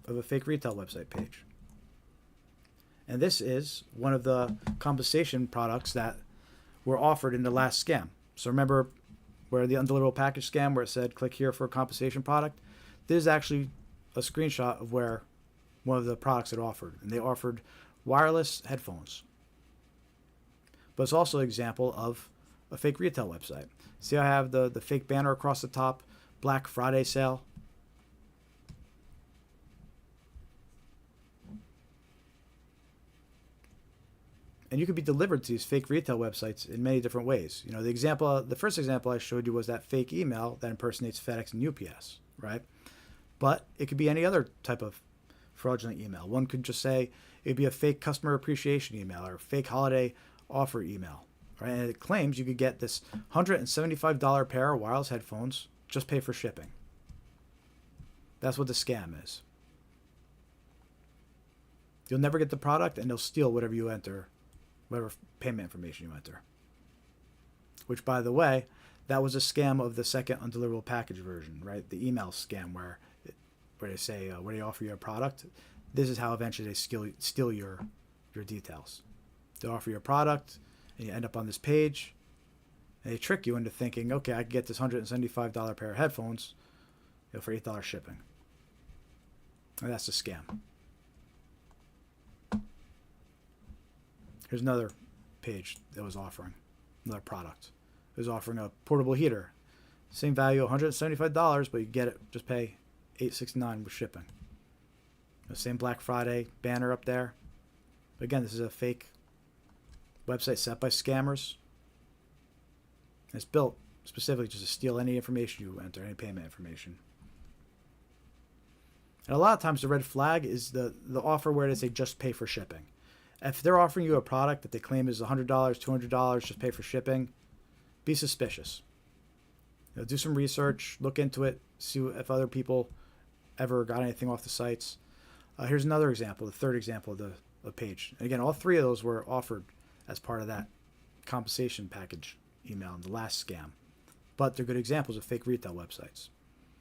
of a fake retail website page. And this is one of the compensation products that were offered in the last scam. So remember where the undeliverable package scam where it said click here for a compensation product? This is actually a screenshot of where one of the products it offered. And they offered wireless headphones. But it's also an example of a fake retail website. See, I have the fake banner across the top, Black Friday sale. And you could be delivered to these fake retail websites in many different ways. You know, the first example I showed you was that fake email that impersonates FedEx and UPS, right? But it could be any other type of fraudulent email. One could just say it'd be a fake customer appreciation email or fake holiday offer email, right? And it claims you could get this $175 pair of wireless headphones, just pay for shipping. That's what the scam is. You'll never get the product and they'll steal whatever you enter, whatever payment information you enter. Which, by the way, that was a scam of the second undeliverable package version, right? The email scam where they say, where they offer you a product. This is how eventually they steal your details. They offer you a product, and you end up on this page, and they trick you into thinking, okay, I can get this $175 pair of headphones, for $8 shipping. And that's a scam. Here's another page that was offering another product. It was offering a portable heater. Same value, $175, but you get it, just pay $8.69 with shipping. The same Black Friday banner up there. But again, this is a fake website set by scammers. It's built specifically just to steal any information you enter, any payment information. And a lot of times the red flag is the offer where they say just pay for shipping. If they're offering you a product that they claim is $100, $200, just pay for shipping, be suspicious. You know, do some research, look into it, see if other people ever got anything off the sites. Here's another example, the third example of the page. And again, all three of those were offered as part of that compensation package email in the last scam. But they're good examples of fake retail websites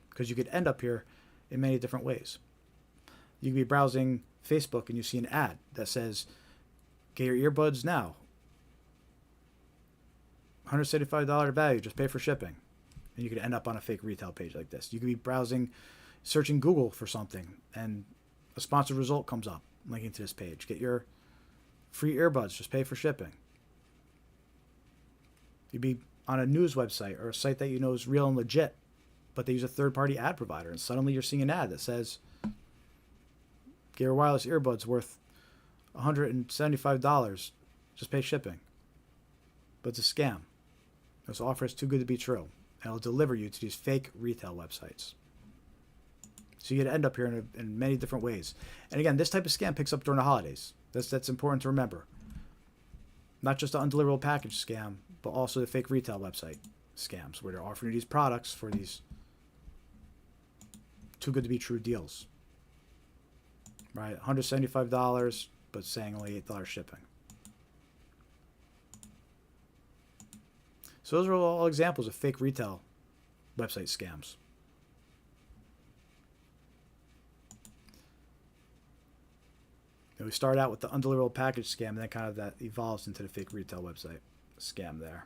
because you could end up here in many different ways. You could be browsing Facebook and you see an ad that says, get your earbuds now. $175 value, just pay for shipping. And you could end up on a fake retail page like this. You could be browsing, searching Google for something, and a sponsored result comes up linking to this page. Get your free earbuds, just pay for shipping. You'd be on a news website or a site that you know is real and legit, but they use a third-party ad provider, and suddenly you're seeing an ad that says, get your wireless earbuds worth $175, just pay shipping. But it's a scam. This offer is too good to be true, and it'll deliver you to these fake retail websites. So you could end up here in many different ways. And again, this type of scam picks up during the holidays. That's important to remember. Not just the undeliverable package scam, but also the fake retail website scams where they're offering you these products for these too good to be true deals. Right? $175, but saying only $8 shipping. So those are all examples of fake retail website scams. And we start out with the undeliverable package scam, and then kind of that evolves into the fake retail website scam there.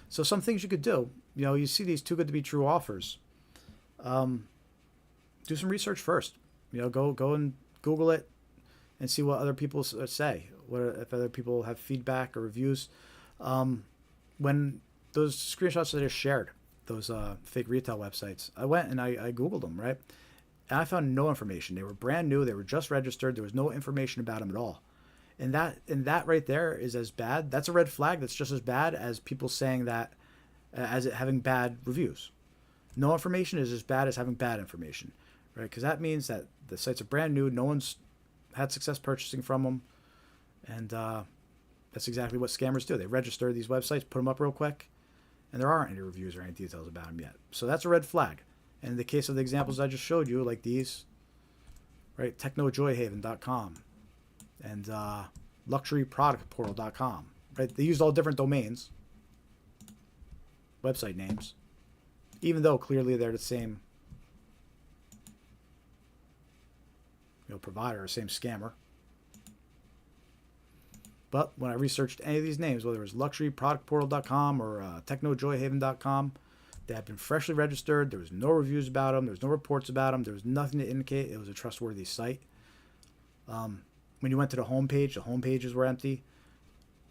So some things you could do, you know, you see these too good to be true offers. Do some research first. You know, go and Google it and see what other people say. If other people have feedback or reviews. When those screenshots that are shared, those fake retail websites, I went and I Googled them, right? And I found no information. They were brand new. They were just registered. There was no information about them at all. And that right there is as bad. That's a red flag. That's just as bad as people saying that, as it having bad reviews. No information is as bad as having bad information, right? Because that means that the sites are brand new. No one's had success purchasing from them. And that's exactly what scammers do. They register these websites, put them up real quick, and there aren't any reviews or any details about them yet. So that's a red flag. And in the case of the examples I just showed you, like these, right, technojoyhaven.com and luxuryproductportal.com, right? They used all different domains, website names, even though clearly they're the same, provider, same scammer. But when I researched any of these names, whether it was luxuryproductportal.com or technojoyhaven.com, they had been freshly registered. There was no reviews about them. There was no reports about them. There was nothing to indicate it was a trustworthy site. When you went to the homepages were empty,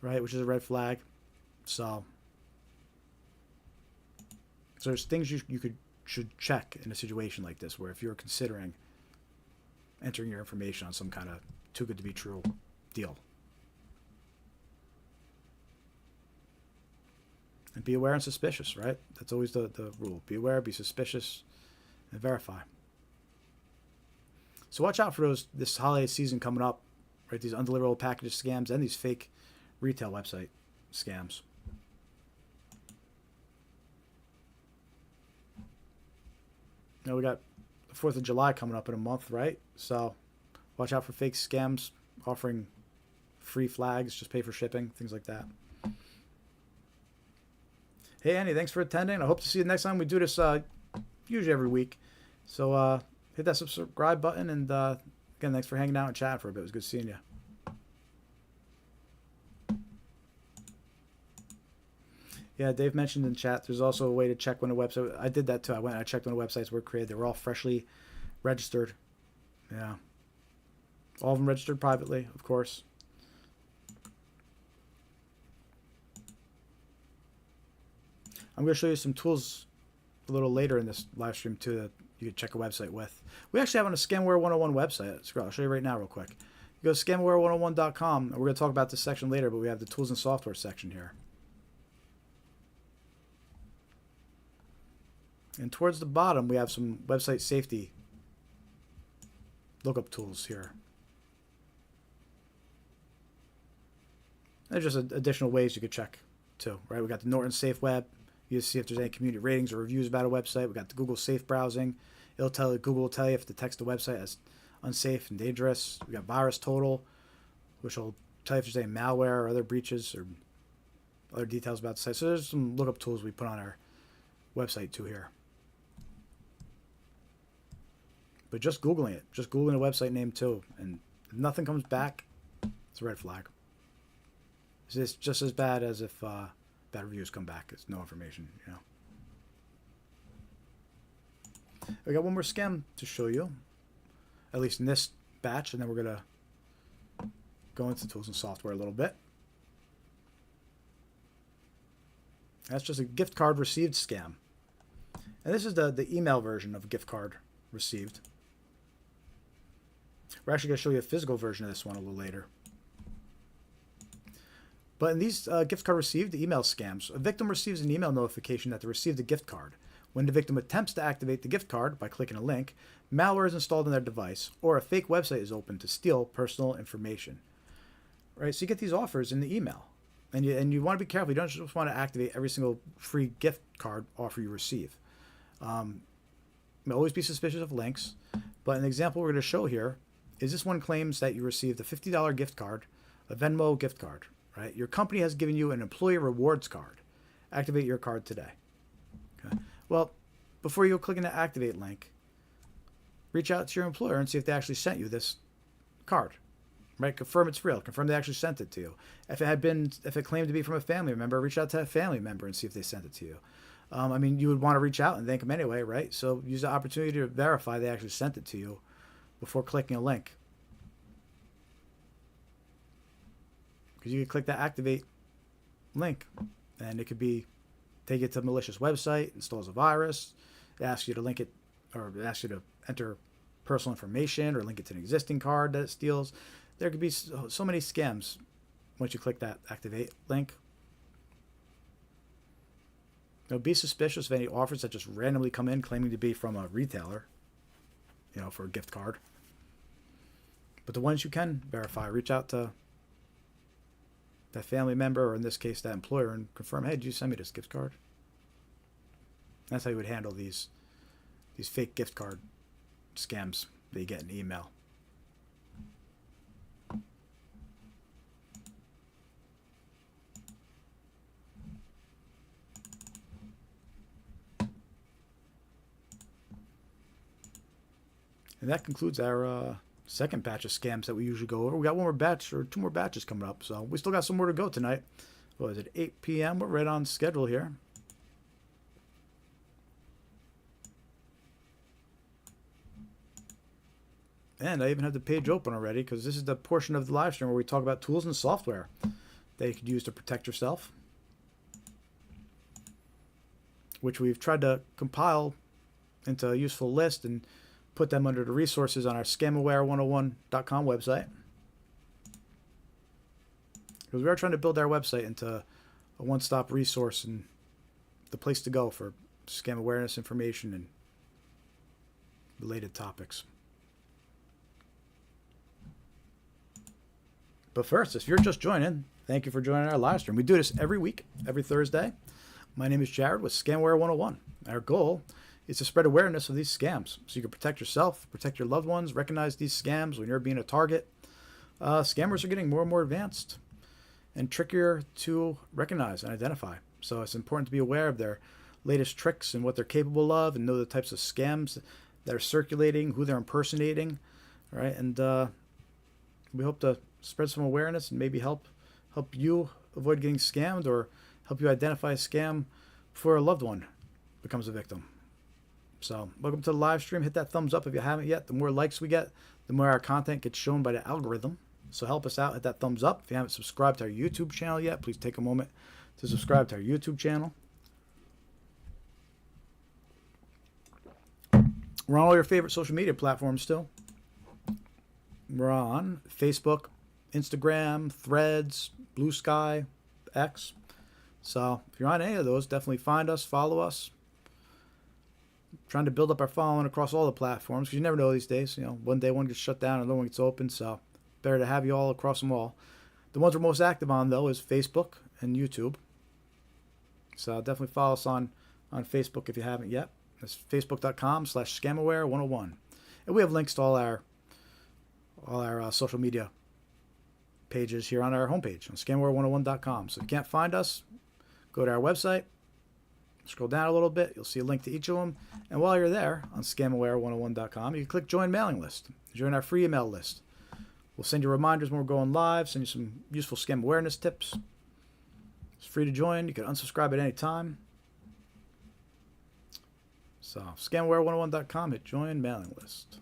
right, which is a red flag. So there's things you should check in a situation like this, where if you're considering entering your information on some kind of too good to be true deal. And be aware and suspicious, right? That's always the rule. Be aware, be suspicious, and verify. So watch out for this holiday season coming up, right? These undeliverable package scams and these fake retail website scams. Now we got the 4th of July coming up in a month, right? So watch out for fake scams offering free flags, just pay for shipping, things like that. Hey, Andy, thanks for attending. I hope to see you next time. We do this usually every week. So hit that subscribe button. And again, thanks for hanging out and chatting for a bit. It was good seeing you. Yeah, Dave mentioned in chat there's also a way to check when a website... I did that too. I went and I checked when the websites were created. They were all freshly registered. Yeah. All of them registered privately, of course. I'm going to show you some tools a little later in this live stream too that you can check a website with. We actually have on a Scamware 101 website. I'll show you right now real quick. You go to scamware101.com, and we're going to talk about this section later, but we have the tools and software section here. And towards the bottom, we have some website safety lookup tools here. There's just additional ways you could check too, right? We got the Norton Safe Web. You see if there's any community ratings or reviews about a website. We got the Google Safe Browsing. Google will tell you if the text of the website is unsafe and dangerous. We got Virus Total, which will tell you if there's any malware or other breaches or other details about the site. So there's some lookup tools we put on our website too here. But just Googling it, just Googling a website name too, and if nothing comes back, it's a red flag. It's just as bad as if bad reviews come back. It's no information, you know. We got one more scam to show you, at least in this batch, and then we're gonna go into tools and software a little bit. That's just a gift card received scam, and this is the email version of a gift card received. We're actually going to show you a physical version of this one a little later. But in these gift card received email scams, a victim receives an email notification that they received a gift card. When the victim attempts to activate the gift card by clicking a link, malware is installed on their device, or a fake website is opened to steal personal information. Right? So you get these offers in the email. And you want to be careful. You don't just want to activate every single free gift card offer you receive. Always be suspicious of links. But an example we're going to show here is this one claims that you received a $50 gift card, a Venmo gift card, right? Your company has given you an employee rewards card. Activate your card today. Okay. Well, before you go clicking the activate link, reach out to your employer and see if they actually sent you this card, right? Confirm it's real. Confirm they actually sent it to you. If it claimed to be from a family member, reach out to that family member and see if they sent it to you. I mean, you would want to reach out and thank them anyway, right? So use the opportunity to verify they actually sent it to you before clicking a link. Because you can click that activate link, and it could be take you to a malicious website, installs a virus, it asks you to link it, or it asks you to enter personal information or link it to an existing card that it steals. There could be so many scams once you click that activate link. Now, be suspicious of any offers that just randomly come in claiming to be from a retailer. for a gift card. But the ones you can verify, reach out to that family member, or in this case, that employer, and confirm, hey, did you send me this gift card? That's how you would handle these fake gift card scams that you get in email. And that concludes our second batch of scams that we usually go over. We got one more batch, or two more batches coming up, so we still got some more to go tonight. What is it, 8 p.m.? We're right on schedule here. And I even have the page open already, because this is the portion of the live stream where we talk about tools and software that you could use to protect yourself, which we've tried to compile into a useful list and put them under the resources on our scamaware101.com website. Because we are trying to build our website into a one-stop resource and the place to go for scam awareness information and related topics. But first, if you're just joining, thank you for joining our live stream. We do this every week, every Thursday. My name is Jared with Scamware 101. Our goal is to spread awareness of these scams so you can protect yourself, protect your loved ones, recognize these scams when you're being a target. Scammers are getting more and more advanced and trickier to recognize and identify. So it's important to be aware of their latest tricks and what they're capable of, and know the types of scams that are circulating, who they're impersonating, right? And we hope to spread some awareness and maybe help you avoid getting scammed, or help you identify a scam before a loved one becomes a victim. So welcome to the live stream. Hit that thumbs up if you haven't yet. The more likes we get, the more our content gets shown by the algorithm. So help us out, hit that thumbs up. If you haven't subscribed to our YouTube channel yet, please take a moment to subscribe to our YouTube channel. We're on all your favorite social media platforms still. We're on Facebook, Instagram, Threads, Blue Sky, X. So if you're on any of those, definitely find us, follow us. Trying to build up our following across all the platforms, because you never know these days. One day one gets shut down and another one gets open, so better to have you all across them all. The ones we're most active on, though, is Facebook and YouTube. So definitely follow us on Facebook if you haven't yet. It's facebook.com/scamaware101. And we have links to all our social media pages here on our homepage on scamaware101.com. So if you can't find us, go to our website, scroll down a little bit, you'll see a link to each of them. And while you're there on scamaware101.com, you can click join mailing list. Join our free email list. We'll send you reminders when we're going live, send you some useful scam awareness tips. It's free to join. You can unsubscribe at any time. So scamaware101.com, hit join mailing list.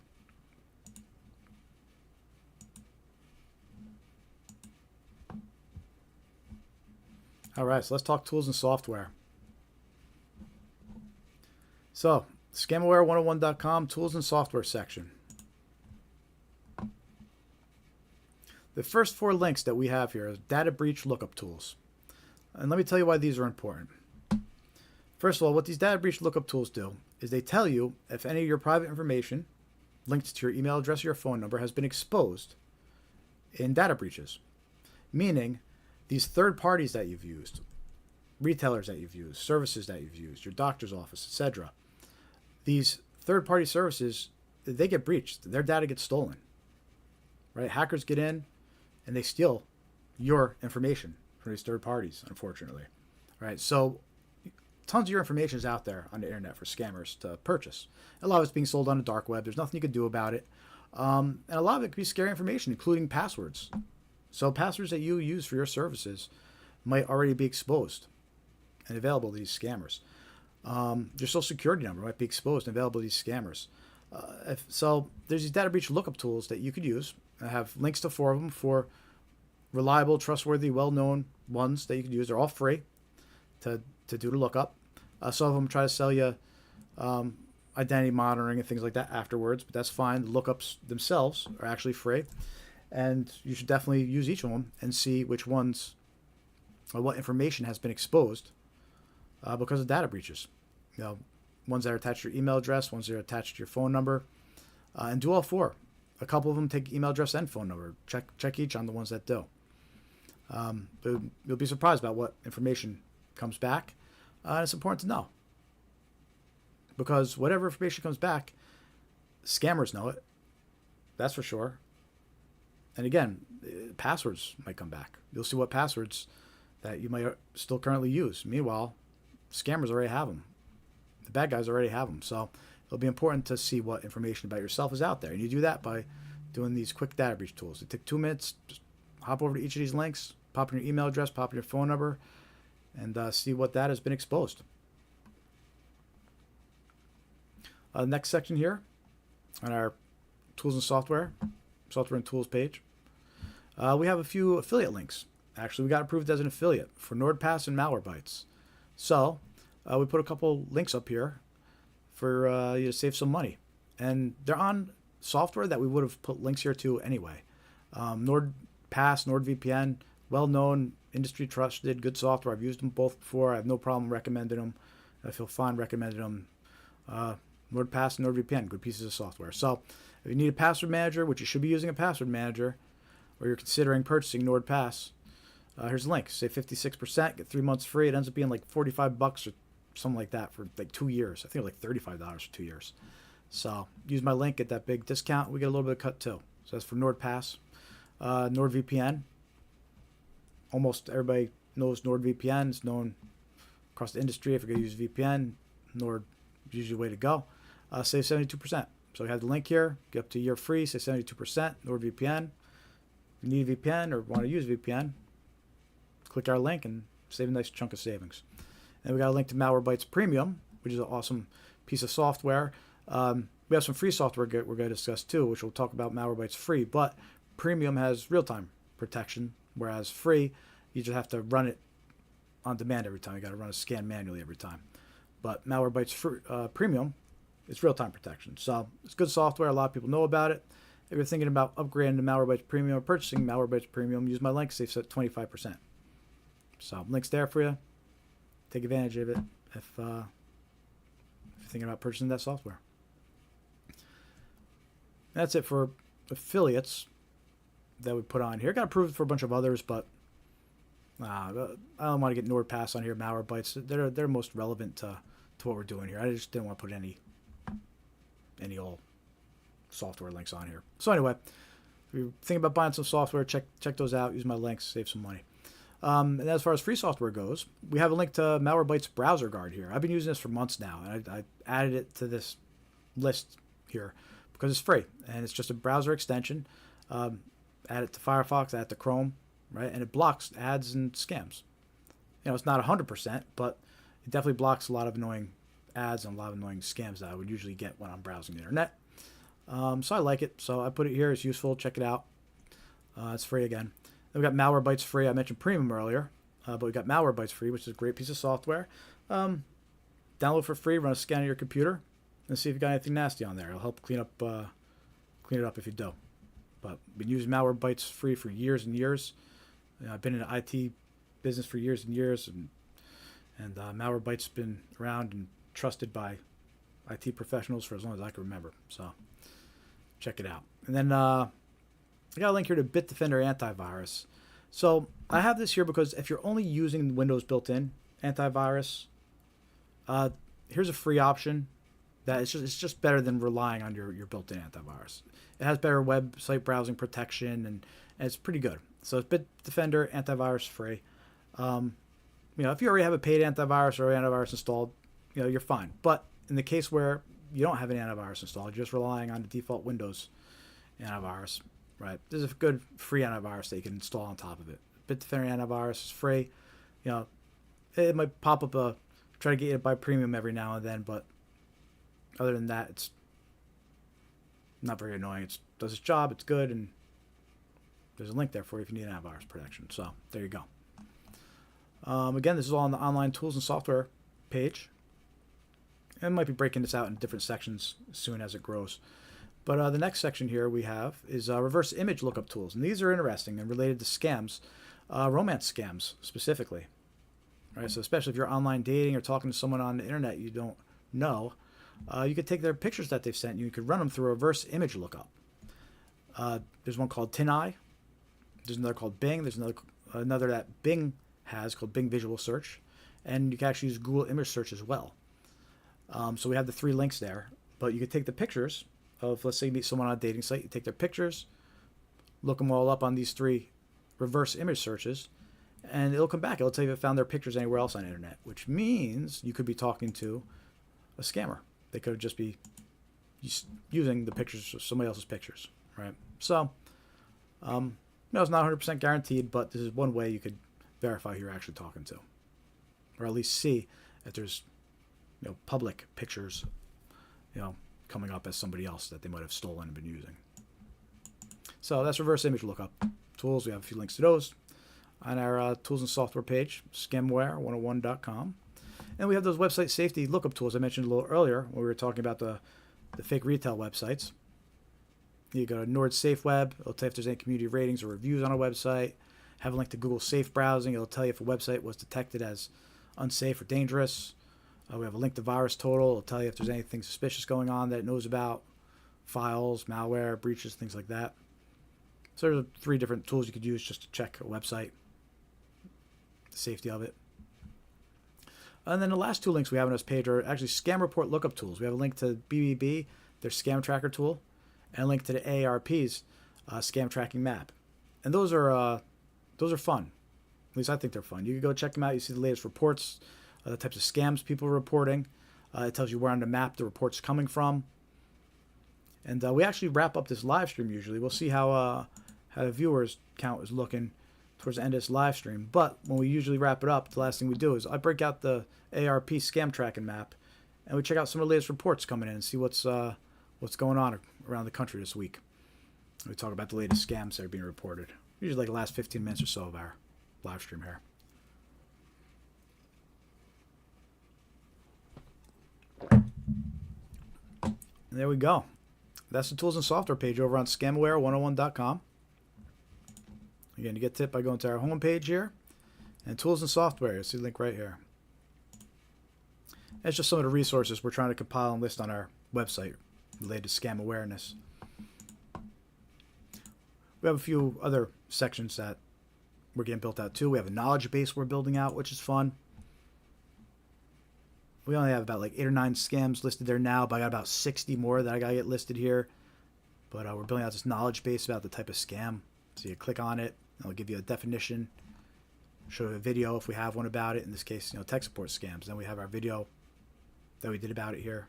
All right, so let's talk tools and software. So, scamaware101.com, tools and software section. The first 4 links that we have here are data breach lookup tools. And let me tell you why these are important. First of all, what these data breach lookup tools do is they tell you if any of your private information linked to your email address or your phone number has been exposed in data breaches. Meaning, these third parties that you've used, retailers that you've used, services that you've used, your doctor's office, etc. These third-party services, they get breached. Their data gets stolen. Right? Hackers get in and they steal your information from these third parties, unfortunately. Right? So tons of your information is out there on the internet for scammers to purchase. A lot of it's being sold on the dark web. There's nothing you can do about it. And a lot of it could be scary information, including passwords. So passwords that you use for your services might already be exposed and available to these scammers. Your social security number might be exposed and available to these scammers. So there's these data breach lookup tools that you could use. I have links to 4 of them for reliable, trustworthy, well-known ones that you can use. They're all free to do the lookup. Some of them try to sell you identity monitoring and things like that afterwards, but that's fine. The lookups themselves are actually free. And you should definitely use each of them and see which ones or what information has been exposed because of data breaches. Ones that are attached to your email address, ones that are attached to your phone number, and do all four. A couple of them take email address and phone number. Check each on the ones that do. But you'll be surprised about what information comes back. And it's important to know. Because whatever information comes back, scammers know it. That's for sure. And again, passwords might come back. You'll see what passwords that you might still currently use. Meanwhile, scammers already have them. The bad guys already have them. So it'll be important to see what information about yourself is out there. And you do that by doing these quick data breach tools. They take 2 minutes. Just hop over to each of these links, pop in your email address, pop in your phone number, and see what that has been exposed. Next section here on our tools and software and tools page, we have a few affiliate links. Actually, we got approved as an affiliate for NordPass and Malwarebytes. So we put a couple links up here for you to save some money. And they're on software that we would have put links here to anyway. NordPass, NordVPN, well-known, industry trusted, good software. I've used them both before. I have no problem recommending them. I feel fine recommending them. NordPass and NordVPN, good pieces of software. So if you need a password manager, which you should be using a password manager, or you're considering purchasing NordPass, here's a link. Save 56%, get 3 months free. It ends up being like $45 or something like that for like 2 years. I think like $35 for 2 years. So use my link, get that big discount. We get a little bit of cut too. So that's for NordPass. NordVPN. Almost everybody knows NordVPN. It's known across the industry. If you're going to use VPN, Nord is usually the way to go. Save 72%. So we have the link here. Get up to a year free. Save 72%. NordVPN. If you need a VPN or want to use VPN, click our link and save a nice chunk of savings. And we got a link to Malwarebytes Premium, which is an awesome piece of software. We have some free software we're going to discuss too, which we'll talk about Malwarebytes free. But Premium has real-time protection, whereas free, you just have to run it on demand every time. You got to run a scan manually every time. But Malwarebytes Premium, it's real-time protection. So it's good software. A lot of people know about it. If you're thinking about upgrading to Malwarebytes Premium or purchasing Malwarebytes Premium, use my link, save 25%. So links there for you. Take advantage of it if you're thinking about purchasing that software. That's it for affiliates that we put on here. Got approved for a bunch of others, but I don't want to get NordPass on here. Malwarebytes, they're most relevant to what we're doing here. I just didn't want to put any old software links on here. So anyway, if you're thinking about buying some software, check those out. Use my links, save some money. And as far as free software goes, we have a link to Malwarebytes Browser Guard here. I've been using this for months now, and I added it to this list here because it's free, and it's just a browser extension. Add it to Firefox, add it to Chrome, right? And it blocks ads and scams. You know, it's not 100%, but it definitely blocks a lot of annoying ads and a lot of annoying scams that I would usually get when I'm browsing the internet. So I like it, so I put it here. It's useful. Check it out. It's free again. Then we got Malwarebytes free. I mentioned Premium earlier, but we got Malwarebytes free, which is a great piece of software. Download for free, run a scan on your computer, and see if you got anything nasty on there. It'll help clean it up if you do. But I've been using Malwarebytes free for years and years. I've been in the IT business for years and years, and Malwarebytes been around and trusted by IT professionals for as long as I can remember. So check it out. And then I got a link here to Bitdefender Antivirus. So I have this here because if you're only using Windows built-in antivirus, here's a free option that it's just better than relying on your built-in antivirus. It has better website browsing protection and it's pretty good. So it's Bitdefender Antivirus free. If you already have a paid antivirus or antivirus installed, you're fine. But in the case where you don't have an antivirus installed, you're just relying on the default Windows antivirus, right? There's a good free antivirus that you can install on top of it. Bitdefender Antivirus is free. It might pop up try to get you to buy premium every now and then, but other than that, it's not very annoying. It does its job. It's good, and there's a link there for you if you need antivirus protection. So there you go. Again, this is all on the online tools and software page. I might be breaking this out in different sections soon as it grows. But the next section here we have is reverse image lookup tools. And these are interesting and related to scams, romance scams specifically. Right? So especially if you're online dating or talking to someone on the internet you don't know, you could take their pictures that they've sent you. You could run them through a reverse image lookup. There's one called TinEye. There's another called Bing. There's another that Bing has called Bing Visual Search. And you can actually use Google Image Search as well. So we have the 3 links there. But you could take the pictures of, let's say you meet someone on a dating site. You take their pictures, look them all up on these 3 reverse image searches, and it'll come back. It'll tell you if it found their pictures anywhere else on the internet, which means you could be talking to a scammer. They could just be using the pictures of somebody else's pictures, right? So, it's not 100% guaranteed, but this is one way you could verify who you're actually talking to, or at least see if there's, public pictures, coming up as somebody else that they might have stolen and been using. So that's reverse image lookup tools. We have a few links to those on our tools and software page, scamware101.com. And we have those website safety lookup tools I mentioned a little earlier when we were talking about the fake retail websites. You go to Nord Safe Web. It'll tell you if there's any community ratings or reviews on a website. Have a link to Google Safe Browsing. It'll tell you if a website was detected as unsafe or dangerous. We have a link to Virus Total. It'll tell you if there's anything suspicious going on that it knows about. Files, malware, breaches, things like that. So there's 3 different tools you could use just to check a website, the safety of it. And then the last 2 links we have on this page are actually scam report lookup tools. We have a link to BBB, their scam tracker tool, and a link to the AARP's scam tracking map. And those are fun. At least I think they're fun. You can go check them out. You see the latest reports, the types of scams people are reporting. It tells you where on the map the report's coming from. And we actually wrap up this live stream usually. We'll see how the viewers count is looking towards the end of this live stream. But when we usually wrap it up, the last thing we do is I break out the ARP scam tracking map, and we check out some of the latest reports coming in and see what's going on around the country this week. We talk about the latest scams that are being reported. Usually like the last 15 minutes or so of our live stream here. And there we go. That's the tools and software page over on scamware101.com. Again, you get tipped by going to our homepage here. And tools and software. You see the link right here. That's just some of the resources we're trying to compile and list on our website related to scam awareness. We have a few other sections that we're getting built out too. We have a knowledge base we're building out, which is fun. We only have about like 8 or 9 scams listed there now, but I got about 60 more that I gotta get listed here. But we're building out this knowledge base about the type of scam. So you click on it, it'll give you a definition, show you a video if we have one about it. In this case, tech support scams. Then we have our video that we did about it here.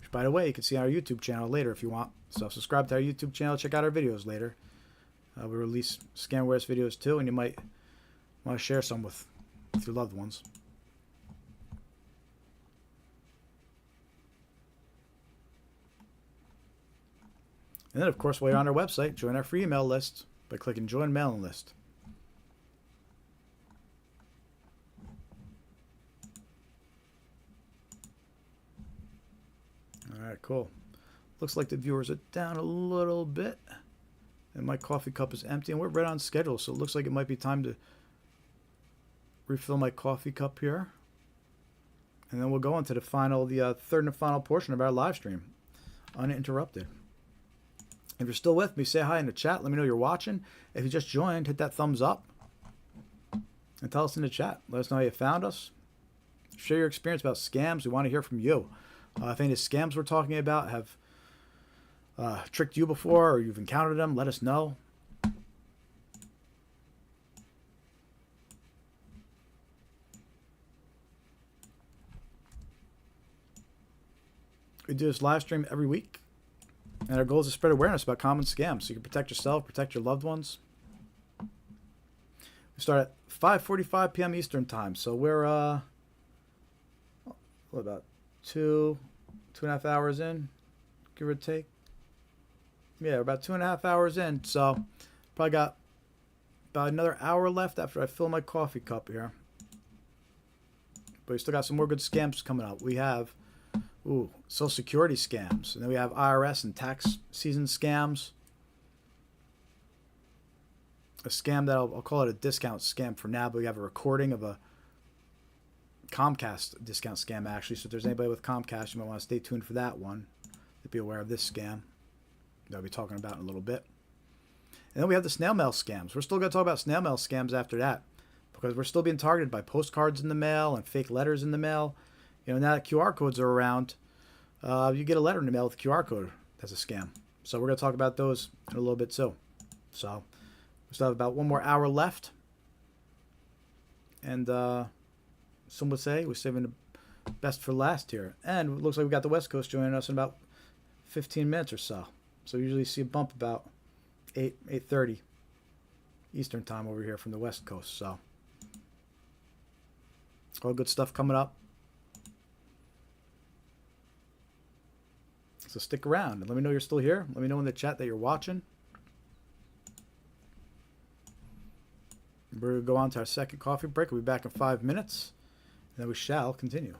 Which, by the way, you can see on our YouTube channel later if you want. So subscribe to our YouTube channel, check out our videos later. We release scamwares videos too, and you might want to share some with your loved ones. And then, of course, while you're on our website, join our free email list by clicking Join Mailing List. All right, cool. Looks like the viewers are down a little bit. And my coffee cup is empty, and we're right on schedule, so it looks like it might be time to refill my coffee cup here. And then we'll go into the third and final portion of our live stream, uninterrupted. If you're still with me, say hi in the chat. Let me know you're watching. If you just joined, hit that thumbs up. And tell us in the chat. Let us know how you found us. Share your experience about scams. We want to hear from you. If any of the scams we're talking about have tricked you before or you've encountered them, let us know. We do this live stream every week. And our goal is to spread awareness about common scams so you can protect yourself, protect your loved ones. We start at 5:45 p.m. Eastern time. So we're about 2.5 hours in, give or take. Yeah, we're about 2.5 hours in. So probably got about another hour left after I fill my coffee cup here. But we still got some more good scams coming up. We have Social Security scams. And then we have IRS and tax season scams. A scam that I'll call it a discount scam for now, but we have a recording of a Comcast discount scam, actually. So if there's anybody with Comcast, you might want to stay tuned for that one to be aware of this scam that I'll be talking about in a little bit. And then we have the snail mail scams. We're still going to talk about snail mail scams after that, because we're still being targeted by postcards in the mail and fake letters in the mail. You know, now that QR codes are around, you get a letter in the mail with a QR code. That's a scam. So we're going to talk about those in a little bit too. So we still have about 1 more hour left. And some would say we're saving the best for last here. And it looks like we got the West Coast joining us in about 15 minutes or so. So we usually see a bump about 8:30 Eastern time over here from the West Coast. So all good stuff coming up. So stick around and let me know you're still here. Let me know in the chat that you're watching. We're going to go on to our second coffee break. We'll be back in 5 minutes. And then we shall continue.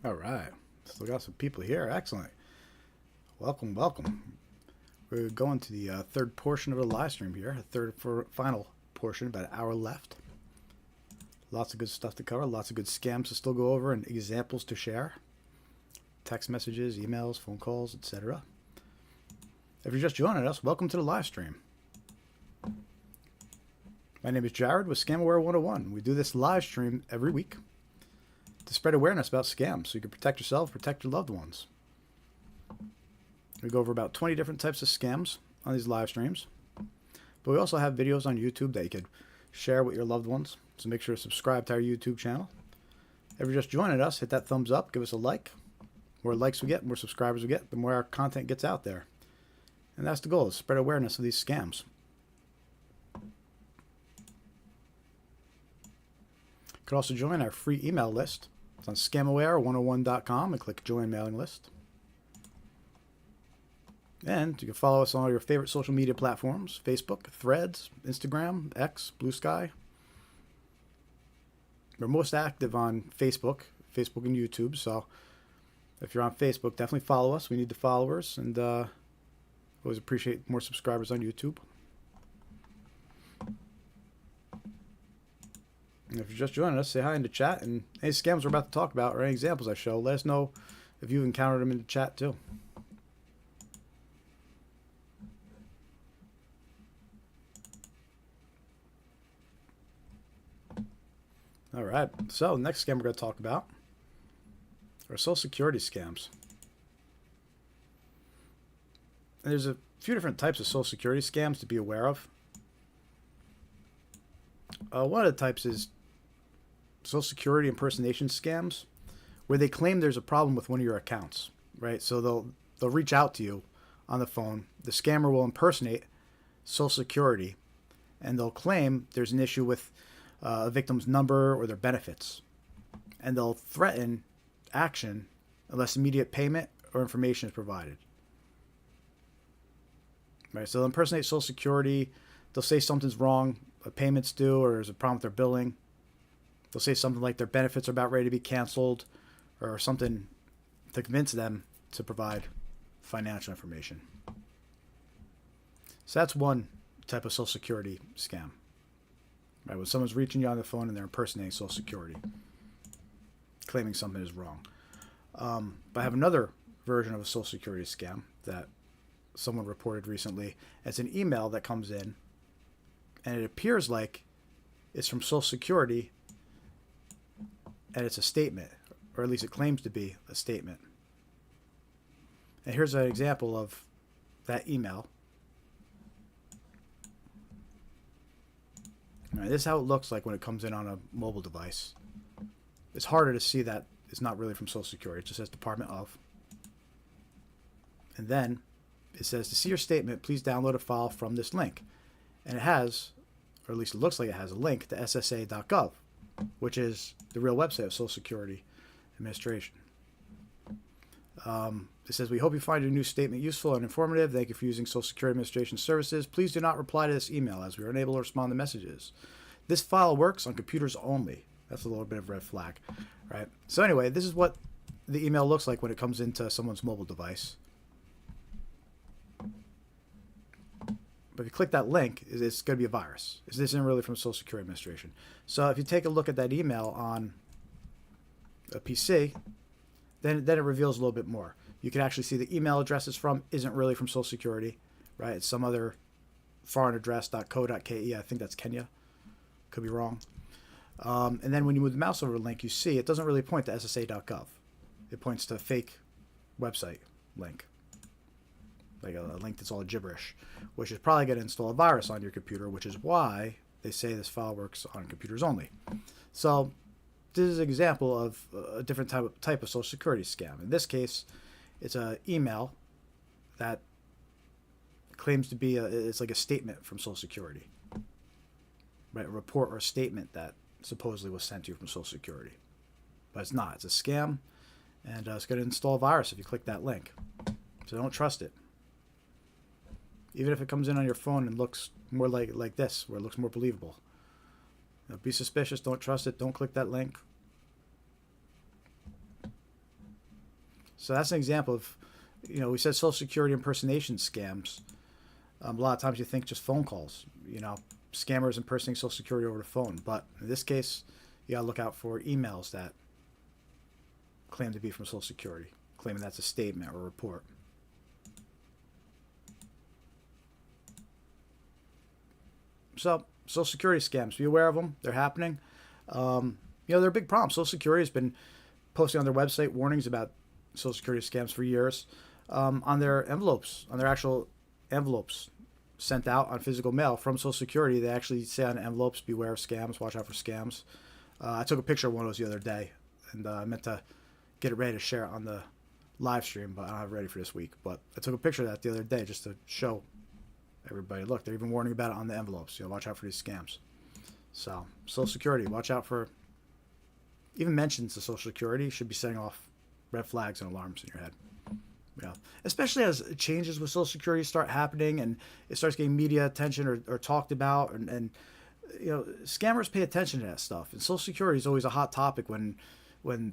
All right. Still got some people here. Excellent. Welcome, welcome. We're going to the third portion of the live stream here. Final portion, about an hour left. Lots of good stuff to cover. Lots of good scams to still go over and examples to share. Text messages, emails, phone calls, etc. If you're just joining us, welcome to the live stream. My name is Jared with Scamware 101. We do this live stream every week to spread awareness about scams so you can protect yourself, protect your loved ones. We go over about 20 different types of scams on these live streams. But we also have videos on YouTube that you could share with your loved ones. So make sure to subscribe to our YouTube channel. If you're just joining us, hit that thumbs up, give us a like. The more likes we get, the more subscribers we get, the more our content gets out there. And that's the goal, is spread awareness of these scams. You can also join our free email list. It's on scamaware101.com and click Join Mailing List. And you can follow us on all your favorite social media platforms: Facebook, Threads, Instagram, X, Blue Sky. We're most active on Facebook and YouTube, so if you're on Facebook, definitely follow us. We need the followers, and always appreciate more subscribers on YouTube. And if you're just joining us, say hi in the chat, and any scams we're about to talk about or any examples I show, let us know if you've encountered them in the chat too. All right, so next scam we're going to talk about are Social Security scams. And there's a few different types of Social Security scams to be aware of. One of the types is Social Security impersonation scams, where they claim there's a problem with one of your accounts, right? So they'll reach out to you on the phone. The scammer will impersonate Social Security, and they'll claim there's an issue with a victim's number or their benefits, and they'll threaten action unless immediate payment or information is provided. Right, so they'll impersonate Social Security. They'll say something's wrong, a payment's due, or there's a problem with their billing. They'll say something like their benefits are about ready to be canceled, or something to convince them to provide financial information. So that's one type of Social Security scam. Right, when someone's reaching you on the phone and they're impersonating Social Security, claiming something is wrong. But I have another version of a Social Security scam that someone reported recently. It's an email that comes in, and it appears like it's from Social Security, and it's a statement, or at least it claims to be a statement. And here's an example of that email. All right, this is how it looks like when it comes in on a mobile device. It's harder to see that it's not really from Social Security. It just says Department of. And then it says, to see your statement, please download a file from this link. And it has, or at least it looks like it has, a link to ssa.gov, which is the real website of Social Security Administration. It says, we hope you find your new statement useful and informative. Thank you for using Social Security Administration services. Please do not reply to this email as we are unable to respond to messages. This file works on computers only. That's a little bit of a red flag, right? So anyway, this is what the email looks like when it comes into someone's mobile device. But if you click that link, it's going to be a virus. This isn't really from Social Security Administration. So if you take a look at that email on a PC, then it reveals a little bit more. You can actually see the email address it's from isn't really from Social Security, right? It's some other foreign address.co.ke. I think that's Kenya. Could be wrong. And then when you move the mouse over the link, you see it doesn't really point to ssa.gov. It points to a fake website link, like a link that's all gibberish, which is probably going to install a virus on your computer, which is why they say this file works on computers only. So this is an example of a different type of Social Security scam. In this case, it's an email that claims to be it's like a statement from Social Security, right? A report or a statement that supposedly was sent to you from Social Security, but it's not. It's a scam, and it's going to install a virus if you click that link. So don't trust it. Even if it comes in on your phone and looks more like this, where it looks more believable. Be suspicious. Don't trust it. Don't click that link. So that's an example of, we said Social Security impersonation scams. A lot of times you think just phone calls, scammers impersonating Social Security over the phone. But in this case, you got to look out for emails that claim to be from Social Security, claiming that's a statement or a report. So, Social Security scams, be aware of them. They're happening. They're a big problem. Social Security has been posting on their website warnings about Social Security scams for years. On their envelopes, on their actual envelopes sent out on physical mail from Social Security, they actually say on envelopes, beware of scams, watch out for scams. I took a picture of one of those the other day, and I meant to get it ready to share it on the live stream, but I don't have it ready for this week. But I took a picture of that the other day just to show everybody, look, they're even warning about it on the envelopes. Watch out for these scams. So, Social Security, watch out for even mentions of Social Security should be setting off red flags and alarms in your head. Especially as changes with Social Security start happening and it starts getting media attention or talked about, and scammers pay attention to that stuff. And Social Security is always a hot topic when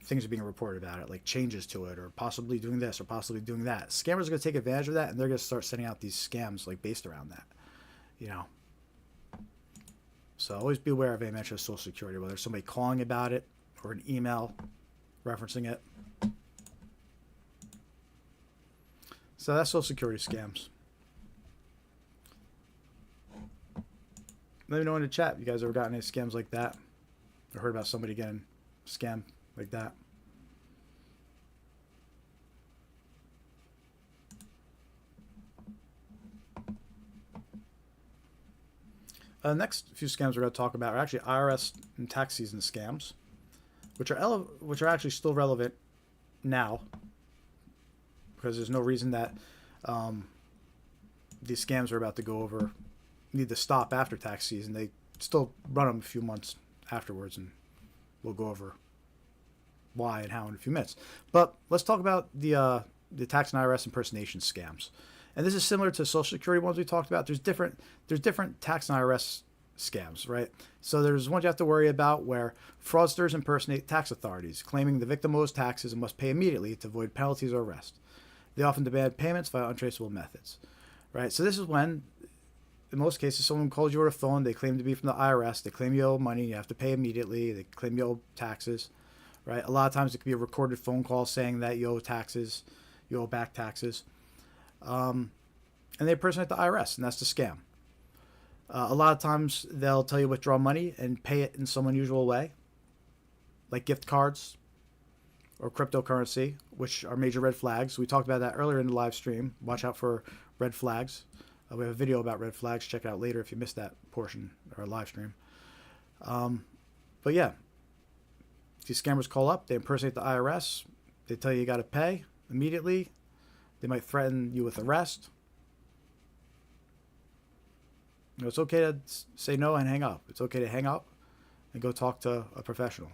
things are being reported about it, like changes to it or possibly doing this or possibly doing that. Scammers are going to take advantage of that, and they're going to start sending out these scams like based around that. So always be aware of any mention of Social Security, whether it's somebody calling about it or an email referencing it. So that's Social Security scams. Let me know in the chat if you guys ever gotten any scams like that, or heard about somebody getting scammed like that. Next few scams we're going to talk about are actually IRS and tax season scams, which are actually still relevant now, because there's no reason that these scams we're about to go over need to stop after tax season. They still run them a few months afterwards, and we'll go over why and how in a few minutes. But let's talk about the tax and IRS impersonation scams. And this is similar to Social Security ones we talked about. There's different tax and IRS scams, right? So there's ones you have to worry about where fraudsters impersonate tax authorities, claiming the victim owes taxes and must pay immediately to avoid penalties or arrest. They often demand payments via untraceable methods, right? So this is when, in most cases, someone calls you over the phone. They claim to be from the IRS. They claim you owe money. You have to pay immediately. They claim you owe taxes, right? A lot of times it could be a recorded phone call saying that you owe taxes, you owe back taxes. And they impersonate the IRS, and that's the scam. A lot of times they'll tell you withdraw money and pay it in some unusual way, like gift cards or cryptocurrency, which are major red flags. We talked about that earlier in the live stream. Watch out for red flags. We have a video about red flags. Check it out later if you missed that portion of our live stream. But yeah, these scammers call up. They impersonate the IRS. They tell you got to pay immediately. They might threaten you with arrest. It's okay to say no and hang up. It's okay to hang up and go talk to a professional,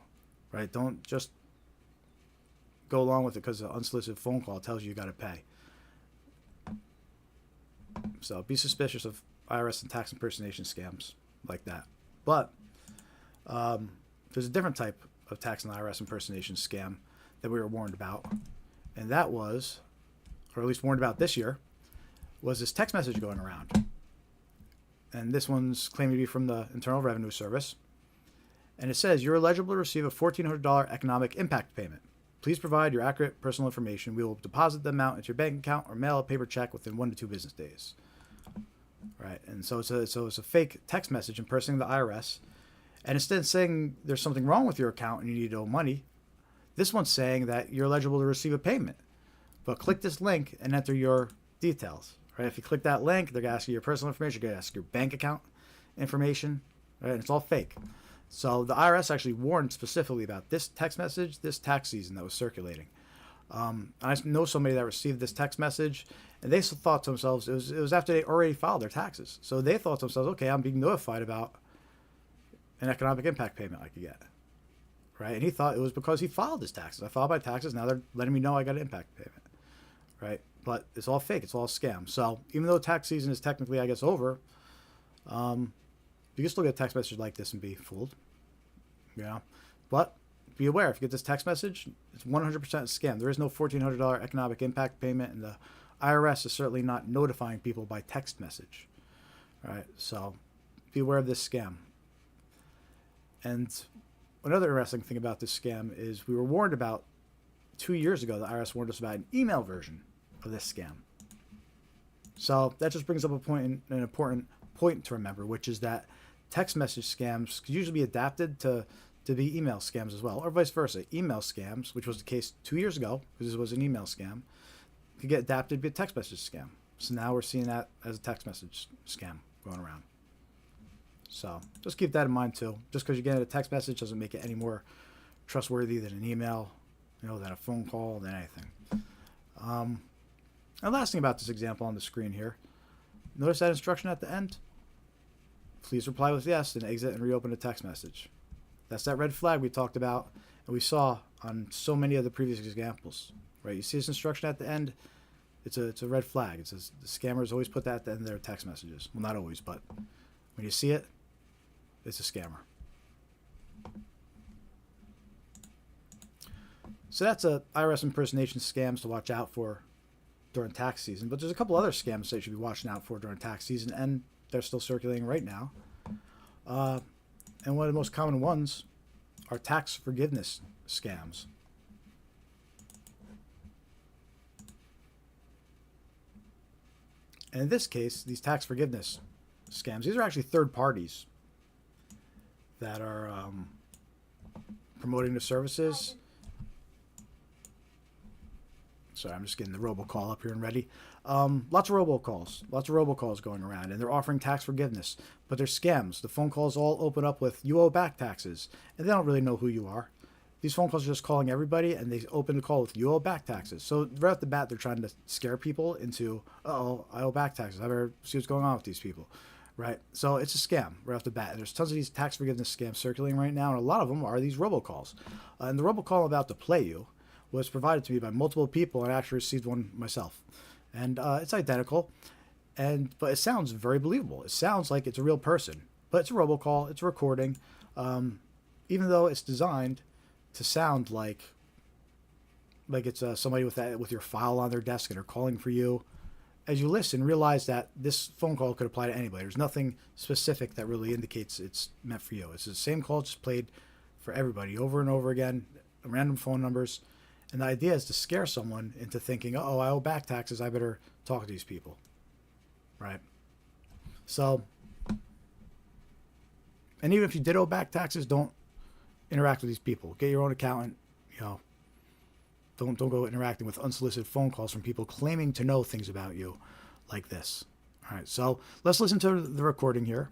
right? Don't just go along with it because an unsolicited phone call tells you got to pay. So be suspicious of IRS and tax impersonation scams like that. But there's a different type of tax and IRS impersonation scam that we were warned about, and that was, or at least warned about this year, was this text message going around. And this one's claimed to be from the Internal Revenue Service. And it says, you're eligible to receive a $1,400 economic impact payment. Please provide your accurate personal information. We will deposit the amount into your bank account or mail a paper check within 1 to 2 business days. Right, and so it's a fake text message impersonating the IRS. And instead of saying there's something wrong with your account and you need to owe money, this one's saying that you're eligible to receive a payment. But click this link and enter your details. Right? If you click that link, they're going to ask you your personal information. They're going to ask your bank account information. Right? And it's all fake. So the IRS actually warned specifically about this text message, this tax season that was circulating. I know somebody that received this text message, and they thought to themselves, it was after they already filed their taxes. So they thought to themselves, okay, I'm being notified about an economic impact payment I could get. Right? And he thought it was because he filed his taxes. I filed my taxes. Now they're letting me know I got an impact payment. Right? But it's all fake. It's all a scam. So even though tax season is technically, I guess, over, you can still get a text message like this and be fooled. Yeah. But be aware, if you get this text message, it's 100% a scam. There is no $1,400 economic impact payment, and the IRS is certainly not notifying people by text message. All right, so be aware of this scam. And another interesting thing about this scam is we were warned about 2 years ago. The IRS warned us about an email version of this scam. So that just brings up an important point to remember, which is that text message scams could usually be adapted to be email scams as well, or vice versa. Email scams, which was the case 2 years ago, because this was an email scam, could get adapted to be a text message scam. So now we're seeing that as a text message scam going around. So just keep that in mind too. Just because you get a text message doesn't make it any more trustworthy than an email, than a phone call, than anything. And last thing about this example on the screen here, notice that instruction at the end? Please reply with yes, then exit and reopen the text message. That's that red flag we talked about and we saw on so many of the previous examples, right? You see this instruction at the end, it's a red flag. It says the scammers always put that at the end of their text messages. Well, not always, but when you see it, it's a scammer. So that's a IRS impersonation scams to watch out for during tax season. But there's a couple other scams that you should be watching out for during tax season, and they're still circulating right now. And one of the most common ones are tax forgiveness scams. And in this case, these tax forgiveness scams, these are actually third parties that are promoting the services. Sorry, I'm just getting the robocall up here and ready. Lots of robocalls going around, and they're offering tax forgiveness, but they're scams. The phone calls all open up with "you owe back taxes," and they don't really know who you are. These phone calls are just calling everybody, and they open the call with "you owe back taxes." So right off the bat, they're trying to scare people into, "Uh-oh, I owe back taxes. I better see what's going on with these people." Right? So it's a scam right off the bat. And there's tons of these tax forgiveness scams circulating right now, and a lot of them are these robocalls. And the robocall I'm about to play you was provided to me by multiple people, and I actually received one myself. And it's identical, but it sounds very believable. It sounds like it's a real person, but it's a robocall. It's a recording, even though it's designed to sound like it's somebody with your file on their desk and they're calling for you. As you listen, realize that this phone call could apply to anybody. There's nothing specific that really indicates it's meant for you. It's the same call, just played for everybody over and over again, random phone numbers. And the idea is to scare someone into thinking, "Oh, I owe back taxes. I better talk to these people." Right? So, and even if you did owe back taxes, don't interact with these people. Get your own accountant. Don't go interacting with unsolicited phone calls from people claiming to know things about you like this. All right, so let's listen to the recording here.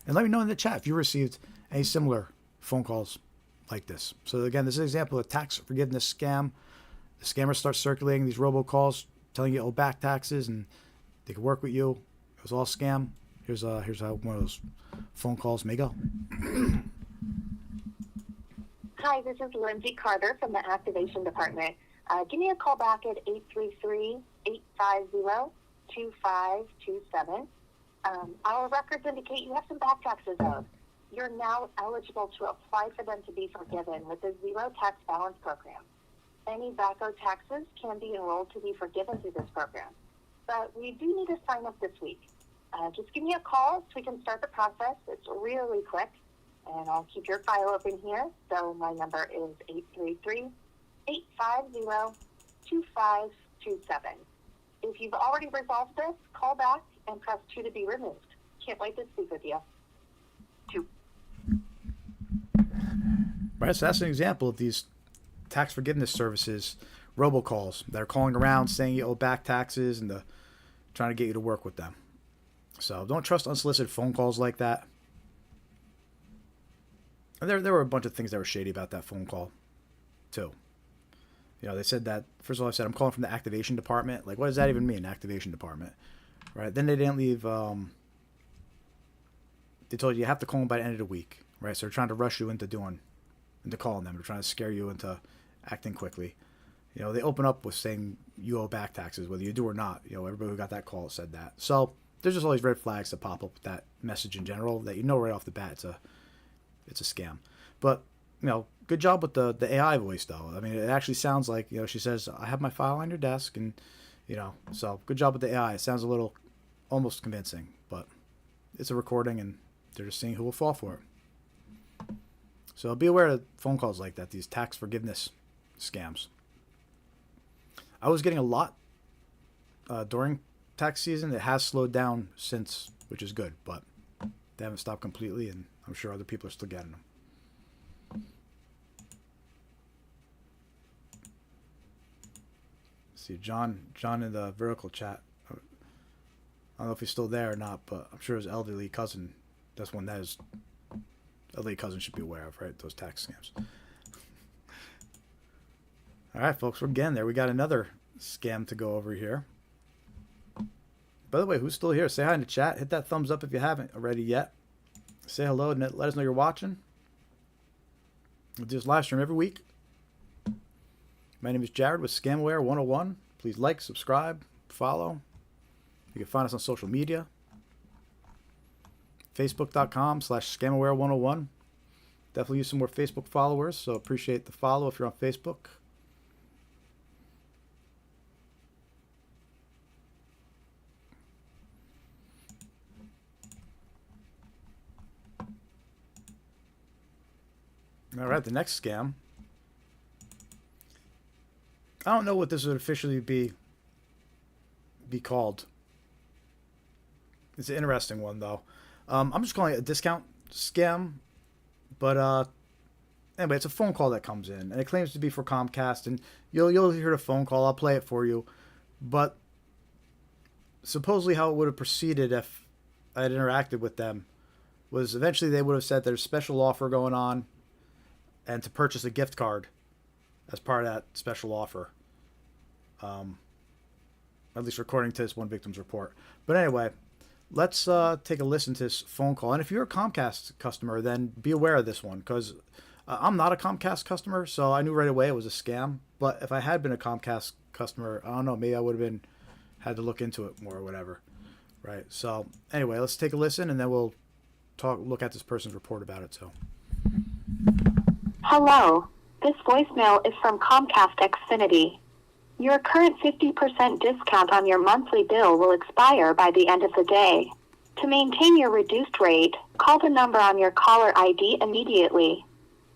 And let me know in the chat if you received any similar phone calls like this. So again, this is an example of a tax forgiveness scam. The scammers start circulating these robocalls telling you owe back taxes and they can work with you. It was all scam. Here's how one of those phone calls may go. Hi, this is Lindsay Carter from the Activation Department. Give me a call back at 833-850-2527. Our records indicate you have some back taxes owed. You're now eligible to apply for them to be forgiven with the Zero Tax Balance Program. Any back owed taxes can be enrolled to be forgiven through this program. But we do need to sign up this week. Just give me a call so we can start the process. It's really quick. And I'll keep your file open here. So my number is 833-850-2527. If you've already resolved this, call back and press 2 to be removed. Can't wait to speak with you. 2. Right, so that's an example of these tax forgiveness services, robocalls that are calling around saying you owe back taxes and trying to get you to work with them. So don't trust unsolicited phone calls like that. And there were a bunch of things that were shady about that phone call, too. They said that, first of all, I said, I'm calling from the activation department. Like, what does that even mean, activation department? Right? Then they didn't leave, they told you have to call them by the end of the week. Right? So they're trying to rush you into calling them. They're trying to scare you into acting quickly. They open up with saying you owe back taxes, whether you do or not. Everybody who got that call said that. So there's just all these red flags that pop up with that message in general that right off the bat it's a scam. But good job with the AI voice though. I mean, it actually sounds like, she says, "I have my file on your desk," and so good job with the AI. It sounds a little almost convincing, but it's a recording, and they're just seeing who will fall for it. So be aware of phone calls like that, these tax forgiveness scams. I was getting a lot during tax season. It has slowed down since, which is good, but they haven't stopped completely, and I'm sure other people are still getting them. See, John in the vertical chat. I don't know if he's still there or not, but I'm sure his elderly cousin, that's one that his elderly cousin should be aware of, right? Those tax scams. All right, folks, we're getting there. We got another scam to go over here. By the way, who's still here? Say hi in the chat. Hit that thumbs up if you haven't already yet. Say hello and let us know you're watching. We do this live stream every week. My name is Jared with Scamware 101. Please like, subscribe, follow. You can find us on social media. Facebook.com/Scamware101. Definitely use some more Facebook followers, so appreciate the follow if you're on Facebook. All right, the next scam. I don't know what this would officially be called. It's an interesting one, though. I'm just calling it a discount scam. But anyway, it's a phone call that comes in, and it claims to be for Comcast. And you'll hear the phone call. I'll play it for you. But supposedly how it would have proceeded if I had interacted with them was eventually they would have said there's a special offer going on, and to purchase a gift card as part of that special offer. At least according to this one victim's report. But anyway, let's take a listen to this phone call. And if you're a Comcast customer, then be aware of this one, because I'm not a Comcast customer, so I knew right away it was a scam. But if I had been a Comcast customer, I don't know, maybe I would have had to look into it more or whatever. Right. So anyway, let's take a listen, and then we'll look at this person's report about it. So. Hello. This voicemail is from Comcast Xfinity. Your current 50% discount on your monthly bill will expire by the end of the day. To maintain your reduced rate, call the number on your caller ID immediately.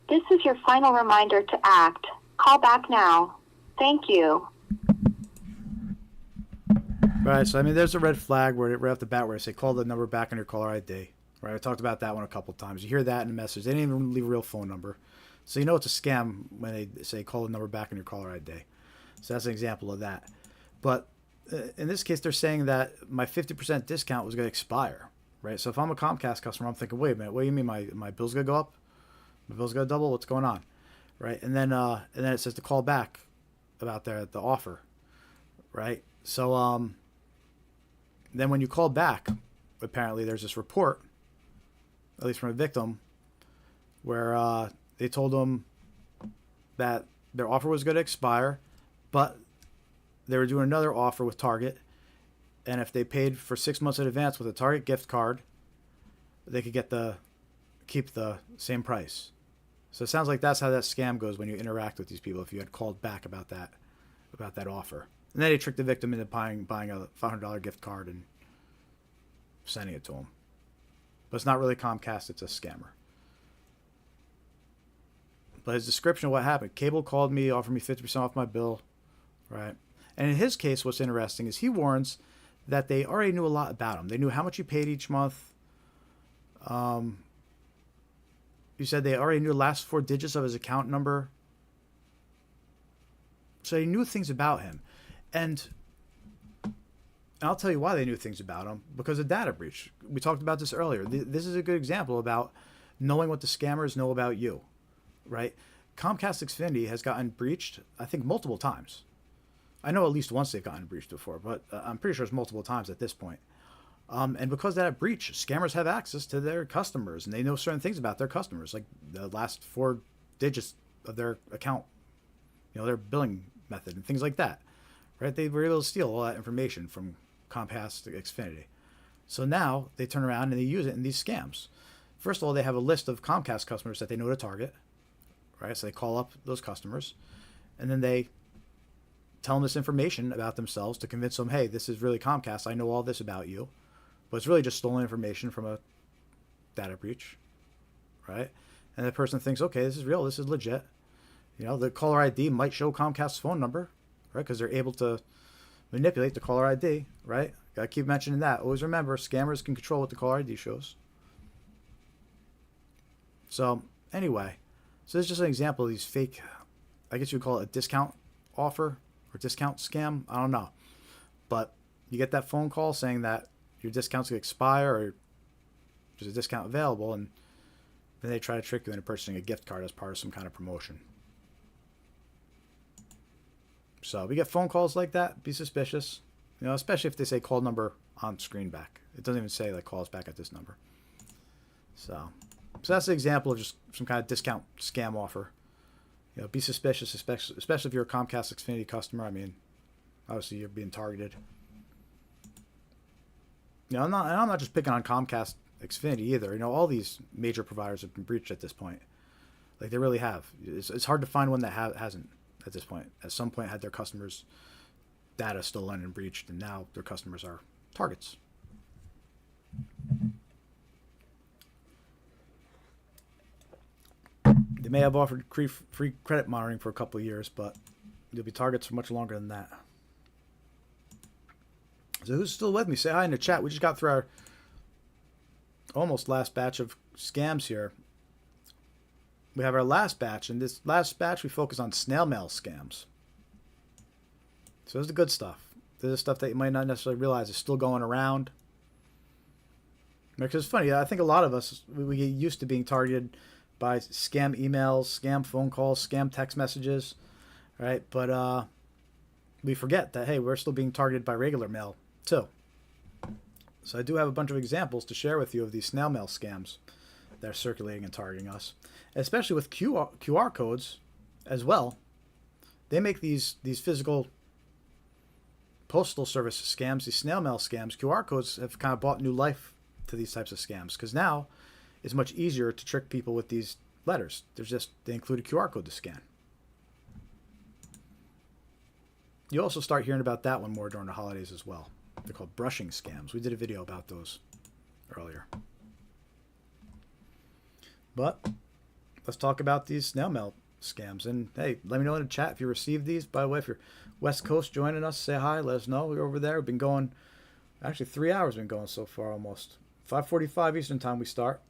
This is your final reminder to act. Call back now. Thank you. Right, so I mean, there's a red flag where right off the bat where they say call the number back on your caller ID. Right, I talked about that one a couple of times. You hear that in the message. They didn't even leave a real phone number. So you know it's a scam when they say call the number back on your caller ID. So that's an example of that. But in this case, they're saying that my 50% discount was going to expire, right? So if I'm a Comcast customer, I'm thinking, wait a minute, what do you mean my bill's going to go up? My bill's going to double? What's going on? Right? And then it says to call back about the offer, right? So then when you call back, apparently there's this report, at least from a victim, where they told them that their offer was going to expire, but they were doing another offer with Target, and if they paid for 6 months in advance with a Target gift card, they could keep the same price. So it sounds like that's how that scam goes when you interact with these people. If you had called back about that offer, and then they tricked the victim into buying a $500 gift card and sending it to them. But it's not really Comcast; it's a scammer. But his description of what happened: cable called me, offered me 50% off my bill. Right. And in his case, what's interesting is he warns that they already knew a lot about him. They knew how much he paid each month. You said they already knew the last 4 digits of his account number. So they knew things about him. And I'll tell you why they knew things about him. Because of data breach. We talked about this earlier. This is a good example about knowing what the scammers know about you. Right? Comcast Xfinity has gotten breached, I think, multiple times. I know at least once they've gotten breached before, but I'm pretty sure it's multiple times at this point. And because of that breach, scammers have access to their customers, and they know certain things about their customers, like the last 4 digits of their account, their billing method and things like that. Right? They were able to steal all that information from Comcast Xfinity. So now they turn around and they use it in these scams. First of all, they have a list of Comcast customers that they know to target. right? So they call up those customers, and then they tell them this information about themselves to convince them, hey, this is really Comcast. I know all this about you. But it's really just stolen information from a data breach, right? And the person thinks, okay, this is real. This is legit. You know, the caller ID might show Comcast's phone number, right? Because they're able to manipulate the caller ID, right? Gotta keep mentioning that. Always remember, scammers can control what the caller ID shows. So anyway, so this is just an example of these fake, I guess you would call it a discount offer or discount scam. I don't know. But you get that phone call saying that your discounts will expire or there's a discount available, and then they try to trick you into purchasing a gift card as part of some kind of promotion. So we get phone calls like that. Be suspicious, you know, especially if they say call number on screen back. It doesn't even say like calls back at this number. So that's an example of just some kind of discount scam offer. You know, be suspicious, especially if you're a Comcast Xfinity customer. I mean, obviously you're being targeted. You know, I'm not just picking on Comcast Xfinity either. You know, all these major providers have been breached at this point. Like, they really have. It's hard to find one that hasn't at this point. At some point had their customers' data stolen and breached, and now their customers are targets. They may have offered free credit monitoring for a couple of years, but you'll be targets for much longer than that. So who's still with me? Say hi in the chat. We just got through our almost last batch of scams here. We have our last batch, and this last batch we focus on snail mail scams. So this is the good stuff. This is stuff that you might not necessarily realize is still going around. Because it's funny, I think a lot of us, we get used to being targeted by scam emails, scam phone calls, scam text messages, right? But we forget that, hey, we're still being targeted by regular mail too. So I do have a bunch of examples to share with you of these snail mail scams that are circulating and targeting us, especially with QR codes as well. They make these physical postal service scams, these snail mail scams. QR codes have kind of brought new life to these types of scams, because now it's much easier to trick people with these letters. They include a QR code to scan. You also start hearing about that one more during the holidays as well. They're called brushing scams. We did a video about those earlier. But let's talk about these snail mail scams. And hey, let me know in the chat if you received these. By the way, if you're West Coast joining us, say hi, let us know. We're over there. We've been going, actually 3 hours been going so far almost. 5:45 Eastern time we start.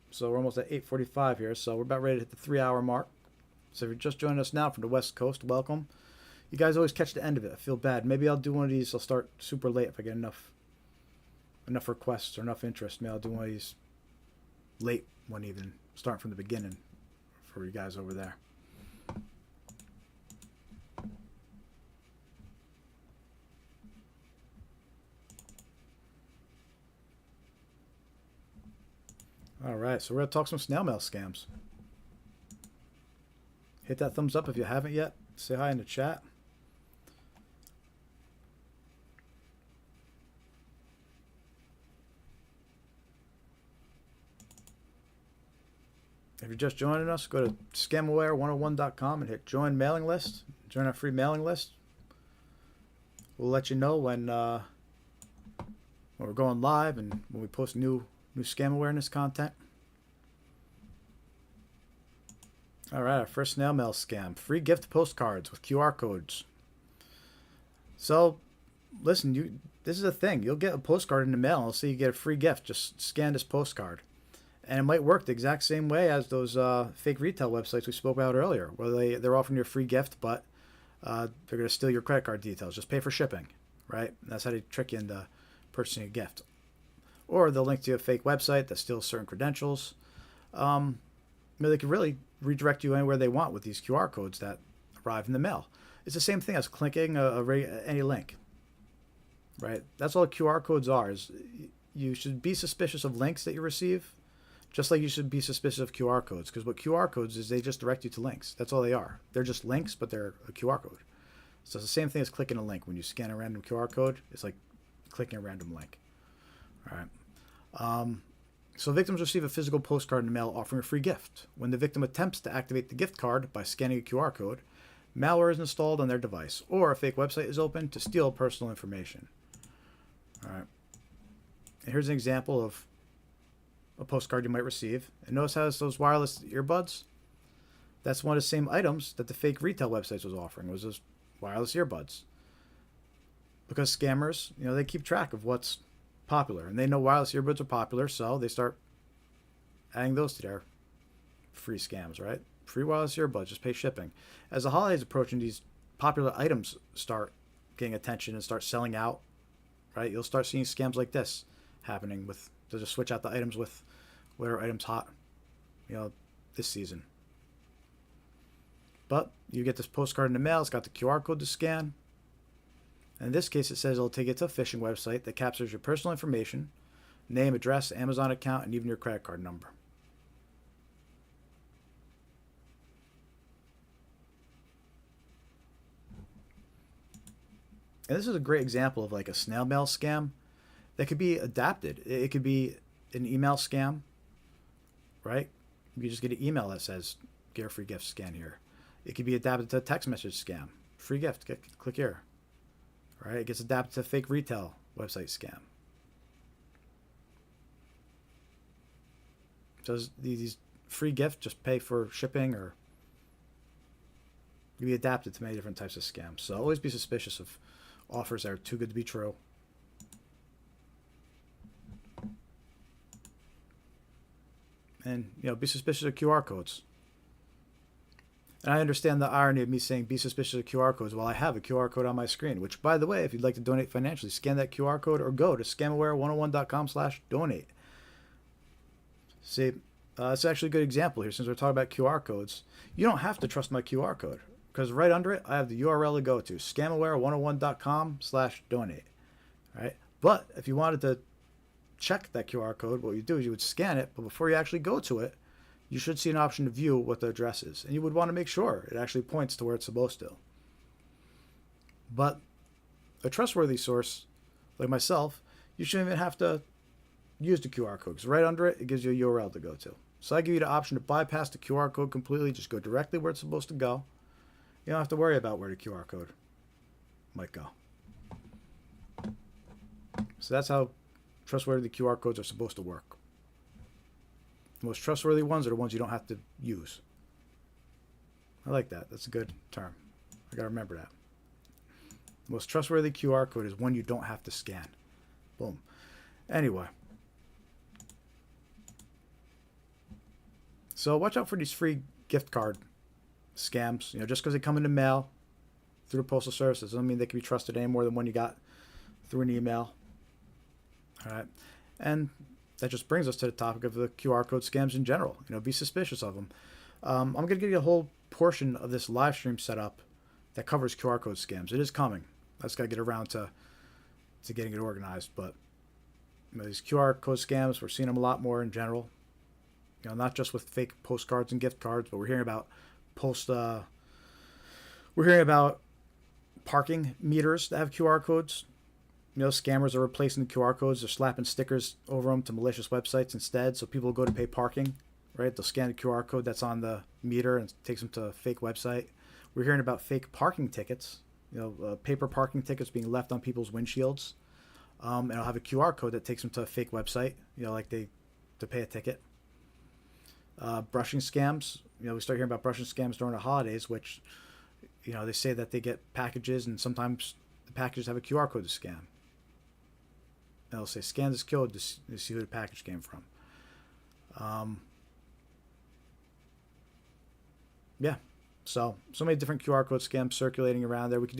So we're almost at 8:45 here. So we're about ready to hit the 3-hour mark. So if you're just joining us now from the West Coast, welcome. You guys always catch the end of it. I feel bad. Maybe I'll do one of these. I'll start super late if I get enough requests or enough interest. Maybe I'll do one of these late one even. Start from the beginning for you guys over there. All right, so we're going to talk some snail mail scams. Hit that thumbs up if you haven't yet. Say hi in the chat. If you're just joining us, go to scamaware101.com and hit join mailing list. Join our free mailing list. We'll let you know when we're going live and when we post new scam awareness content. All right, our first snail mail scam. Free gift postcards with QR codes. So, listen, this is a thing. You'll get a postcard in the mail and it'll say you get a free gift. Just scan this postcard. And it might work the exact same way as those fake retail websites we spoke about earlier, where they're offering you a free gift, but they're going to steal your credit card details. Just pay for shipping, right? That's how they trick you into purchasing a gift. Or they'll link to a fake website that steals certain credentials. They can really redirect you anywhere they want with these QR codes that arrive in the mail. It's the same thing as clicking any link, right? That's all QR codes are. Is you should be suspicious of links that you receive, just like you should be suspicious of QR codes, because what QR codes is, they just direct you to links. That's all they are. They're just links, but they're a QR code. So it's the same thing as clicking a link. When you scan a random QR code, it's like clicking a random link. All right. So victims receive a physical postcard in the mail offering a free gift. When the victim attempts to activate the gift card by scanning a QR code, malware is installed on their device, or a fake website is opened to steal personal information. All right. And here's an example of a postcard you might receive. And notice how it's those wireless earbuds? That's one of the same items that the fake retail websites was offering, was those wireless earbuds. Because scammers, they keep track of what's popular, and they know wireless earbuds are popular, so they start adding those to their free scams, right? Free wireless earbuds, just pay shipping. As the holidays approach and these popular items start getting attention and start selling out, right? You'll start seeing scams like this happening with, they'll just switch out the items with whatever item's hot, this season. But you get this postcard in the mail, it's got the QR code to scan. In this case, it says it'll take you to a phishing website that captures your personal information, name, address, Amazon account, and even your credit card number. And this is a great example of like a snail mail scam that could be adapted. It could be an email scam, right? You just get an email that says, get a free gift, scan here. It could be adapted to a text message scam. Free gift, click here. Right? It gets adapted to a fake retail website scam. Does these free gifts just pay for shipping, or can be adapted to many different types of scams? So always be suspicious of offers that are too good to be true. And be suspicious of QR codes. And I understand the irony of me saying be suspicious of QR codes while I have a QR code on my screen, which, by the way, if you'd like to donate financially, scan that QR code or go to scamaware101.com/donate. See, it's actually a good example here since we're talking about QR codes. You don't have to trust my QR code because right under it, I have the URL to go to, scamaware101.com/donate. Right? But if you wanted to check that QR code, what you do is you would scan it, but before you actually go to it, you should see an option to view what the address is. And you would want to make sure it actually points to where it's supposed to. But a trustworthy source, like myself, you shouldn't even have to use the QR code. Because right under it, it gives you a URL to go to. So I give you the option to bypass the QR code completely. Just go directly where it's supposed to go. You don't have to worry about where the QR code might go. So that's how trustworthy QR codes are supposed to work. The most trustworthy ones are the ones you don't have to use. I like that. That's a good term. I got to remember that. The most trustworthy QR code is one you don't have to scan. Boom. Anyway. So watch out for these free gift card scams. Just because they come in the mail through the postal service doesn't mean they can be trusted any more than one you got through an email. All right. And that just brings us to the topic of the QR code scams in general. Be suspicious of them. I'm going to give you a whole portion of this live stream setup that covers QR code scams. It is coming. I just got to get around to getting it organized. But these QR code scams, we're seeing them a lot more in general. Not just with fake postcards and gift cards, but we're hearing about parking meters that have QR codes. Scammers are replacing the QR codes. They're slapping stickers over them to malicious websites instead. So people go to pay parking, right? They'll scan the QR code that's on the meter and it takes them to a fake website. We're hearing about fake parking tickets, paper parking tickets being left on people's windshields. And it'll have a QR code that takes them to a fake website, to pay a ticket. Brushing scams. We start hearing about brushing scams during the holidays, which, they say that they get packages and sometimes the packages have a QR code to scan. And they'll say, scan this code to see who the package came from. Yeah. So many different QR code scams circulating around there. We could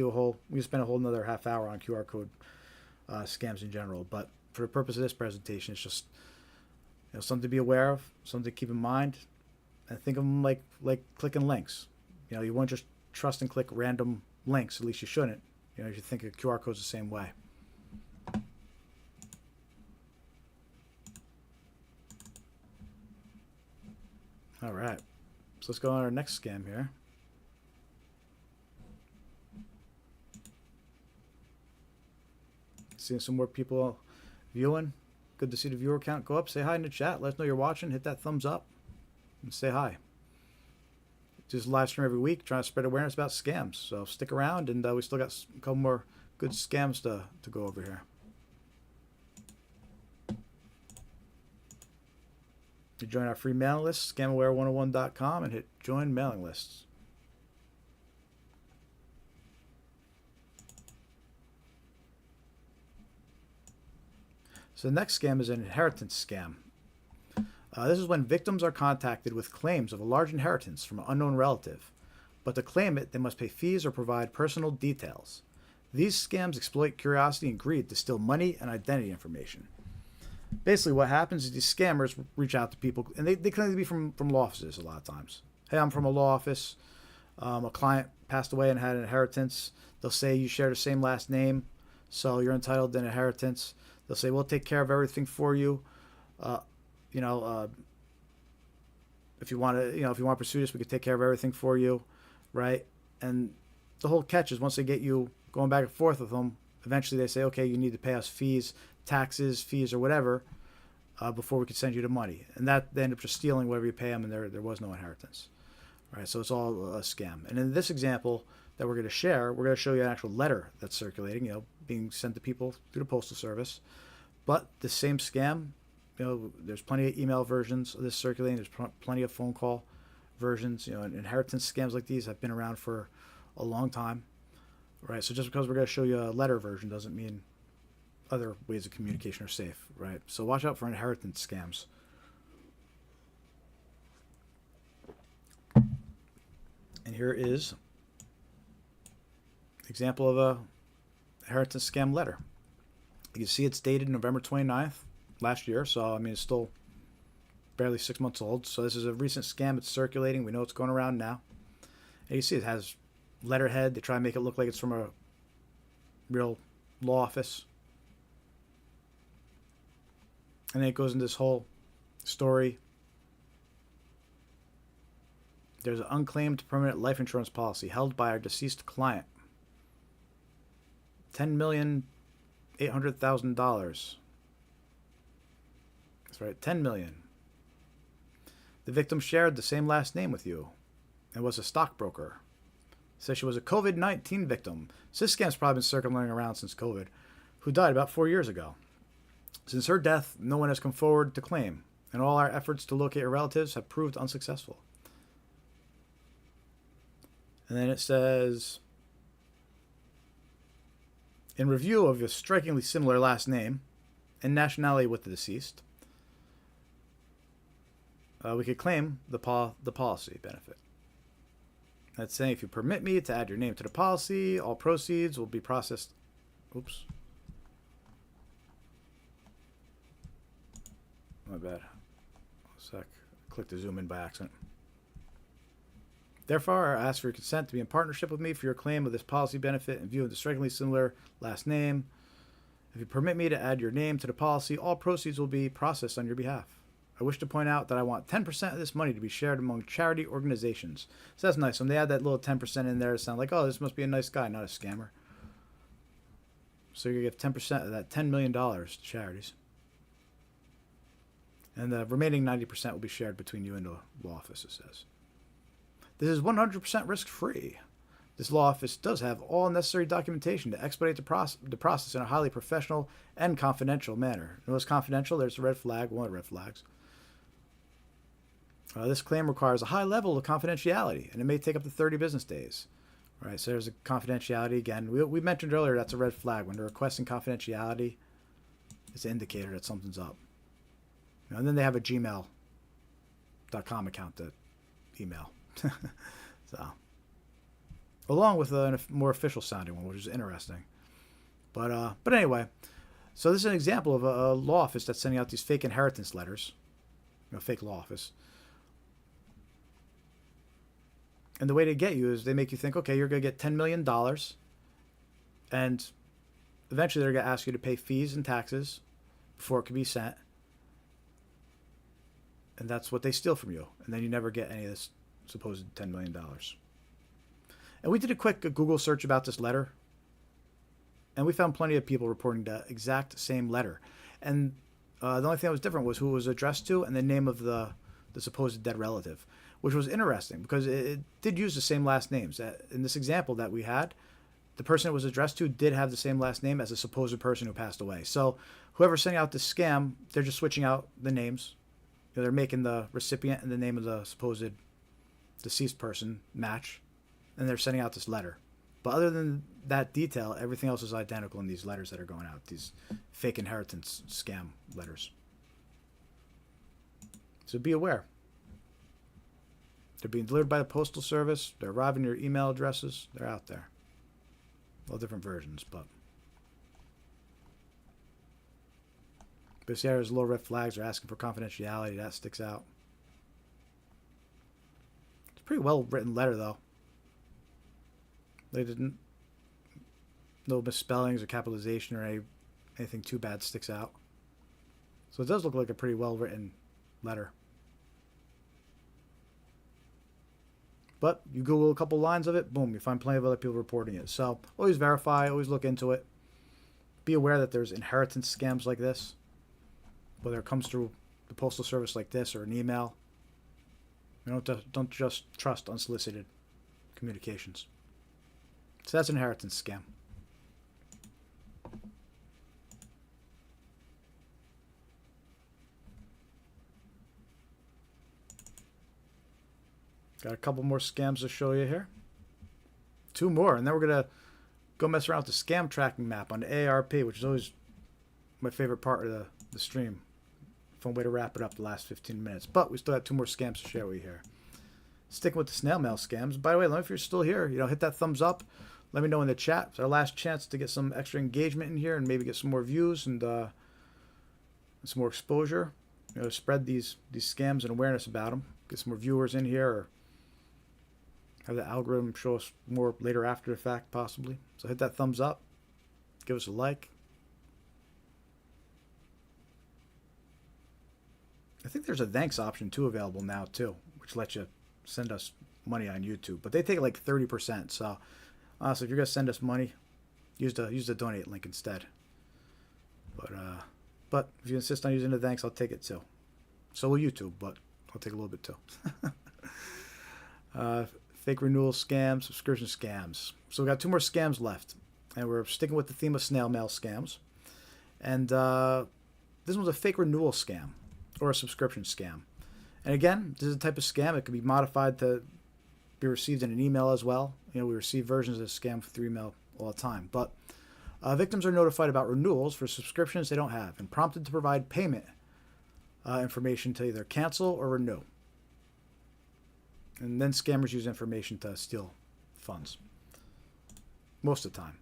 spend a whole another half hour on QR code scams in general. But for the purpose of this presentation, it's just something to be aware of, something to keep in mind, and think of them like clicking links. You won't just trust and click random links. At least you shouldn't. You should think of QR codes the same way. All right. So let's go on our next scam here. Seeing some more people viewing. Good to see the viewer count go up. Say hi in the chat. Let us know you're watching. Hit that thumbs up and say hi. Just live stream every week, trying to spread awareness about scams. So stick around, and we still got a couple more good scams to go over here. You join our free mailing list, scamaware101.com, and hit join mailing lists. So the next scam is an inheritance scam. This is when victims are contacted with claims of a large inheritance from an unknown relative. But to claim it, they must pay fees or provide personal details. These scams exploit curiosity and greed to steal money and identity information. Basically, what happens is these scammers reach out to people, and they claim to be from law offices a lot of times. Hey, I'm from a law office. A client passed away and had an inheritance. They'll say you share the same last name, so you're entitled to an inheritance. They'll say we'll take care of everything for you. If you want to pursue this, we could take care of everything for you, right? And the whole catch is once they get you going back and forth with them, eventually they say, okay, you need to pay us fees, taxes, fees, or whatever, before we can send you the money. And that they end up just stealing whatever you pay them, and there was no inheritance, right? So it's all a scam. And in this example that we're going to share, we're going to show you an actual letter that's circulating, being sent to people through the postal service. But the same scam, there's plenty of email versions of this circulating. There's plenty of phone call versions. And inheritance scams like these have been around for a long time, right? So just because we're going to show you a letter version doesn't mean other ways of communication are safe, right? So watch out for inheritance scams. And here is an example of a inheritance scam letter. You can see it's dated November 29th last year, so I mean it's still barely 6 months old. So this is a recent scam. It's circulating. We know it's going around now. And you see it has letterhead. They try to make it look like it's from a real law office. And then it goes into this whole story. There's an unclaimed permanent life insurance policy held by our deceased client. $10,800,000. That's right, $10 million. The victim shared the same last name with you and was a stockbroker. Says she was a COVID-19 victim. So this scam's probably been circulating around since COVID, who died about 4 years ago. Since her death, no one has come forward to claim, and all our efforts to locate her relatives have proved unsuccessful. And then it says, in review of a strikingly similar last name and nationality with the deceased, we could claim the policy benefit. That's saying if you permit me to add your name to the policy, all proceeds will be processed. Oops. My bad. A sec. Click to zoom in by accident. Therefore, I ask for your consent to be in partnership with me for your claim of this policy benefit in view of the strikingly similar last name. If you permit me to add your name to the policy, all proceeds will be processed on your behalf. I wish to point out that I want 10% of this money to be shared among charity organizations. So that's nice. When they add that little 10% in there, it sounds like, oh, this must be a nice guy, not a scammer. So you're going to give 10% of that $10 million to charities. And the remaining 90% will be shared between you and the law office, it says. This is 100% risk-free. This law office does have all necessary documentation to expedite the process in a highly professional and confidential manner. Notice confidential, there's a red flag, one of the red flags. This claim requires a high level of confidentiality, and it may take up to 30 business days. All right, so there's a confidentiality again. We mentioned earlier that's a red flag. When they're requesting confidentiality, it's an indicator that something's up. And then they have a gmail.com account to email. So, along with a more official sounding one, which is interesting. But anyway, so this is an example of a law office that's sending out these fake inheritance letters. Fake law office. And the way they get you is they make you think, okay, you're going to get $10 million. And eventually they're going to ask you to pay fees and taxes before it can be sent. And that's what they steal from you. And then you never get any of this supposed $10 million. And we did a quick Google search about this letter. And we found plenty of people reporting the exact same letter. And The only thing that was different was who it was addressed to and the name of the supposed dead relative, which was interesting because it did use the same last names. In this example that we had, the person it was addressed to did have the same last name as the supposed person who passed away. So whoever's sending out this scam, they're just switching out the names. They're making the recipient and the name of the supposed deceased person match, and they're sending out this letter. But other than that detail, everything else is identical in these letters that are going out, these fake inheritance scam letters. So be aware. They're being delivered by the postal service. They're arriving your email addresses. They're out there. All different versions, but see, there's little red flags. They're asking for confidentiality. That sticks out. It's a pretty well written letter, though. They didn't. No misspellings or capitalization or anything too bad sticks out. So it does look like a pretty well written letter. But you Google a couple lines of it, boom, you find plenty of other people reporting it. So always verify, always look into it. Be aware that there's inheritance scams like this, whether it comes through the postal service like this or an email. You don't just trust unsolicited communications. So that's an inheritance scam. Got a couple more scams to show you here. 2 more, and then we're going to go mess around with the scam tracking map on the AARP, which is always my favorite part of the stream. Fun way to wrap it up the last 15 minutes. But we still have 2 more scams to share with you here. Sticking with the snail mail scams. By the way, let me know if you're still here. Hit that thumbs up. Let me know in the chat. It's our last chance to get some extra engagement in here and maybe get some more views and some more exposure. Spread these scams and awareness about them. Get some more viewers in here, or have the algorithm show us more later after the fact, possibly. So hit that thumbs up. Give us a like. I think there's a thanks option too available now too, which lets you send us money on YouTube. But they take like 30%. So honestly, if you're gonna send us money, use the donate link instead. But if you insist on using the thanks, I'll take it too. So will YouTube, but I'll take a little bit too. Fake renewal scams, subscription scams. So we got 2 more scams left, and we're sticking with the theme of snail mail scams. And this one's a fake renewal scam or a subscription scam. And again, this is a type of scam. It could be modified to be received in an email as well. We receive versions of this scam through email all the time. But victims are notified about renewals for subscriptions they don't have and prompted to provide payment information to either cancel or renew. And then scammers use information to steal funds. Most of the time.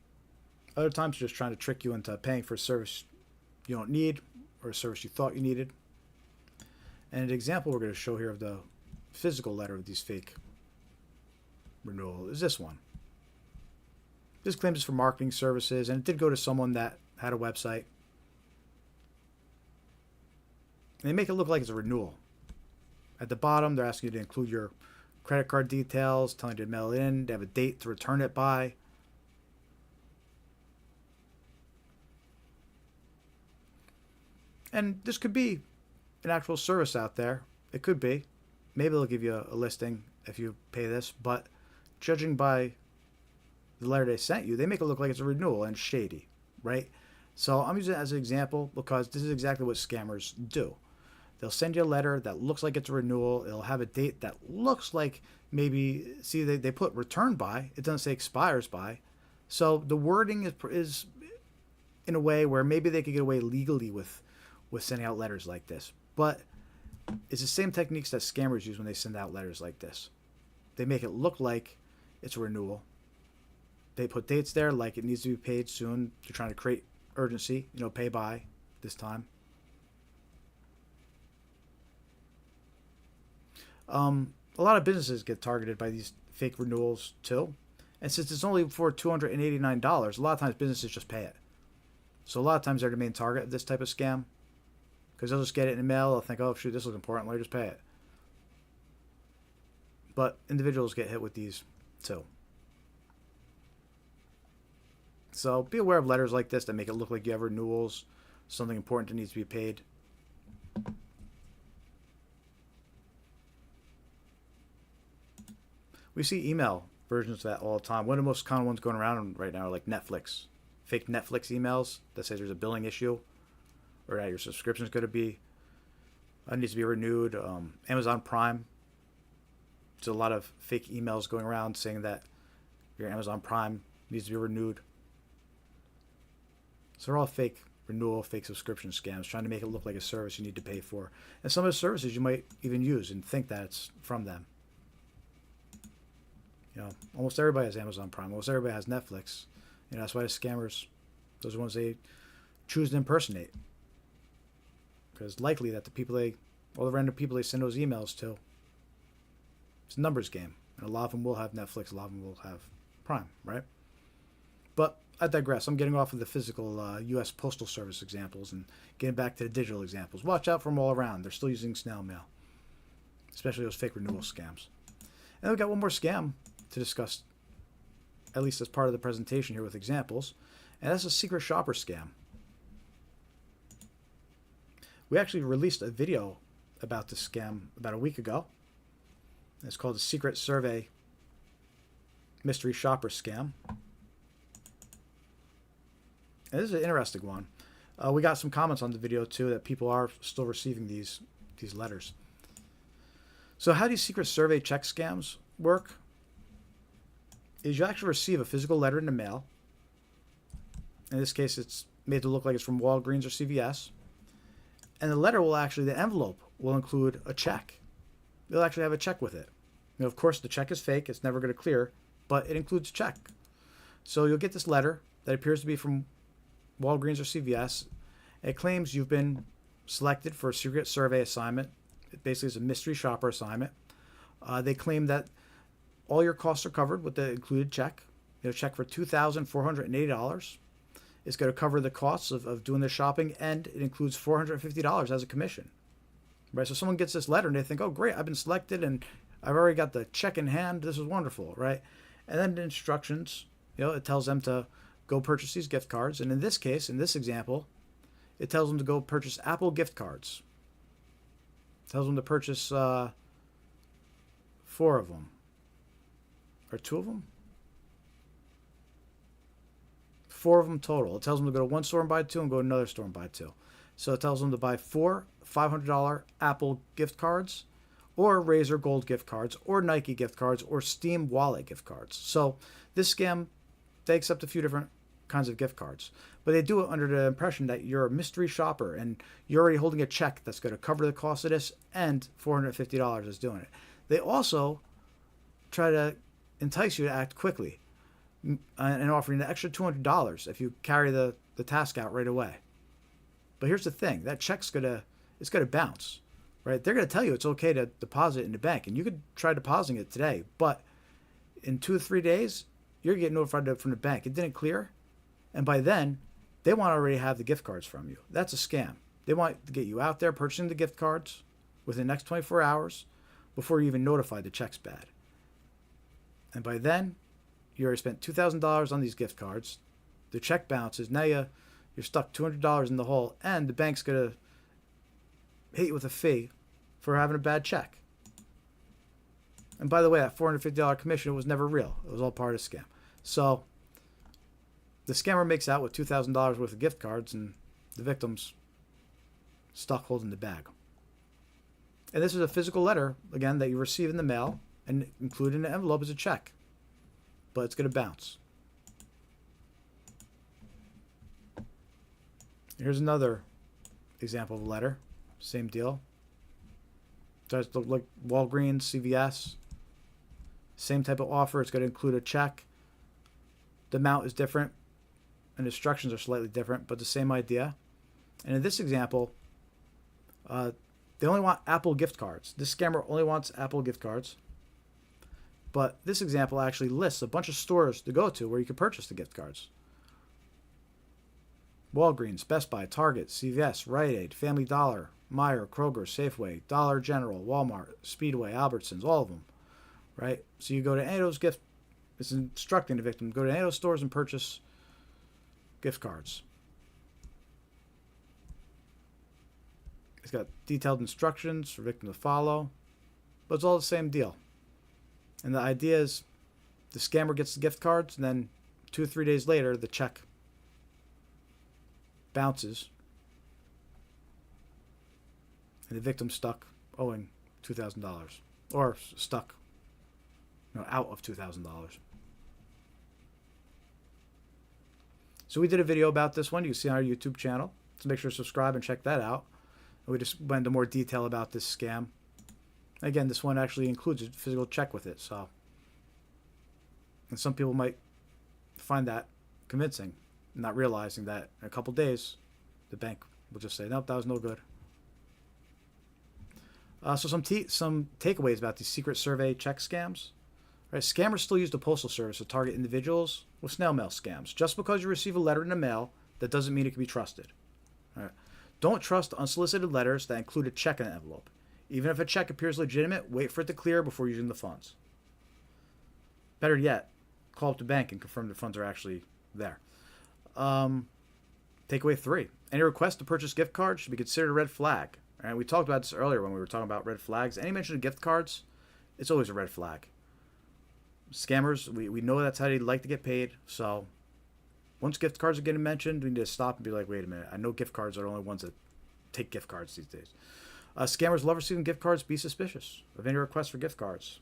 Other times, they're just trying to trick you into paying for a service you don't need or a service you thought you needed. And an example we're going to show here of the physical letter of these fake renewal is this one. This claims it's for marketing services, and it did go to someone that had a website. And they make it look like it's a renewal. At the bottom, they're asking you to include your credit card details, telling you to mail it in, they have a date to return it by. And this could be an actual service out there. It could be. Maybe they'll give you a listing if you pay this, but judging by the letter they sent you, they make it look like it's a renewal and shady, right? So I'm using it as an example because this is exactly what scammers do. They'll send you a letter that looks like it's a renewal. It'll have a date that looks like maybe, see, they put return by. It doesn't say expires by. So the wording is in a way where maybe they could get away legally with sending out letters like this. But it's the same techniques that scammers use when they send out letters like this. They make it look like it's a renewal. They put dates there like it needs to be paid soon. They're trying to create urgency, pay by this time. A lot of businesses get targeted by these fake renewals too. And since it's only for $289, a lot of times businesses just pay it. So a lot of times they're the main target of this type of scam. Because they'll just get it in the mail. They'll think, oh, shoot, this looks important. Let me just pay it. But individuals get hit with these too. So be aware of letters like this that make it look like you have renewals, something important that needs to be paid. We see email versions of that all the time. One of the most common ones going around right now are like Netflix. Fake Netflix emails that say there's a billing issue or that your subscription is going to be needs to be renewed. Amazon Prime. There's a lot of fake emails going around saying that your Amazon Prime needs to be renewed. So they're all fake renewal, fake subscription scams, trying to make it look like a service you need to pay for. And some of the services you might even use and think that it's from them. You know, almost everybody has Amazon Prime. Almost everybody has Netflix. You know, that's why the scammers, those are the ones they choose to impersonate. Because it's likely that all the random people they send those emails to, it's a numbers game. And a lot of them will have Netflix, a lot of them will have Prime, right? But I digress. I'm getting off of the physical U.S. Postal Service examples and getting back to the digital examples. Watch out for them all around. They're still using snail mail, especially those fake renewal scams. And we've got one more scam to discuss, at least as part of the presentation here with examples, and that's a secret shopper scam. We actually released a video about this scam about a week ago. It's called the Secret Survey Mystery Shopper Scam. And this is an interesting one. We got some comments on the video too that people are still receiving these letters. So how these secret survey check scams work is you actually receive a physical letter in the mail. In this case, it's made to look like it's from Walgreens or CVS. And the letter will actually, the envelope will include a check. It'll actually have a check with it. You know, of course, the check is fake. It's never going to clear, but it includes a check. So you'll get this letter that appears to be from Walgreens or CVS. It claims you've been selected for a secret survey assignment. It basically is a mystery shopper assignment. They claim that all your costs are covered with the included check. You know, check for $2,480. It's going to cover the costs of doing the shopping, and it includes $450 as a commission. Right? So someone gets this letter and they think, oh, great, I've been selected and I've already got the check in hand. This is wonderful, right? And then the instructions, you know, it tells them to go purchase these gift cards. And in this case, in this example, it tells them to go purchase Apple gift cards. It tells them to purchase 4 of them. Or 2 of them? 4 of them total. It tells them to go to one store and buy 2 and go to another store and buy 2. So it tells them to buy 4 $500 Apple gift cards, or Razer Gold gift cards, or Nike gift cards, or Steam Wallet gift cards. So this scam, they accept a few different kinds of gift cards, but they do it under the impression that you're a mystery shopper and you're already holding a check that's going to cover the cost of this, and $450 is doing it. They also try to entice you to act quickly and offering an extra $200 if you carry the task out right away. But here's the thing: that check's gonna bounce, right? They're gonna tell you it's okay to deposit it in the bank, and you could try depositing it today, but in 2 or 3 days, you're getting notified from the bank it didn't clear, and by then, they want to already have the gift cards from you. That's a scam. They want to get you out there purchasing the gift cards within the next 24 hours before you even notify the check's bad. And by then, you already spent $2,000 on these gift cards. The check bounces. Now you're stuck $200 in the hole, and the bank's going to hit you with a fee for having a bad check. And by the way, that $450 commission was never real. It was all part of the scam. So the scammer makes out with $2,000 worth of gift cards, and the victim's stuck holding the bag. And this is a physical letter, again, that you receive in the mail, and included in the envelope is a check. But it's going to bounce. Here's another example of a letter. Same deal. Starts to look like Walgreens, CVS. Same type of offer. It's going to include a check. The amount is different, and instructions are slightly different, but the same idea. And in this example, they only want Apple gift cards. This scammer only wants Apple gift cards. But this example actually lists a bunch of stores to go to where you can purchase the gift cards. Walgreens, Best Buy, Target, CVS, Rite Aid, Family Dollar, Meijer, Kroger, Safeway, Dollar General, Walmart, Speedway, Albertsons, all of them, right? So you go to any of those it's instructing the victim, go to any of those stores and purchase gift cards. It's got detailed instructions for victim to follow, but it's all the same deal. And the idea is the scammer gets the gift cards, and then 2 or 3 days later, the check bounces, and the victim's stuck owing $2,000, or stuck, out of $2,000. So we did a video about this one. You can see on our YouTube channel. So make sure to subscribe and check that out. And we just went into more detail about this scam. Again, this one actually includes a physical check with it. So, and some people might find that convincing, not realizing that in a couple days, the bank will just say, nope, that was no good. So some takeaways about these secret survey check scams. Right, scammers still use the postal service to target individuals with snail mail scams. Just because you receive a letter in the mail, that doesn't mean it can be trusted. All right. Don't trust unsolicited letters that include a check in an envelope. Even if a check appears legitimate, wait for it to clear before using the funds. Better yet, call up the bank and confirm the funds are actually there. Takeaway 3. Any request to purchase gift cards should be considered a red flag. All right, we talked about this earlier when we were talking about red flags. Any mention of gift cards, it's always a red flag. Scammers, we know that's how they like to get paid. So once gift cards are getting mentioned, we need to stop and be like, wait a minute. I know gift cards are the only ones that take gift cards these days. Scammers love receiving gift cards. Be suspicious of any requests for gift cards.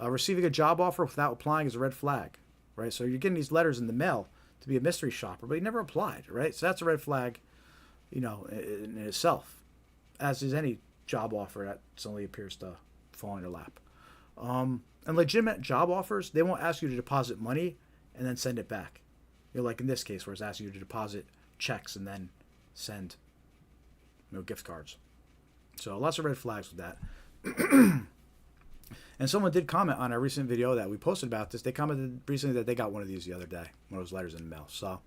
Receiving a job offer without applying is a red flag, right? So you're getting these letters in the mail to be a mystery shopper, but you never applied, right? So that's a red flag, in itself, as is any job offer that suddenly appears to fall in your lap. And legitimate job offers, they won't ask you to deposit money and then send it back. Like in this case where it's asking you to deposit checks and then send gift cards. So lots of red flags with that. And someone did comment on our recent video that we posted about this. They commented recently that they got one of these the other day, one of those letters in the mail. So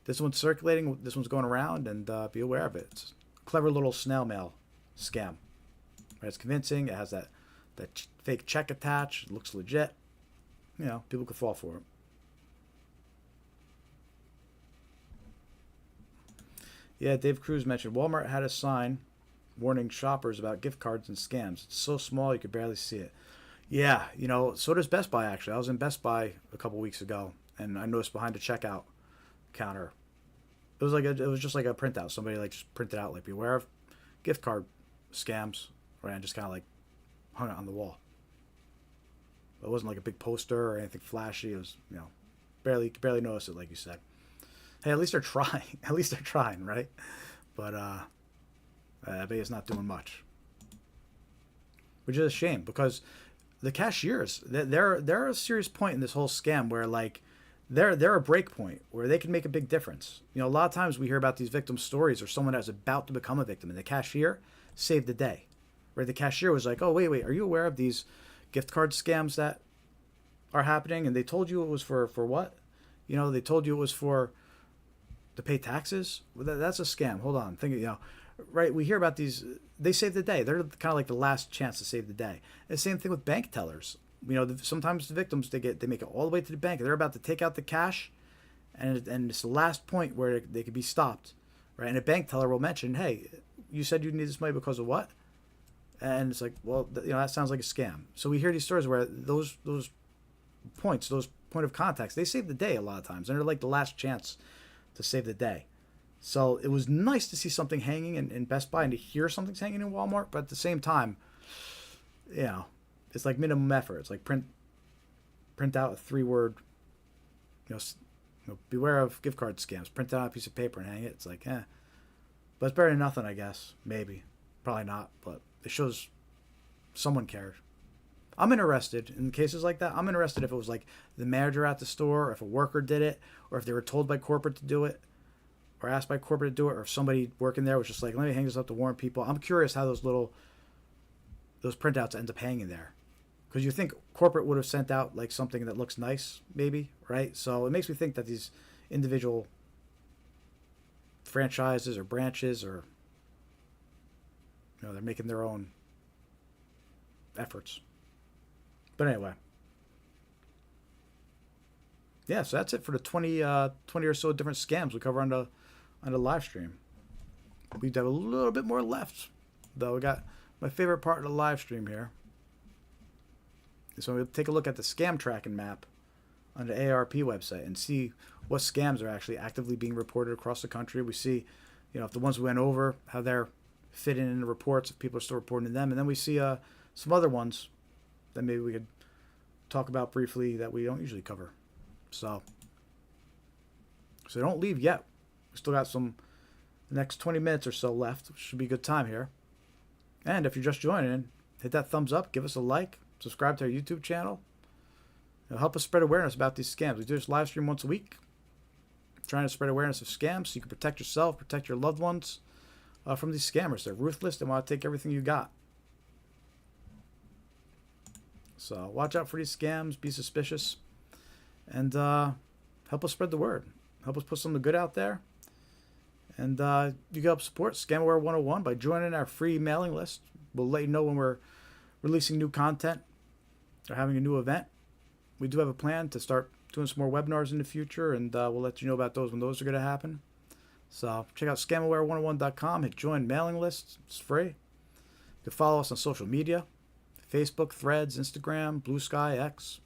this one's circulating, this one's going around, and be aware of it. It's a clever little snail mail scam. Right? It's convincing. It has that fake check attached. It looks legit. People could fall for it. Yeah, Dave Cruz mentioned Walmart had a sign warning shoppers about gift cards and scams. It's so small you could barely see it. Yeah, so does Best Buy actually. I was in Best Buy a couple weeks ago, and I noticed behind the checkout counter, it was just like a printout. Somebody just printed out like beware of gift card scams, right? And just kind of hung it on the wall. It wasn't like a big poster or anything flashy. It was, barely notice it, like you said. Hey, at least they're trying. At least they're trying, right? But I bet it's not doing much, which is a shame because the cashiers, they're a serious point in this whole scam where they're a break point where they can make a big difference. A lot of times we hear about these victim stories or someone that's about to become a victim, and the cashier saved the day. Right? The cashier was like, "Oh, wait, are you aware of these gift card scams that are happening?" And they told you it was for what? They told you it was to pay taxes. Well, that's a scam. Hold on, right? We hear about these. They save the day. They're kind of like the last chance to save the day. And the same thing with bank tellers. Sometimes the victims they make it all the way to the bank. They're about to take out the cash, and it's the last point where they could be stopped, right? And a bank teller will mention, "Hey, you said you need this money because of what?" And it's like, well, that sounds like a scam. So we hear these stories where those points, those point of contacts, they save the day a lot of times, and they're like the last chance to save the day. So it was nice to see something hanging in Best Buy and to hear something's hanging in Walmart, but at the same time, it's like minimum effort. It's like print out a 3-word, beware of gift card scams. Print out a piece of paper and hang it. It's like, but it's better than nothing, I guess. Maybe, probably not, but it shows someone cared. I'm interested in cases like that. I'm interested if it was like the manager at the store, or if a worker did it, or if they were told by corporate to do it, or asked by corporate to do it, or if somebody working there was just like, let me hang this up to warn people. I'm curious how those printouts end up hanging there. Because you think corporate would have sent out like something that looks nice, maybe, right? So it makes me think that these individual franchises or branches or, they're making their own efforts. But anyway. Yeah, so that's it for the 20 or so different scams we cover on the live stream. We have a little bit more left, though. We got my favorite part of the live stream here. So we'll take a look at the scam tracking map on the ARP website and see what scams are actually actively being reported across the country. We see, if the ones we went over, how they're fitting in the reports, if people are still reporting them. And then we see some other ones that maybe we could talk about briefly that we don't usually cover. So don't leave yet. We still got the next 20 minutes or so left. Should be a good time here. And if you're just joining, hit that thumbs up, give us a like, subscribe to our YouTube channel. It'll help us spread awareness about these scams. We do this live stream once a week, trying to spread awareness of scams so you can protect yourself, protect your loved ones from these scammers. They're ruthless. They want to take everything you got. So watch out for these scams. Be suspicious. And help us spread the word. Help us put something good out there. And you can help support Scamware 101 by joining our free mailing list. We'll let you know when we're releasing new content or having a new event. We do have a plan to start doing some more webinars in the future, and we'll let you know about those when those are going to happen. So check out scamware101.com. Hit join mailing list. It's free. You can follow us on social media. Facebook, Threads, Instagram, Blue Sky, X.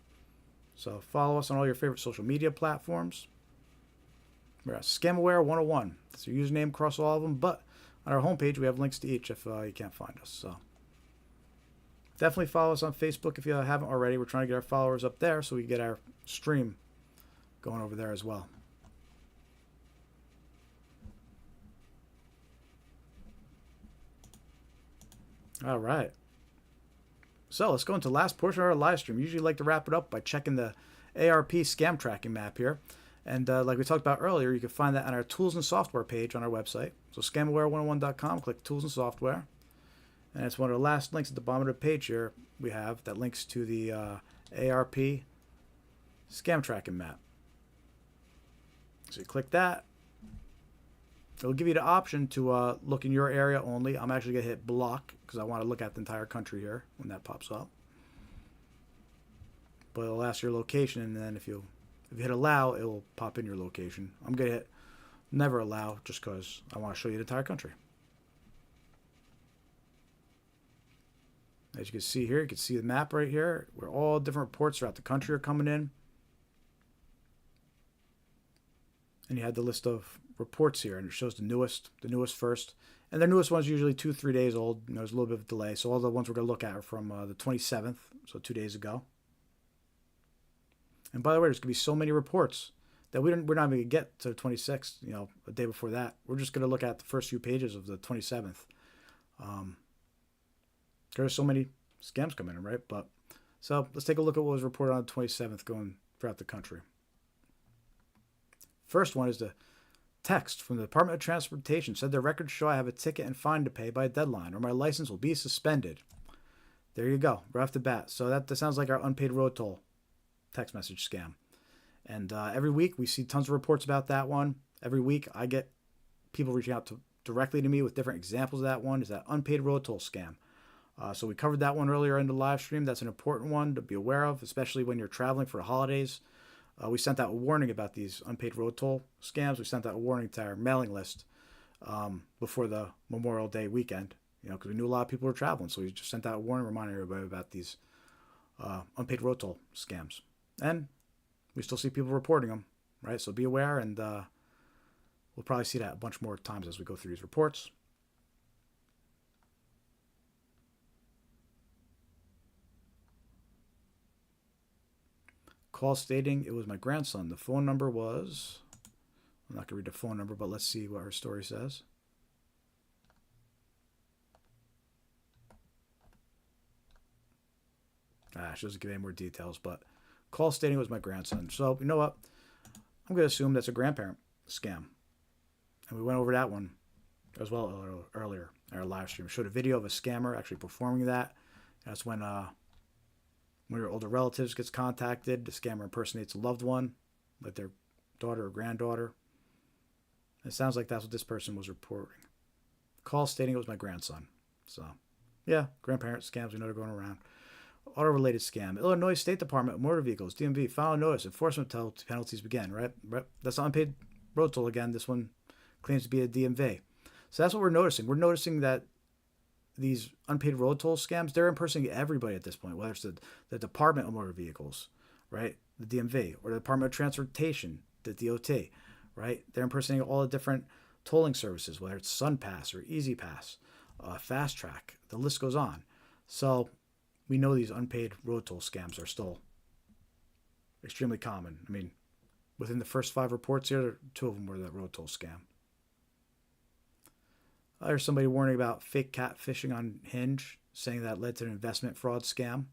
So follow us on all your favorite social media platforms. We're at Scamware 101. That's your username across all of them. But on our homepage, we have links to each if you can't find us. So definitely follow us on Facebook if you haven't already. We're trying to get our followers up there so we can get our stream going over there as well. All right. So let's go into the last portion of our live stream. We usually like to wrap it up by checking the ARP scam tracking map here. And like we talked about earlier, you can find that on our tools and software page on our website. So scamware101.com, click tools and software. And it's one of the last links at the bottom of the page here we have that links to the ARP scam tracking map. So you click that. It'll give you the option to look in your area only. I'm actually going to hit block because I want to look at the entire country here when that pops up. But it'll ask your location, and then if you hit allow, it will pop in your location. I'm going to hit never allow just because I want to show you the entire country. As you can see here, you can see the map right here where all different reports throughout the country are coming in. And you have the list of reports here, and it shows the newest first. And the newest one's usually 2-3 days old. There's a little bit of a delay. So all the ones we're going to look at are from the 27th, so 2 days ago. And by the way, there's going to be so many reports that we're not even going to get to the 26th, a day before that. We're just going to look at the first few pages of the 27th. There's so many scams coming in, right? So let's take a look at what was reported on the 27th going throughout the country. First one is the text from the Department of Transportation. Said their records show I have a ticket and fine to pay by a deadline, or my license will be suspended. There you go, right off the bat. So that sounds like our unpaid road toll text message scam. And every week we see tons of reports about that one. Every week I get people reaching out directly to me with different examples of that one. Is that unpaid road toll scam. So we covered that one earlier in the live stream. That's an important one to be aware of, especially when you're traveling for the holidays. We sent out a warning about these unpaid road toll scams. We sent out a warning to our mailing list before the Memorial Day weekend, because we knew a lot of people were traveling. So we just sent out a warning reminding everybody about these unpaid road toll scams. And we still see people reporting them, right? So be aware, and we'll probably see that a bunch more times as we go through these reports. Call stating it was my grandson. The phone number was, I'm not going to read the phone number, but let's see what her story says. She doesn't give any more details, but call stating it was my grandson. So, you know what? I'm going to assume that's a grandparent scam. And we went over that one as well earlier in our live stream. Showed a video of a scammer actually performing that. That's when your older relatives gets contacted, the scammer impersonates a loved one, like their daughter or granddaughter. It sounds like that's what this person was reporting. Call stating it was my grandson. So, yeah, grandparent scams, we know they're going around. Auto-related scam. Illinois State Department, Motor Vehicles, DMV, final notice, enforcement penalties begin, right? That's unpaid road toll again. This one claims to be a DMV. So that's what we're noticing. We're noticing that these unpaid road toll scams, they're impersonating everybody at this point, whether it's the Department of Motor Vehicles, right? The DMV, or the Department of Transportation, the DOT, right? They're impersonating all the different tolling services, whether it's SunPass or EasyPass, Fast Track, the list goes on. So we know these unpaid road toll scams are still extremely common. I mean, within the first 5 reports here, 2 of them were that road toll scam. There's somebody warning about fake catfishing on Hinge, saying that led to an investment fraud scam.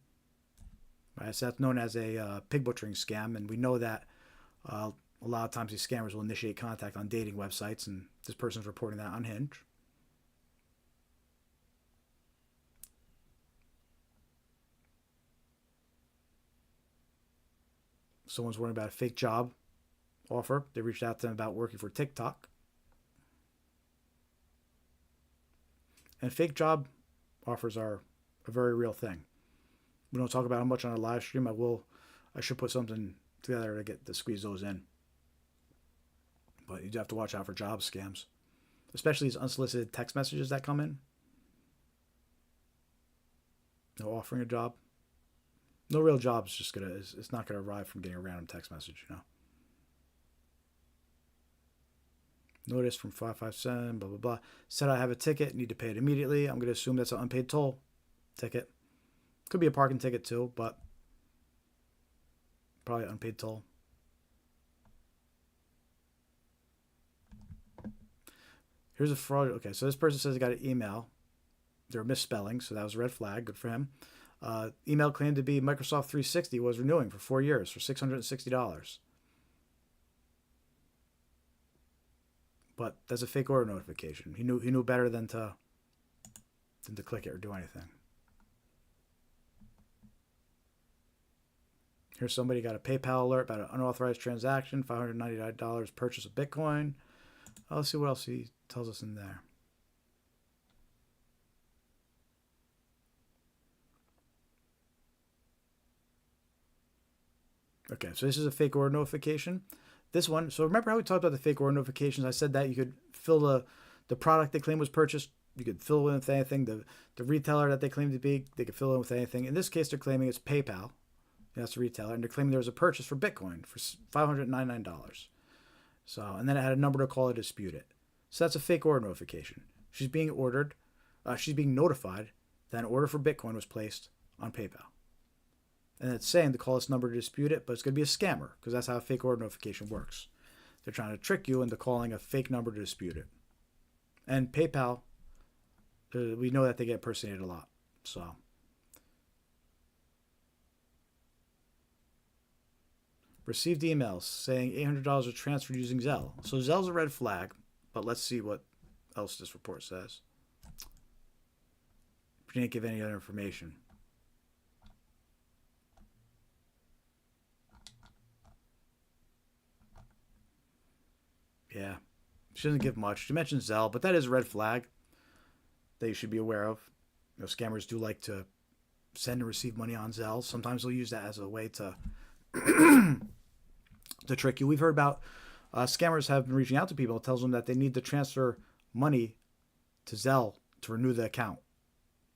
Right, so that's known as a pig butchering scam, and we know that a lot of times these scammers will initiate contact on dating websites, and this person's reporting that on Hinge. Someone's worrying about a fake job offer. They reached out to them about working for TikTok. And fake job offers are a very real thing. We don't talk about them much on our live stream. I should put something together to squeeze those in. But you do have to watch out for job scams, especially these unsolicited text messages that come in. No offering a job. No real job is just it's not gonna arrive from getting a random text message, you know. Notice from 557, blah, blah, blah. Said I have a ticket, need to pay it immediately. I'm going to assume that's an unpaid toll ticket. Could be a parking ticket too, but probably unpaid toll. Here's a fraud. Okay, so this person says he got an email. There were misspellings, so that was a red flag. Good for him. Email claimed to be Microsoft 360 was renewing for 4 years for $660. But that's a fake order notification. He knew better than to click it or do anything. Here's somebody got a PayPal alert about an unauthorized transaction, $599 purchase of Bitcoin. Let's see what else he tells us in there. Okay, so this is a fake order notification. This one, so remember how we talked about the fake order notifications? I said that you could fill the product they claim was purchased. You could fill in with anything. The retailer that they claim to be, they could fill in with anything. In this case, they're claiming it's PayPal. That's the retailer. And they're claiming there was a purchase for Bitcoin for $599. So, and then it had a number to call to dispute it. So that's a fake order notification. She's being notified that an order for Bitcoin was placed on PayPal. And it's saying to call this number to dispute it, but it's going to be a scammer because that's how a fake order notification works. They're trying to trick you into calling a fake number to dispute it. And PayPal, we know that they get impersonated a lot. So, received emails saying $800 was transferred using Zelle. So Zelle's a red flag, but let's see what else this report says. We didn't give any other information. Yeah, she doesn't give much. She mentions Zelle, but that is a red flag that you should be aware of. You know, scammers do like to send and receive money on Zelle. Sometimes they'll use that as a way to to trick you. We've heard about scammers have been reaching out to people. It tells them that they need to transfer money to Zelle to renew the account,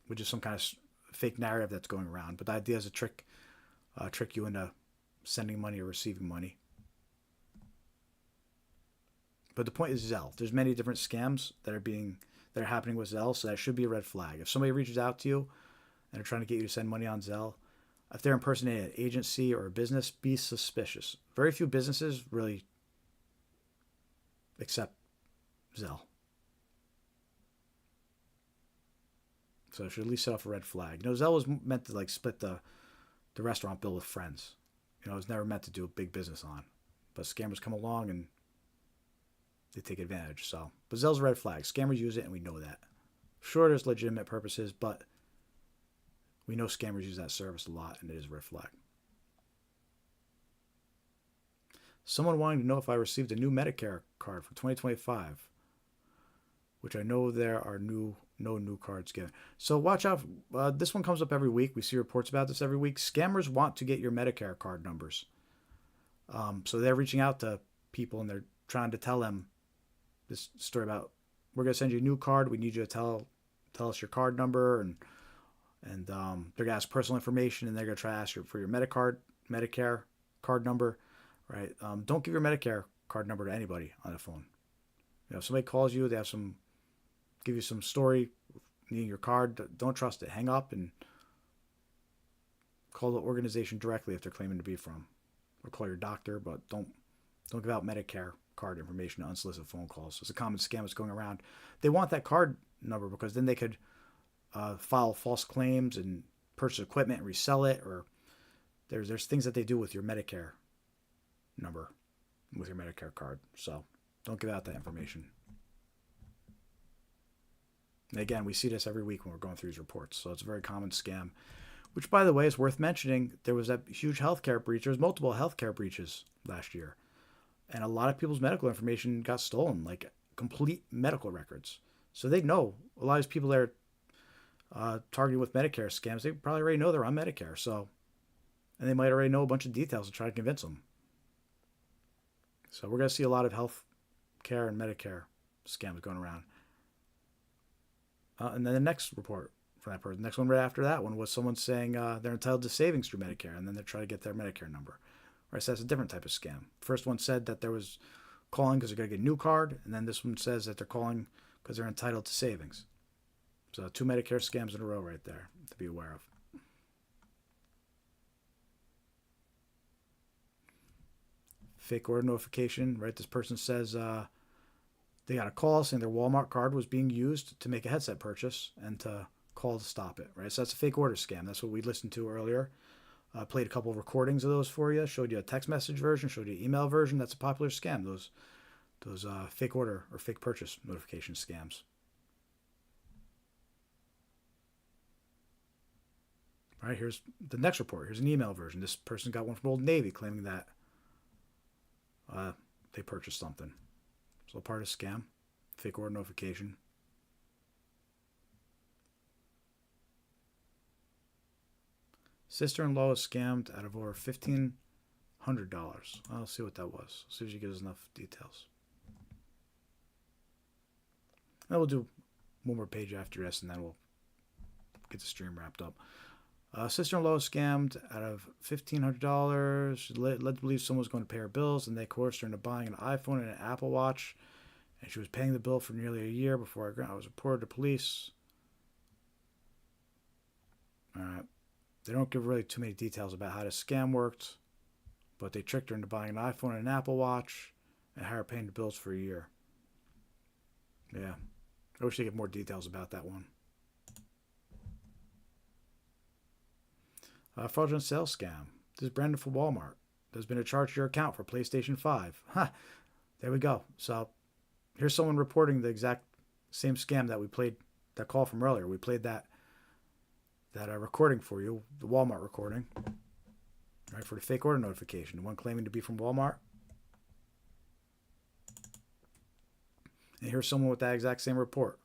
which is some kind of fake narrative that's going around. But the idea is to trick you into sending money or receiving money. But the point is Zelle. There's many different scams that are happening with Zelle, so that should be a red flag. If somebody reaches out to you and they're trying to get you to send money on Zelle, if they're impersonating an agency or a business, be suspicious. Very few businesses really accept Zelle. So it should at least set off a red flag. You know, Zelle was meant to like split the restaurant bill with friends. You know, it was never meant to do a big business on. But scammers come along and they take advantage. So, but Zelle's a red flag. Scammers use it, and we know that. Sure, there's legitimate purposes, but we know scammers use that service a lot, and it is a red flag. Someone wanting to know if I received a new Medicare card for 2025, which I know there are no new cards given. So watch out. This one comes up every week. We see reports about this every week. Scammers want to get your Medicare card numbers. So they're reaching out to people, and they're trying to tell them this story about we're going to send you a new card. We need you to tell us your card number, and they're going to ask personal information, and they're going to try to ask you for your Medicare card number, right? Don't give your Medicare card number to anybody on the phone. If somebody calls you, they give you some story needing your card, don't trust it. Hang up and call the organization directly if they're claiming to be from, or call your doctor, but don't give out Medicare card information to unsolicited phone calls. It's a common scam that's going around. They want that card number because then they could file false claims and purchase equipment and resell it, or there's things that they do with your Medicare number, with your Medicare card. So don't give out that information. And again, we see this every week when we're going through these reports. So it's a very common scam, which, by the way, is worth mentioning. There was that huge healthcare breach. There was multiple healthcare breaches last year. And a lot of people's medical information got stolen, like complete medical records. So they know a lot of these people that are targeted with Medicare scams, they probably already know they're on Medicare. So, and they might already know a bunch of details to try to convince them. So we're going to see a lot of health care and Medicare scams going around. And then the next report from that person, the next one right after that one was someone saying they're entitled to savings through Medicare, and then they're trying to get their Medicare number. Right, so that's a different type of scam. First one said that there was calling because they're going to get a new card, and then this one says that they're calling because they're entitled to savings. So 2 Medicare scams in a row right there to be aware of. Fake order notification, right? This person says they got a call saying their Walmart card was being used to make a headset purchase and to call to stop it, right? So that's a fake order scam. That's what we listened to earlier. I played a couple of recordings of those for you, showed you a text message version, showed you an email version. That's a popular scam, those fake order or fake purchase notification scams. All right, here's the next report. Here's an email version. This person got one from Old Navy claiming that they purchased something. So part of scam, fake order notification. Sister-in-law was scammed out of over $1,500. I'll see what that was. See if she gives us enough details. And we'll do one more page after this, and then we'll get the stream wrapped up. Sister-in-law was scammed out of $1,500. She led to believe someone was going to pay her bills, and they coerced her into buying an iPhone and an Apple Watch. And she was paying the bill for nearly a year before I was reported to police. All right. They don't give really too many details about how the scam worked, but they tricked her into buying an iPhone and an Apple Watch and had her paying the bills for a year. Yeah. I wish they get more details about that one. Fraudulent sales scam. This is Brandon from Walmart. There's been a charge to your account for PlayStation 5. There we go. So here's someone reporting the exact same scam that we played, that call from earlier. We played that recording for you, the Walmart recording, right, for the fake order notification, the one claiming to be from Walmart. And here's someone with that exact same report.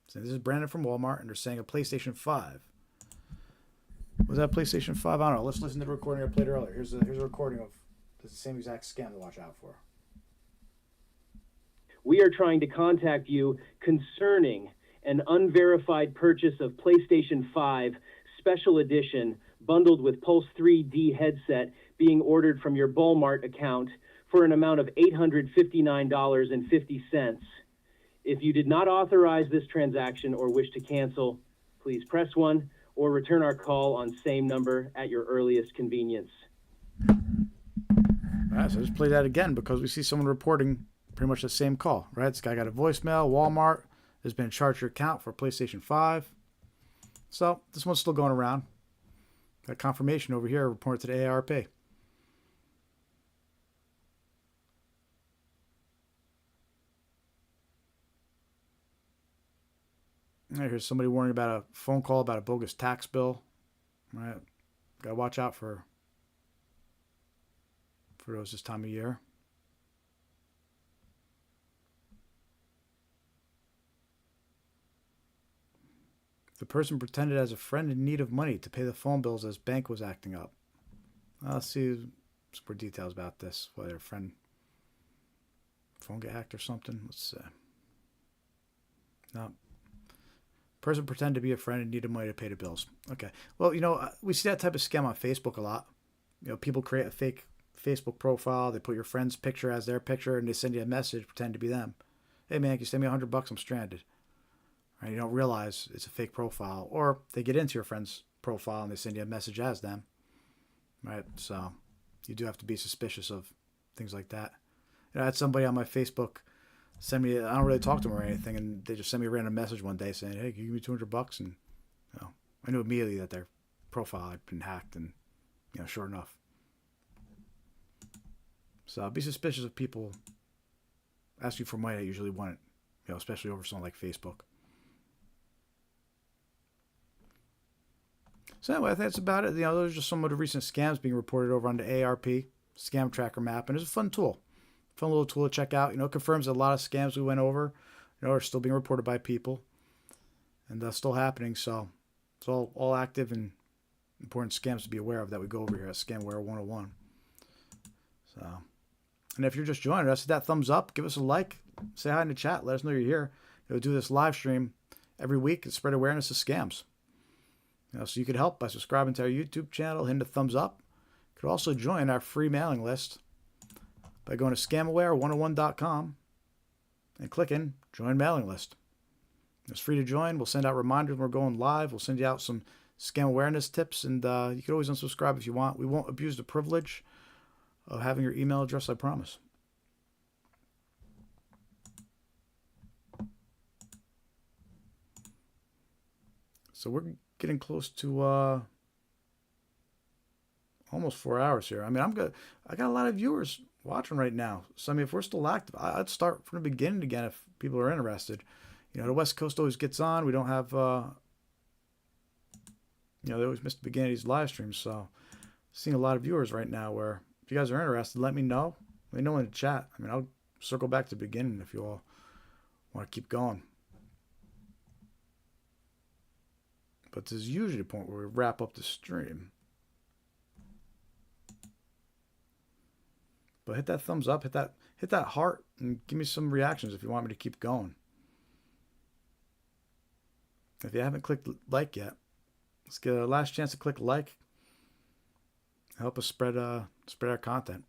So this is Brandon from Walmart, and they're saying a PlayStation 5. Was that PlayStation 5? I don't know. Let's listen to the recording I played earlier. Here's a recording of the same exact scam to watch out for. We are trying to contact you concerning an unverified purchase of PlayStation 5 Special Edition bundled with Pulse 3D headset being ordered from your Walmart account for an amount of $859.50. If you did not authorize this transaction or wish to cancel, please press 1 or return our call on same number at your earliest convenience. All right, so let's play that again because we see someone reporting pretty much the same call, right? This guy got a voicemail, Walmart has been charged your account for PlayStation 5. So this one's still going around. Got confirmation over here, reported to the AARP. Right, here's somebody warning about a phone call about a bogus tax bill. Right, gotta watch out for those this time of year. The person pretended as a friend in need of money to pay the phone bills as bank was acting up. Let's see some more details about this. Whether a friend phone get hacked or something. Let's see. No. Person pretend to be a friend and needed money to pay the bills. Okay. Well, we see that type of scam on Facebook a lot. People create a fake Facebook profile. They put your friend's picture as their picture, and they send you a message, pretend to be them. Hey, man, can you send me $100? I'm stranded. Right? You don't realize it's a fake profile. Or they get into your friend's profile, and they send you a message as them. Right? So you do have to be suspicious of things like that. I had somebody on my Facebook send me, I don't really talk to them or anything, and they just sent me a random message one day saying, hey, can you give me $200? And I knew immediately that their profile had been hacked, and sure enough. So be suspicious of people ask you for money that usually want it, especially over something like Facebook. So anyway, I think that's about it. Those are just some of the recent scams being reported over on the ARP Scam Tracker map, and it's a fun tool. Fun little tool to check out. It confirms that a lot of scams we went over, are still being reported by people, and still happening. So it's all active and important scams to be aware of that we go over here at Scamware 101. So, and if you're just joining us, hit that thumbs up, give us a like, say hi in the chat, let us know you're here. We'll do this live stream every week and spread awareness of scams. So you could help by subscribing to our YouTube channel, hitting the thumbs up. You could also join our free mailing list by going to scamaware101.com and clicking Join Mailing List. It's free to join. We'll send out reminders when we're going live. We'll send you out some scam awareness tips, and you can always unsubscribe if you want. We won't abuse the privilege of having your email address, I promise. So we're getting close to almost 4 hours here. I mean, I got a lot of viewers watching right now. So I mean, if we're still active, I'd start from the beginning again if people are interested. The West Coast always gets on. We don't have they always miss the beginning of these live streams. So seeing a lot of viewers right now where if you guys are interested, let me know. Let me know in the chat. I mean, I'll circle back to the beginning if you all want to keep going. But this is usually the point where we wrap up the stream. But hit that thumbs up, hit that heart, and give me some reactions if you want me to keep going. If you haven't clicked like yet, let's get a last chance to click like. Help us spread our content.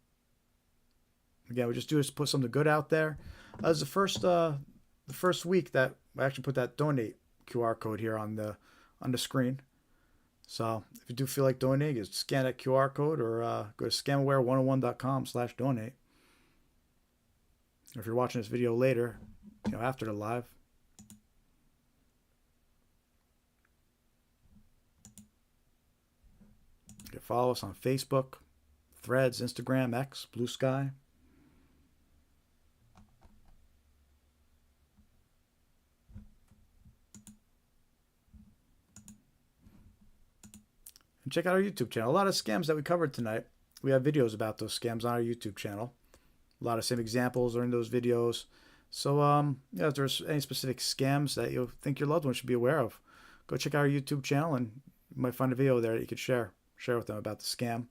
Again, we just do is put something good out there. As the first week that I actually put that donate QR code here on the screen. So if you do feel like donating, just scan that QR code or go to scamaware101.com/donate. If you're watching this video later, after the live, you can follow us on Facebook, Threads, Instagram, X, Blue Sky. And check out our YouTube channel. A lot of scams that we covered tonight, we have videos about those scams on our YouTube channel. A lot of same examples are in those videos. So, if there's any specific scams that you think your loved one should be aware of, go check out our YouTube channel, and you might find a video there that you could share with them about the scam.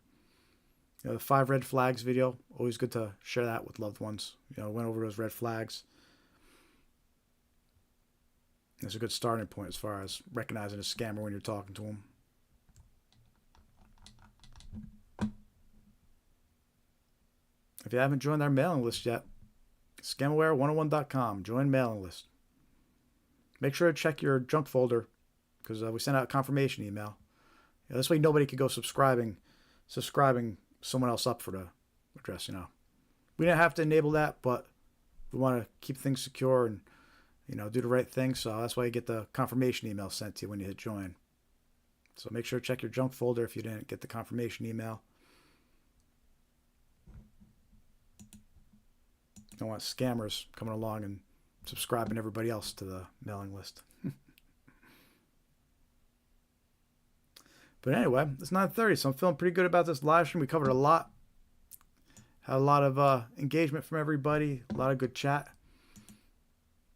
The 5 red flags video, always good to share that with loved ones. Went over those red flags. It's a good starting point as far as recognizing a scammer when you're talking to them. If you haven't joined our mailing list yet, scamaware101.com, join mailing list. Make sure to check your junk folder because we send out a confirmation email. This way nobody could go subscribing someone else up for the address. We didn't have to enable that, but we want to keep things secure and do the right thing. So that's why you get the confirmation email sent to you when you hit join. So make sure to check your junk folder if you didn't get the confirmation email. Don't want scammers coming along and subscribing everybody else to the mailing list. But anyway, it's 9:30, so I'm feeling pretty good about this live stream. We covered a lot. Had a lot of engagement from everybody. A lot of good chat.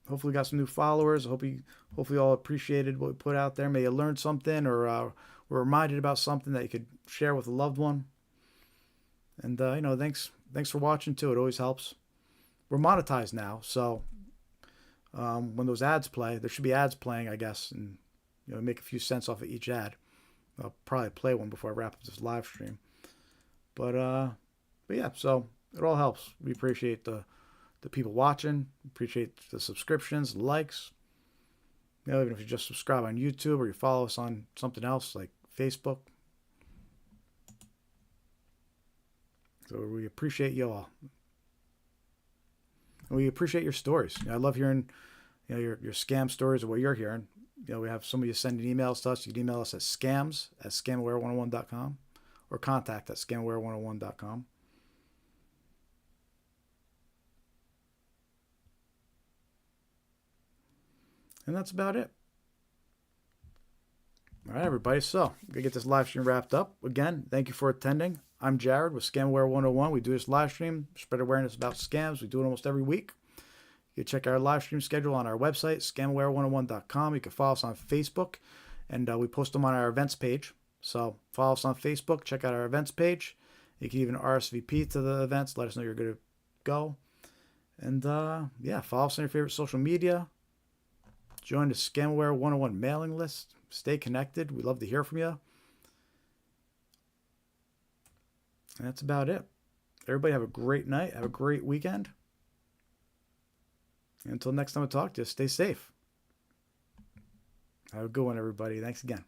Hopefully got some new followers. Hopefully you all appreciated what we put out there. May you learned something or were reminded about something that you could share with a loved one. And, thanks for watching, too. It always helps. We're monetized now, so when those ads play, there should be ads playing, I guess, and make a few cents off of each ad. I'll probably play one before I wrap up this live stream. But yeah, so it all helps. We appreciate the people watching, appreciate the subscriptions, likes. Even if you just subscribe on YouTube or you follow us on something else like Facebook. So we appreciate you all. And we appreciate your stories. I love hearing your scam stories or what you're hearing. We have some of you sending emails to us. You can email us at scams@scamaware101.com or contact@scamaware101.com. And that's about it. All right, everybody. So, we're going to get this live stream wrapped up. Again, thank you for attending. I'm Jared with Scamware 101. We do this live stream, spread awareness about scams. We do it almost every week. You can check our live stream schedule on our website, scamware101.com. You can follow us on Facebook, and we post them on our events page. So, follow us on Facebook. Check out our events page. You can even RSVP to the events. Let us know you're going to go. And, yeah, follow us on your favorite social media. Join the Scamware 101 mailing list. Stay connected. We'd love to hear from you. And that's about it. Everybody have a great night. Have a great weekend. And until next time I talk to you, stay safe. Have a good one, everybody. Thanks again.